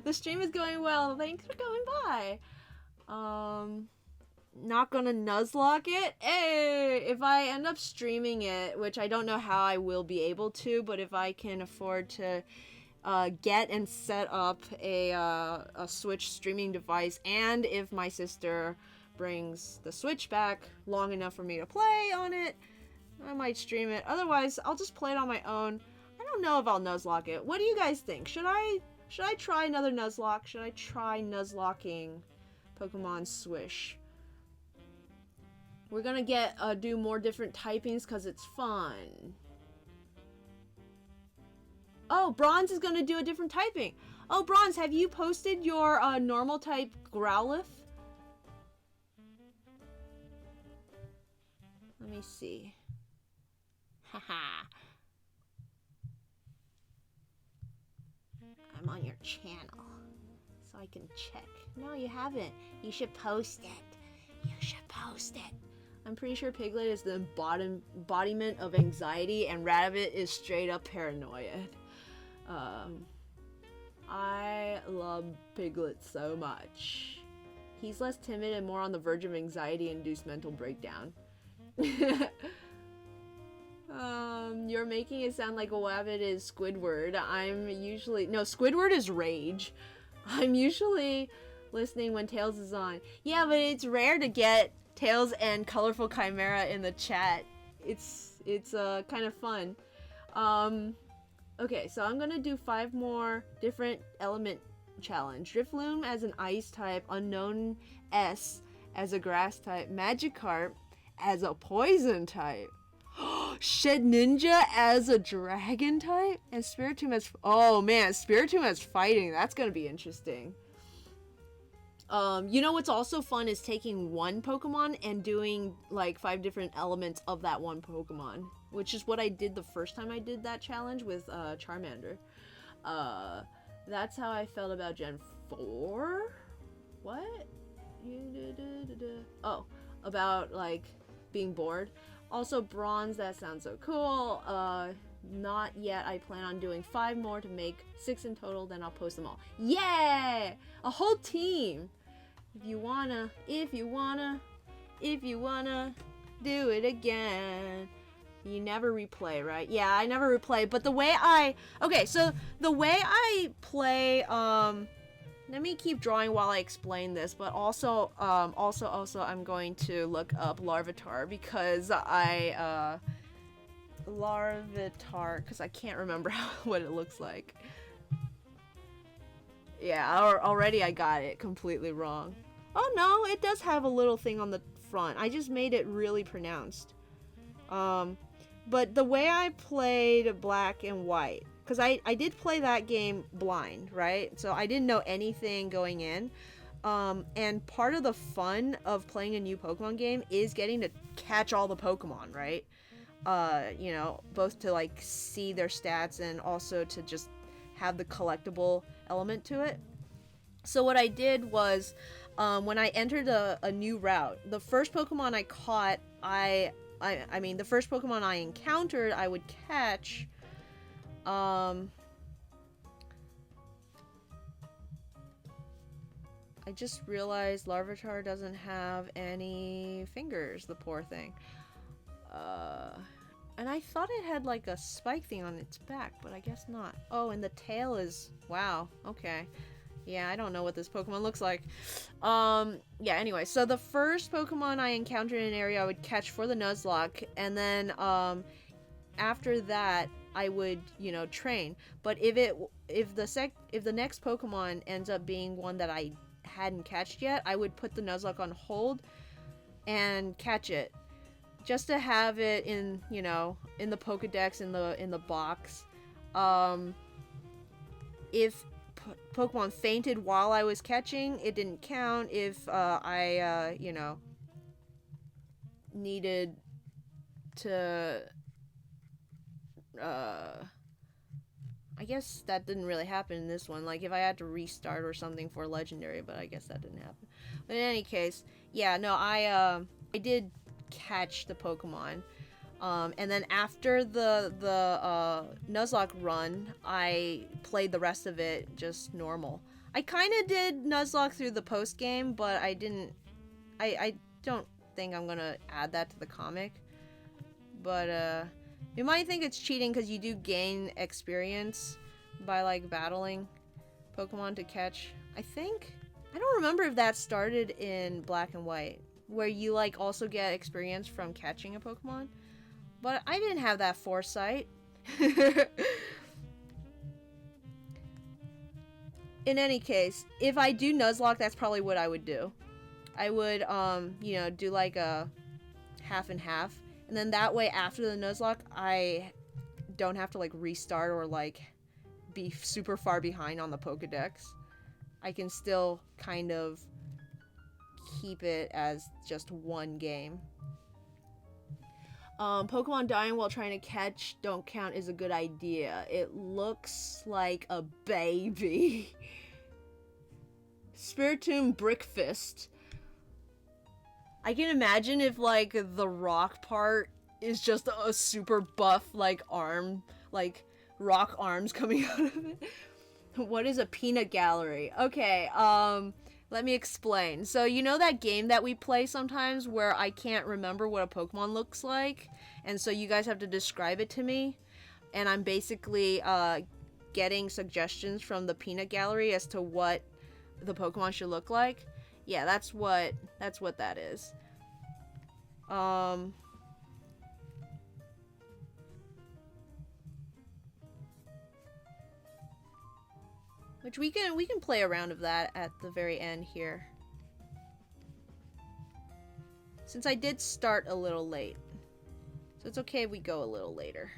The stream is going well. Thanks for coming by. Not gonna Nuzlocke it. Hey, if I end up streaming it, which I don't know how I will be able to, but if I can afford to get and set up a Switch streaming device, and if my sister brings the Switch back long enough for me to play on it, I might stream it. Otherwise, I'll just play it on my own. I don't know if I'll Nuzlocke it. What do you guys think? Should I try another Nuzlocke? Should I try Nuzlocking Pokemon Swish? We're gonna do more different typings because it's fun. Oh, Bronze is gonna do a different typing. Oh, Bronze, have you posted your normal type Growlithe? Let me see. Haha. I'm on your channel, so I can check. No, you haven't. You should post it. You should post it. I'm pretty sure Piglet is the embodiment of anxiety, and Rabbit is straight up paranoid. I love Piglet so much. He's less timid and more on the verge of anxiety-induced mental breakdown. You're making it sound like a Wabbit is Squidward. No, Squidward is Rage. I'm usually listening when Tails is on. Yeah, but it's rare to get Tails and Colorful Chimera in the chat. It's kind of fun. Okay, so I'm gonna do 5 more different element challenge. Drifloon as an ice type, Unknown S as a grass type, Magikarp as a poison type, Shed Ninja as a dragon type, and Spiritomb as... Oh man, Spiritomb as fighting. That's gonna be interesting. You know what's also fun is taking one Pokemon and doing like 5 different elements of that one Pokemon, which is what I did the first time I did that challenge with Charmander. That's how I felt about Gen 4. What? Oh, about like being bored. Also Bronze, that sounds so cool. Not yet. I plan on doing 5 more to make 6 in total, then I'll post them all. Yeah! A whole team! If you wanna do it again. You never replay, right? Yeah, I never replay, but the way I play, let me keep drawing while I explain this, but also I'm going to look up Larvitar because because I can't remember what it looks like. Yeah, already I got it completely wrong. Oh no, it does have a little thing on the front. I just made it really pronounced. But the way I played Black and White, because I did play that game blind, right? So I didn't know anything going in. And part of the fun of playing a new Pokemon game is getting to catch all the Pokemon, right? You know, both to like see their stats and also to just have the collectible element to it. So what I did was, when I entered a new route, the first Pokemon I caught, I mean, the first Pokemon I encountered, I would catch, I just realized Larvitar doesn't have any fingers, the poor thing. And I thought it had like a spike thing on its back, but I guess not. Oh, and the tail is... Wow, okay. Yeah, I don't know what this Pokemon looks like. Yeah, anyway, so the first Pokemon I encountered in an area I would catch for the Nuzlocke, and then, after that, I would, you know, train. But if the next Pokemon ends up being one that I hadn't catched yet, I would put the Nuzlocke on hold and catch it. Just to have it in, you know, in the Pokedex, in the box. If Pokemon fainted while I was catching, it didn't count. If I, you know, needed to, I guess that didn't really happen in this one. Like, if I had to restart or something for Legendary, but I guess that didn't happen. But in any case, yeah, no, I did catch the Pokemon. And then after the Nuzlocke run, I played the rest of it just normal. I kind of did Nuzlocke through the post game, but I didn't. I don't think I'm gonna add that to the comic. But you might think it's cheating because you do gain experience by like battling Pokemon to catch. I don't remember if that started in Black and White, where you like also get experience from catching a Pokemon, but I didn't have that foresight. In any case, if I do Nuzlocke, that's probably what I would do. I would, you know, do like a half and half, and then that way after the Nuzlocke, I don't have to like restart or like be super far behind on the Pokedex. I can still kind of keep it as just one game. Pokemon dying while trying to catch don't count is a good idea. It looks like a baby. Spiritomb Brickfist. I can imagine if like the rock part is just a super buff like arm, like rock arms coming out of it. What is a peanut gallery? Okay, let me explain. So you know that game that we play sometimes where I can't remember what a Pokemon looks like, and so you guys have to describe it to me, and I'm basically getting suggestions from the peanut gallery as to what the Pokemon should look like? Yeah, that's what that is. Which we can play a round of that at the very end here. Since I did start a little late. So it's okay if we go a little later.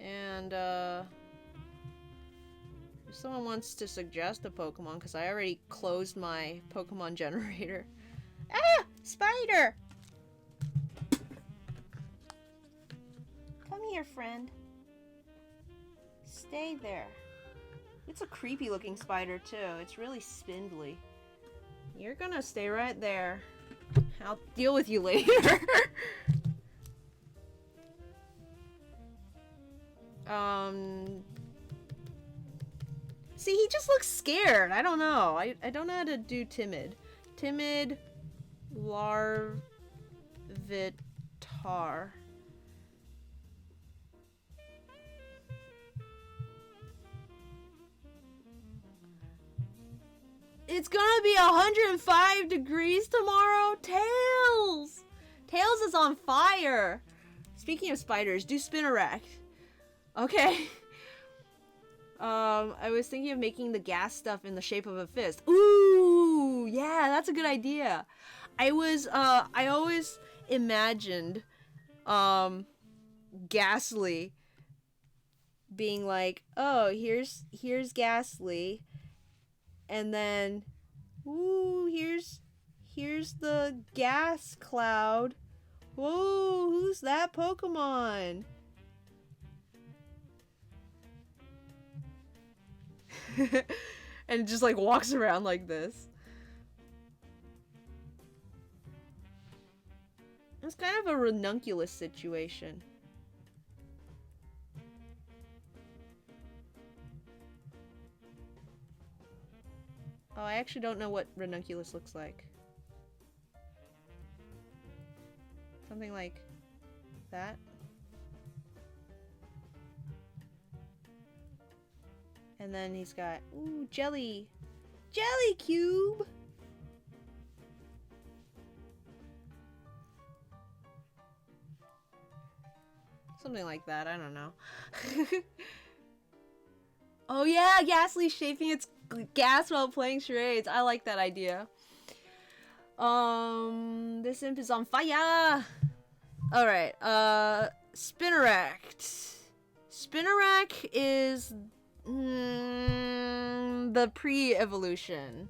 And, if someone wants to suggest a Pokemon, because I already closed my Pokemon generator. Ah! Spider! Come here, friend. Stay there. It's a creepy looking spider, too. It's really spindly. You're gonna stay right there. I'll deal with you later. See, he just looks scared. I don't know. I don't know how to do timid. Timid Larvitar. It's gonna be 105 degrees tomorrow. Tails! Tails is on fire. Speaking of spiders, do Spinarak. Okay. I was thinking of making the gas stuff in the shape of a fist. Ooh, yeah, that's a good idea. I always imagined, Ghastly being like, oh, here's Ghastly, and then, ooh, here's the gas cloud. Whoa, who's that Pokemon? And it just like walks around like this. It's kind of a ranunculus situation. Oh, I actually don't know what ranunculus looks like. Something like that. And then he's got, ooh, jelly cube. Something like that, I don't know. Oh yeah, Ghastly shaping its gas while playing charades. I like that idea. This imp is on fire. Alright, Spinarak. Spinarak is the pre-evolution,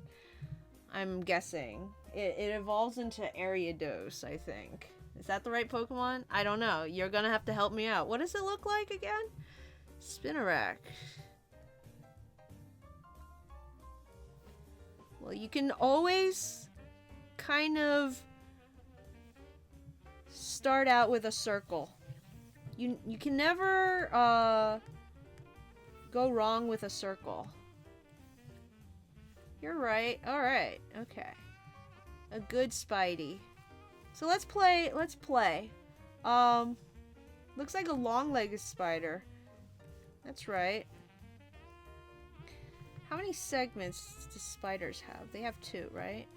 I'm guessing. It evolves into Ariados, I think. Is that the right Pokemon? I don't know. You're gonna have to help me out. What does it look like again? Spinarak. Well, you can always kind of start out with a circle. You can never go wrong with a circle. You're right. Alright. Okay. A good Spidey. So let's play. Looks like a long-legged spider. That's right. How many segments do spiders have? They have 2, right?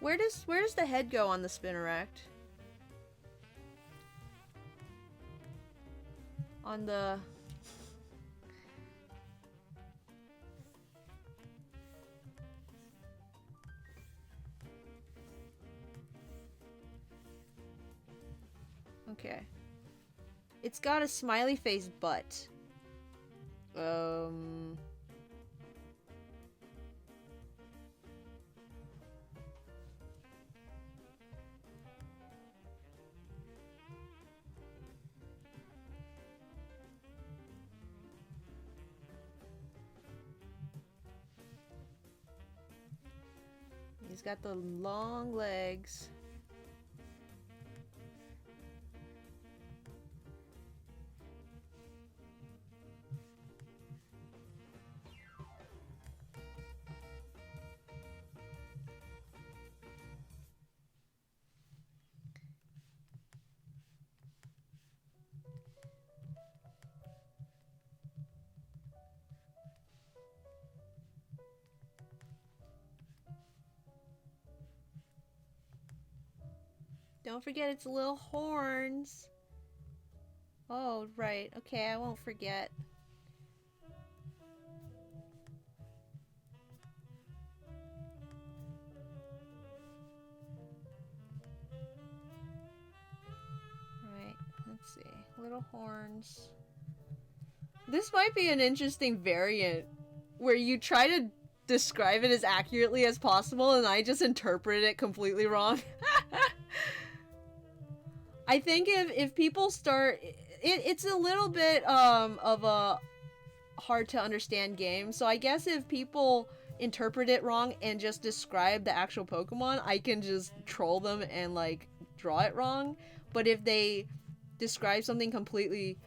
Where does the head go on the Spinneract? On the... Okay. It's got a smiley face butt. He's got the long legs. Don't forget its little horns. Oh, right. Okay, I won't forget. Right, let's see. Little horns. This might be an interesting variant where you try to describe it as accurately as possible and I just interpret it completely wrong. I think if people start... It's a little bit of a hard to understand game, so I guess if people interpret it wrong and just describe the actual Pokemon, I can just troll them and like draw it wrong. But if they describe something completely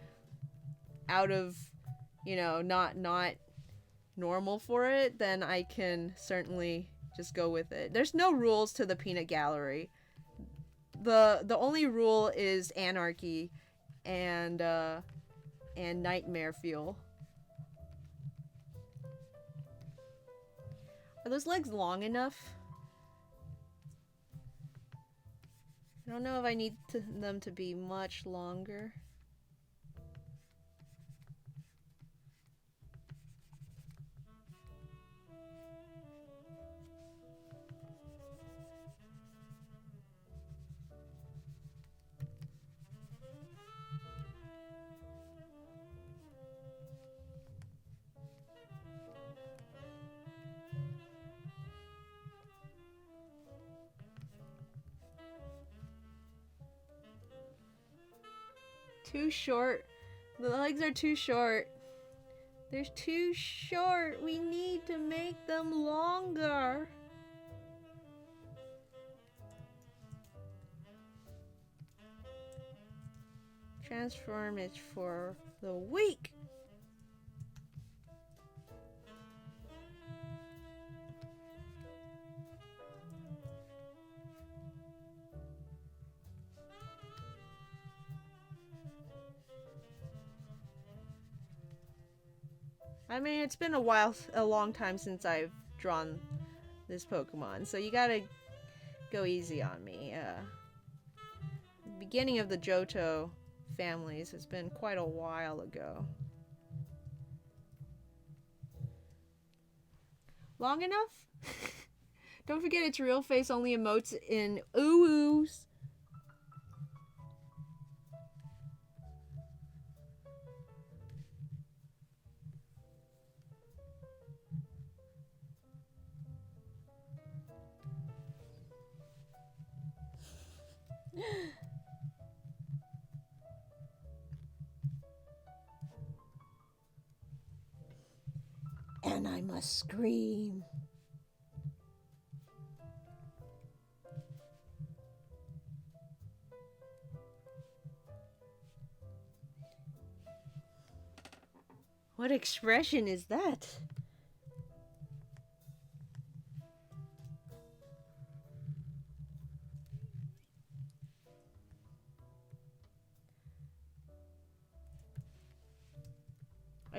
out of, you know, not normal for it, then I can certainly just go with it. There's no rules to the peanut gallery. The only rule is anarchy and nightmare fuel. Are those legs long enough? I don't know if I need them to be much longer. Too short. The legs are too short. They're too short. We need to make them longer. Transform it for the weak. I mean, it's been a long time since I've drawn this Pokemon, so you gotta go easy on me. The beginning of the Johto families has been quite a while ago. Long enough? Don't forget its real face only emotes in ooh-oohs. And I must scream. What expression is that?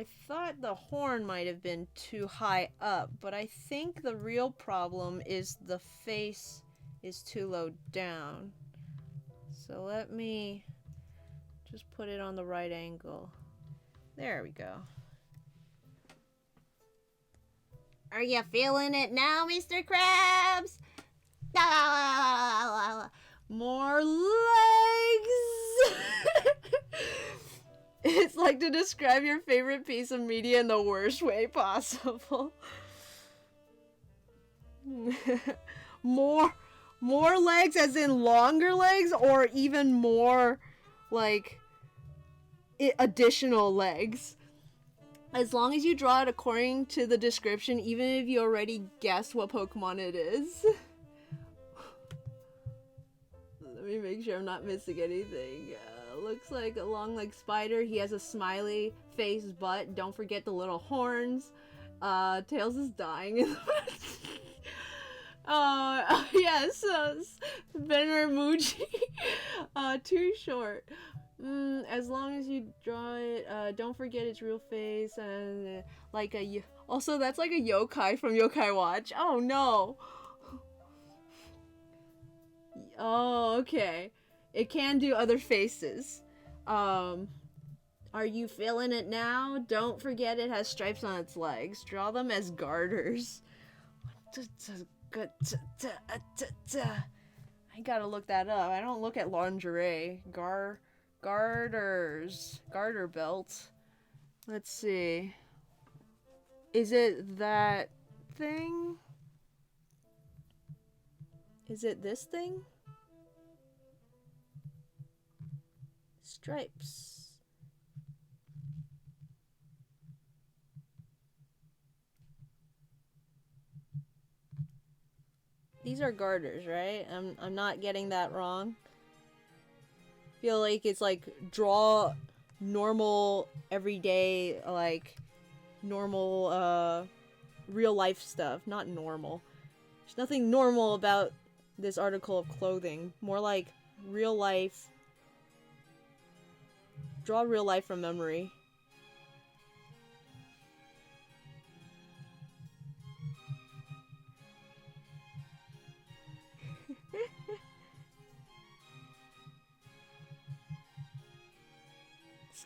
I thought the horn might have been too high up, but I think the real problem is the face is too low down. So let me just put it on the right angle. There we go. Are you feeling it now, Mr. Krabs? More legs! It's like to describe your favorite piece of media in the worst way possible. More legs as in longer legs, or even more, like, additional legs. As long as you draw it according to the description, even if you already guessed what Pokemon it is. Let me make sure I'm not missing anything. Looks like a long-legged spider. He has a smiley face butt. Don't forget the little horns. Tails is dying. Yes, Benner Muji. Too short. As long as you draw it, don't forget its real face, and like a also that's like a yokai from Yokai Watch. Oh no. Oh, okay. It can do other faces. Are you feeling it now? Don't forget it has stripes on its legs. Draw them as garters. I gotta look that up. I don't look at lingerie. Garters. Garter belt. Let's see. Is it that thing? Is it this thing? Stripes. These are garters, right? I'm not getting that wrong. Feel like it's like draw normal everyday, like normal real life stuff. Not normal. There's nothing normal about this article of clothing. More like real life. Draw real life from memory.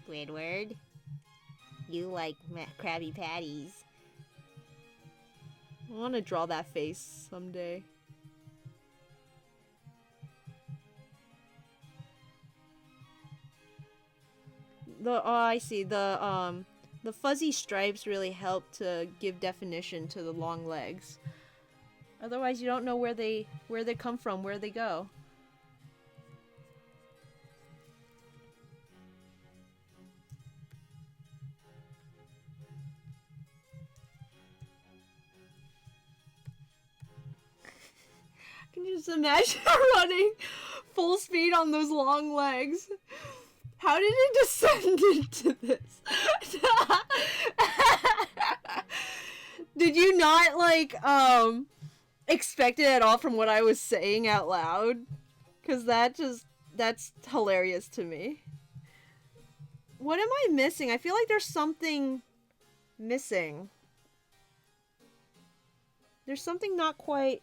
Squidward, you like Krabby Patties. I want to draw that face someday. I see. The fuzzy stripes really help to give definition to the long legs. Otherwise, you don't know where they come from, where they go. I can just imagine running full speed on those long legs. How did it descend into this? Did you not, like, expect it at all from what I was saying out loud? Because that's hilarious to me. What am I missing? I feel like there's something missing. There's something not quite...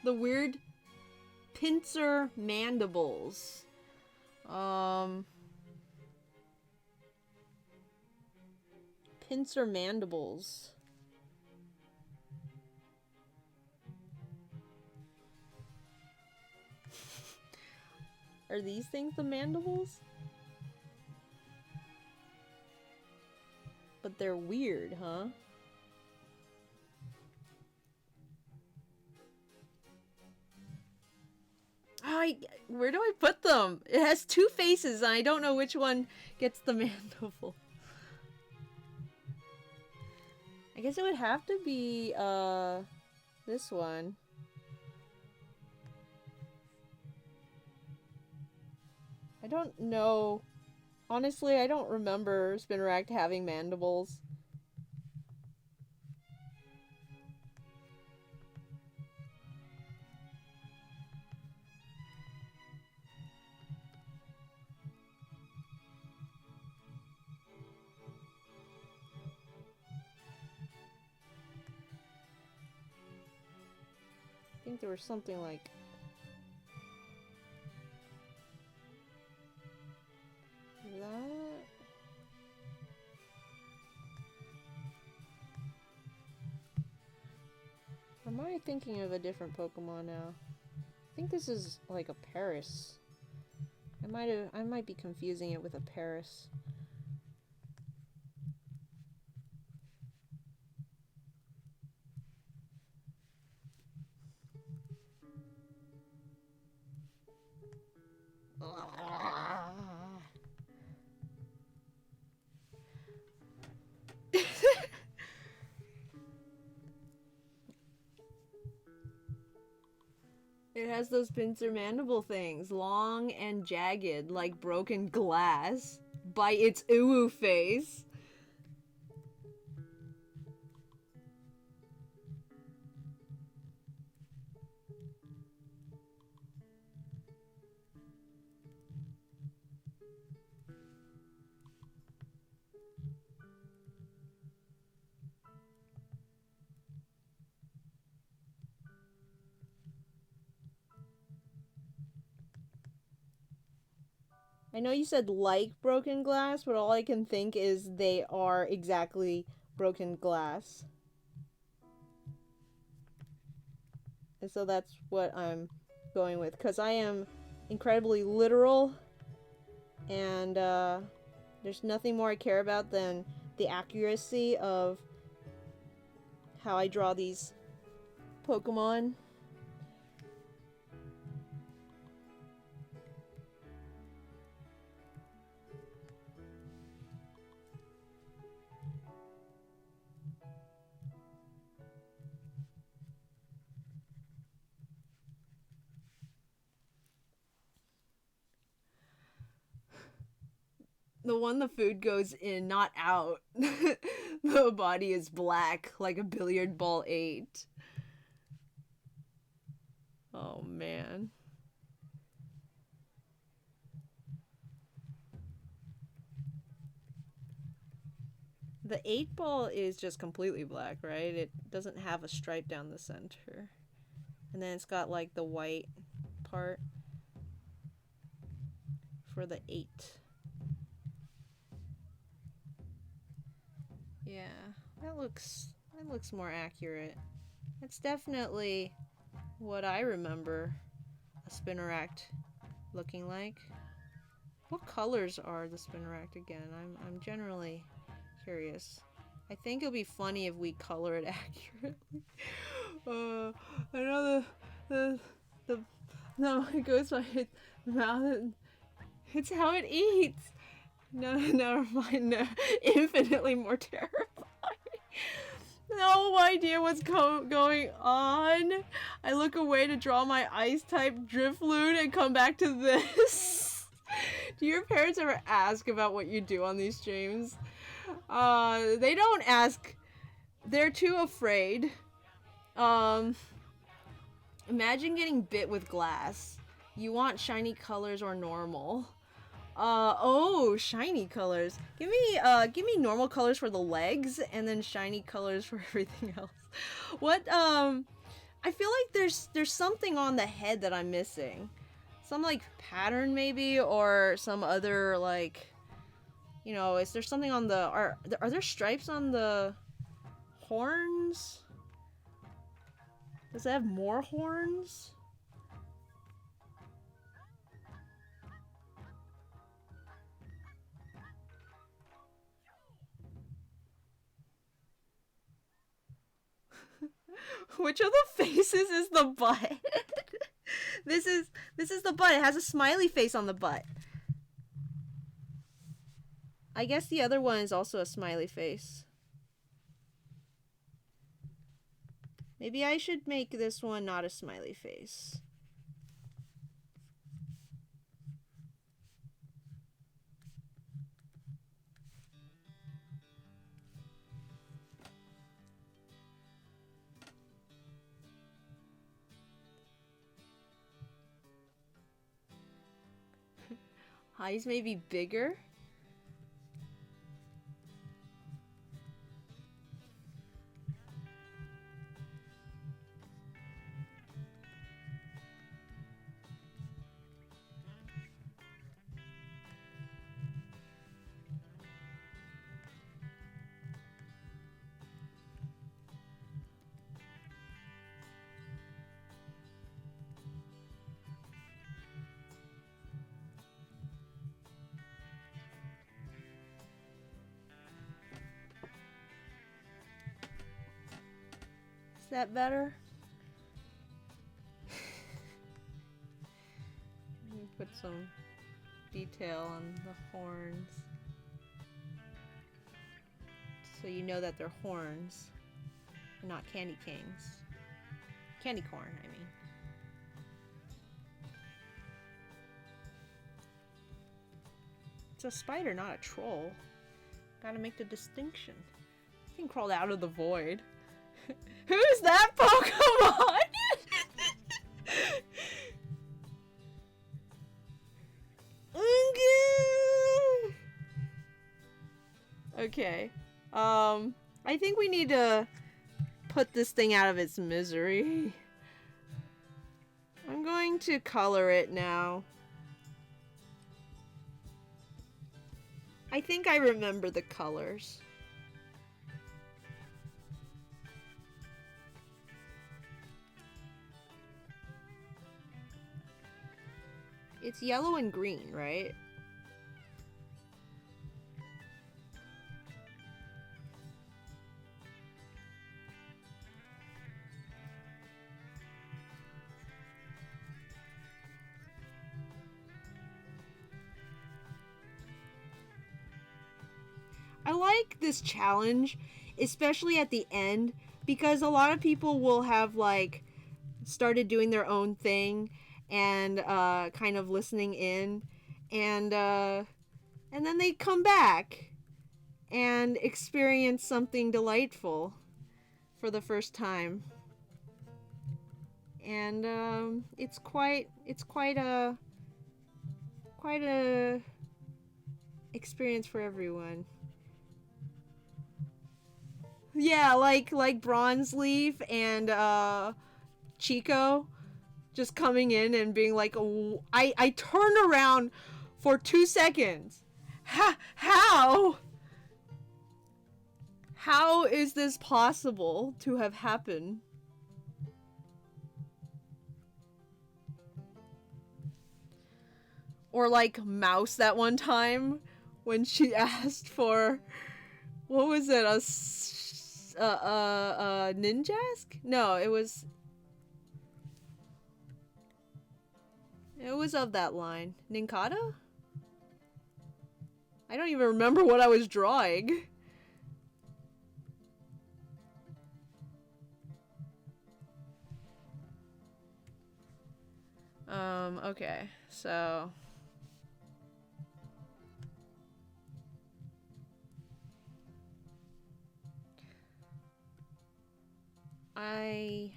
The weird pincer mandibles. Pincer mandibles. Are these things the mandibles? But they're weird, huh? Where do I put them? It has two faces and I don't know which one gets the mandible. I guess it would have to be, this one. I don't know. Honestly, I don't remember Spinnerack having mandibles. I think there was something like that. Or am I thinking of a different Pokemon now? I think this is like a Paris. I might be confusing it with a Paris. It has those pincer mandible things, long and jagged, like broken glass, by its uwu face. I know you said like broken glass, but all I can think is they are exactly broken glass. And so that's what I'm going with, because I am incredibly literal, and there's nothing more I care about than the accuracy of how I draw these Pokemon. The one the food goes in, not out. The body is black, like a billiard ball ate. Oh, man. The 8-ball is just completely black, right? It doesn't have a stripe down the center. And then it's got, like, the white part for the 8. Yeah, that looks more accurate. That's definitely what I remember a Spinnerack looking like. What colors are the Spinnerack again? I'm generally curious. I think it'll be funny if we color it accurately. I know the no, it goes by its mouth. It's how it eats. No, never mind. No, infinitely more terrifying. No idea what's going on. I look away to draw my ice type Drifloon and come back to this. Do your parents ever ask about what you do on these streams? They don't ask. They're too afraid. Imagine getting bit with glass. You want shiny colors or normal? Oh, shiny colors. Give me normal colors for the legs and then shiny colors for everything else. What, I feel like there's something on the head that I'm missing. Some, like, pattern maybe, or some other, like, you know, is there something on the, are there stripes on the horns? Does it have more horns? Which of the faces is the butt? This is the butt. It has a smiley face on the butt. I guess the other one is also a smiley face. Maybe I should make this one not a smiley face. Eyes may be bigger. Is that better? Let me put some detail on the horns. So you know that they're horns, and not candy canes. Candy corn, I mean. It's a spider, not a troll. Gotta make the distinction. This thing crawled out of the void. Who's that Pokemon? Okay. I think we need to put this thing out of its misery. I'm going to color it now. I think I remember the colors. It's yellow and green, right? I like this challenge, especially at the end, because a lot of people will have like started doing their own thing and kind of listening in, and then they come back and experience something delightful for the first time. And it's quite a experience for everyone. Yeah, like Bronze Leaf and Chico just coming in and being like, I turned around for 2 seconds. How? How is this possible to have happened? Or like Mouse that one time when she asked for, what was it, a Ninjask? No, it was of that line. Ninkata? I don't even remember what I was drawing. Okay, so I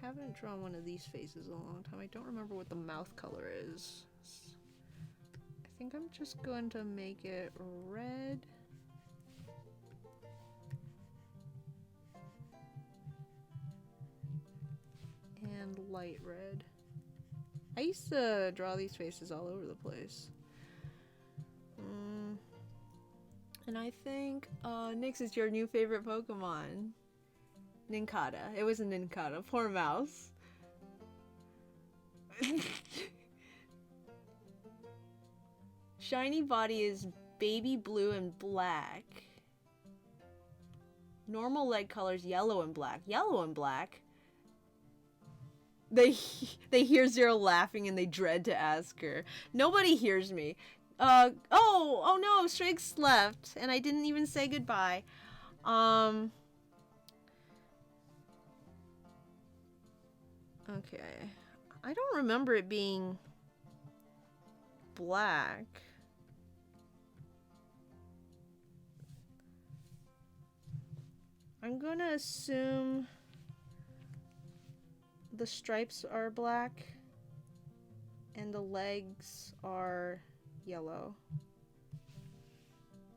haven't drawn one of these faces in a long time. I don't remember what the mouth color is. I think I'm just going to make it red. And light red. I used to draw these faces all over the place. And I think, Nyx is your new favorite Pokemon. Ninkata. It was a Ninkata. Poor Mouse. Shiny body is baby blue and black. Normal leg colors yellow and black. Yellow and black? They hear Zero laughing and they dread to ask her. Nobody hears me. Oh no, Strix left and I didn't even say goodbye. Okay. I don't remember it being black. I'm gonna assume the stripes are black and the legs are yellow.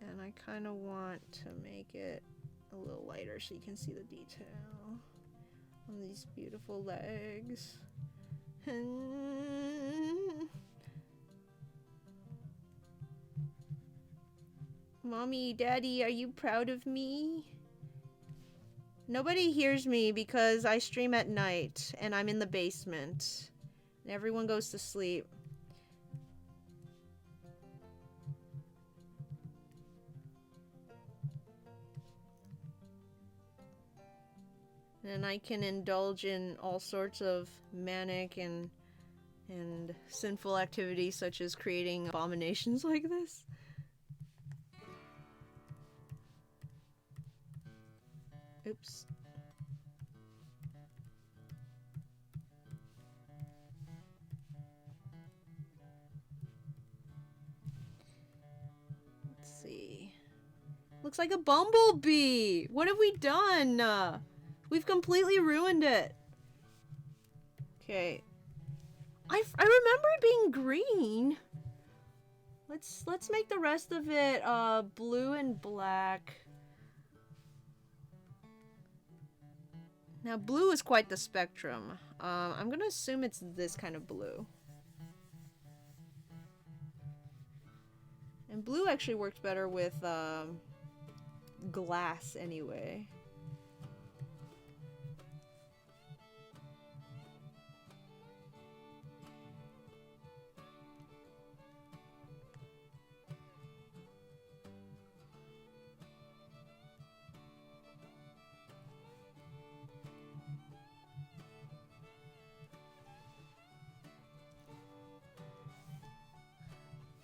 And I kind of want to make it a little lighter so you can see the detail on these beautiful legs. Mommy, Daddy, are you proud of me? Nobody hears me because I stream at night and I'm in the basement. And everyone goes to sleep. And I can indulge in all sorts of manic and sinful activities such as creating abominations like this. Oops. Let's see. Looks like a bumblebee! What have we done? We've completely ruined it. Okay. I remember it being green. Let's make the rest of it blue and black. Now blue is quite the spectrum. I'm gonna assume it's this kind of blue. And blue actually works better with glass anyway.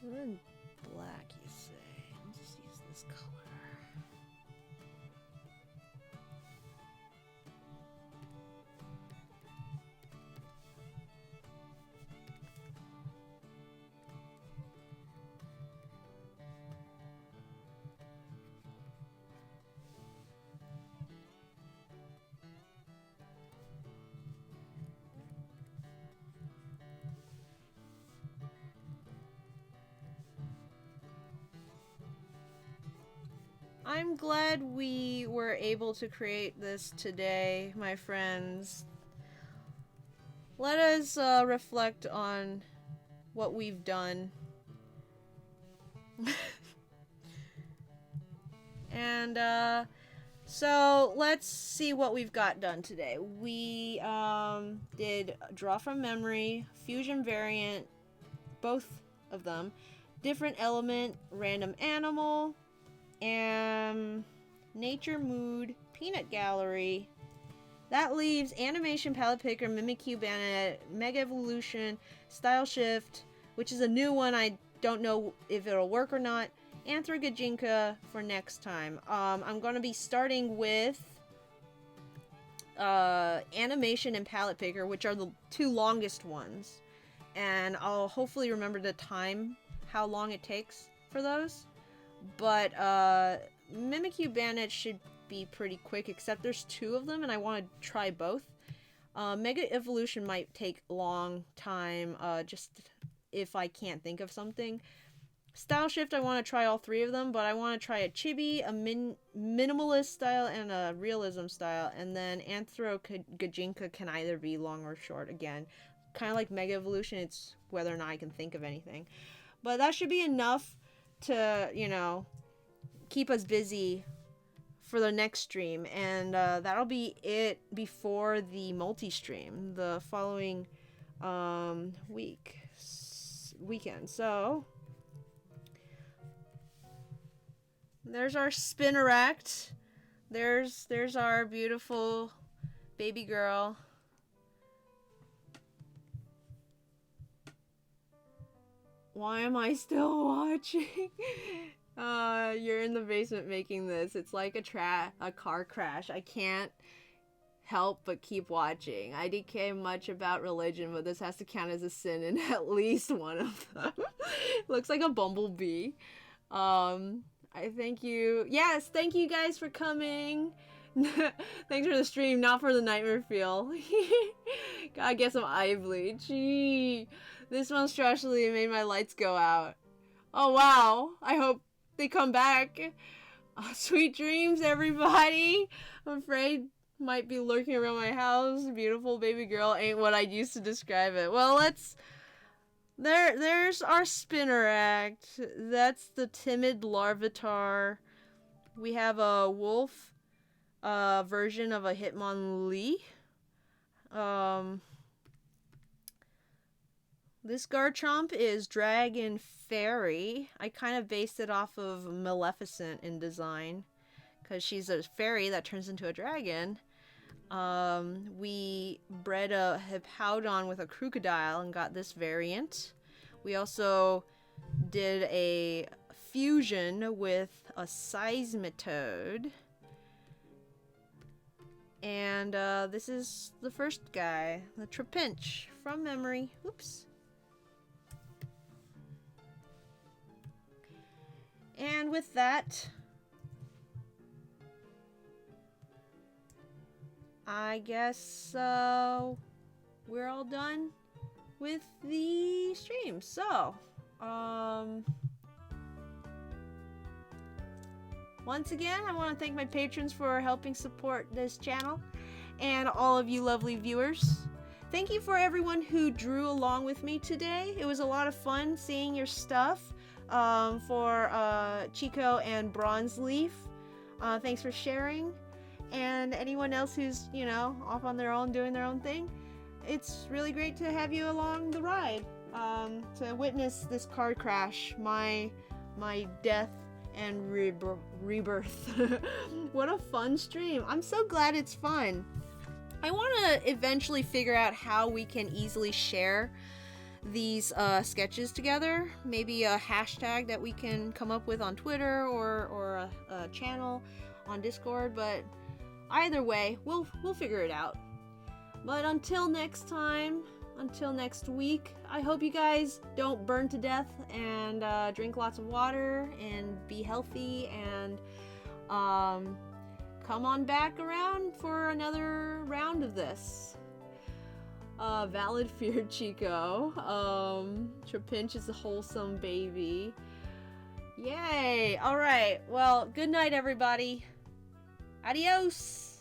We're in black, you say. Let's just use this color. I'm glad we were able to create this today, my friends. Let us reflect on what we've done. And so let's see what we've got done today. We did draw from memory, fusion variant, both of them, different element, random animal, and nature mood, peanut gallery. That leaves animation, palette picker, mimikyu, bandit, mega evolution, style shift, which is a new one. I don't know if it'll work or not. Anthro-Gajinka for next time. I'm going to be starting with animation and palette picker, which are the two longest ones. And I'll hopefully remember the time, how long it takes for those. But Mimikyu Bandit should be pretty quick, except there's two of them and I want to try both. Mega Evolution might take a long time, just if I can't think of something. Style Shift, I want to try all three of them, but I want to try a chibi, a minimalist style, and a realism style. And then Anthro-Gajinka can either be long or short again. Kind of like Mega Evolution, it's whether or not I can think of anything. But that should be enough to, you know, keep us busy for the next stream. And that'll be it before the multi-stream the following weekend. So there's our Spinneract. There's our beautiful baby girl. Why am I still watching? You're in the basement making this. It's like a car crash. I can't help but keep watching. I DK much about religion, but this has to count as a sin in at least one of them. Looks like a bumblebee. I thank you. Yes, thank you guys for coming. Thanks for the stream, not for the nightmare feel. Gotta get some eye bleach. Gee, this monstrosity made my lights go out. Oh wow, I hope they come back. Sweet dreams, everybody. I'm afraid might be lurking around my house. Beautiful baby girl ain't what I used to describe it. Well, there's our spinner act. That's the timid larvitar. We have a wolf version of a Hitmonlee. This Garchomp is Dragon Fairy. I kind of based it off of Maleficent in design, because she's a fairy that turns into a dragon. We bred a Hippowdon with a crocodile and got this variant. We also did a fusion with a Seismitoad. And this is the first guy, the Trapinch, from memory. Oops. And with that, I guess we're all done with the stream. So, once again, I want to thank my patrons for helping support this channel and all of you lovely viewers. Thank you for everyone who drew along with me today. It was a lot of fun seeing your stuff. For Chico and Bronze Leaf, thanks for sharing. And anyone else who's, you know, off on their own doing their own thing, it's really great to have you along the ride, to witness this car crash, my death and rebirth. What a fun stream. I'm so glad it's fun. I want to eventually figure out how we can easily share these sketches together. Maybe a hashtag that we can come up with on Twitter or a channel on Discord, but either way, we'll figure it out. But until next time, until next week, I hope you guys don't burn to death, and drink lots of water and be healthy, and come on back around for another round of this. Valid fear, Chico. Trapinch is a wholesome baby. Yay! Alright, well, good night, everybody. Adios!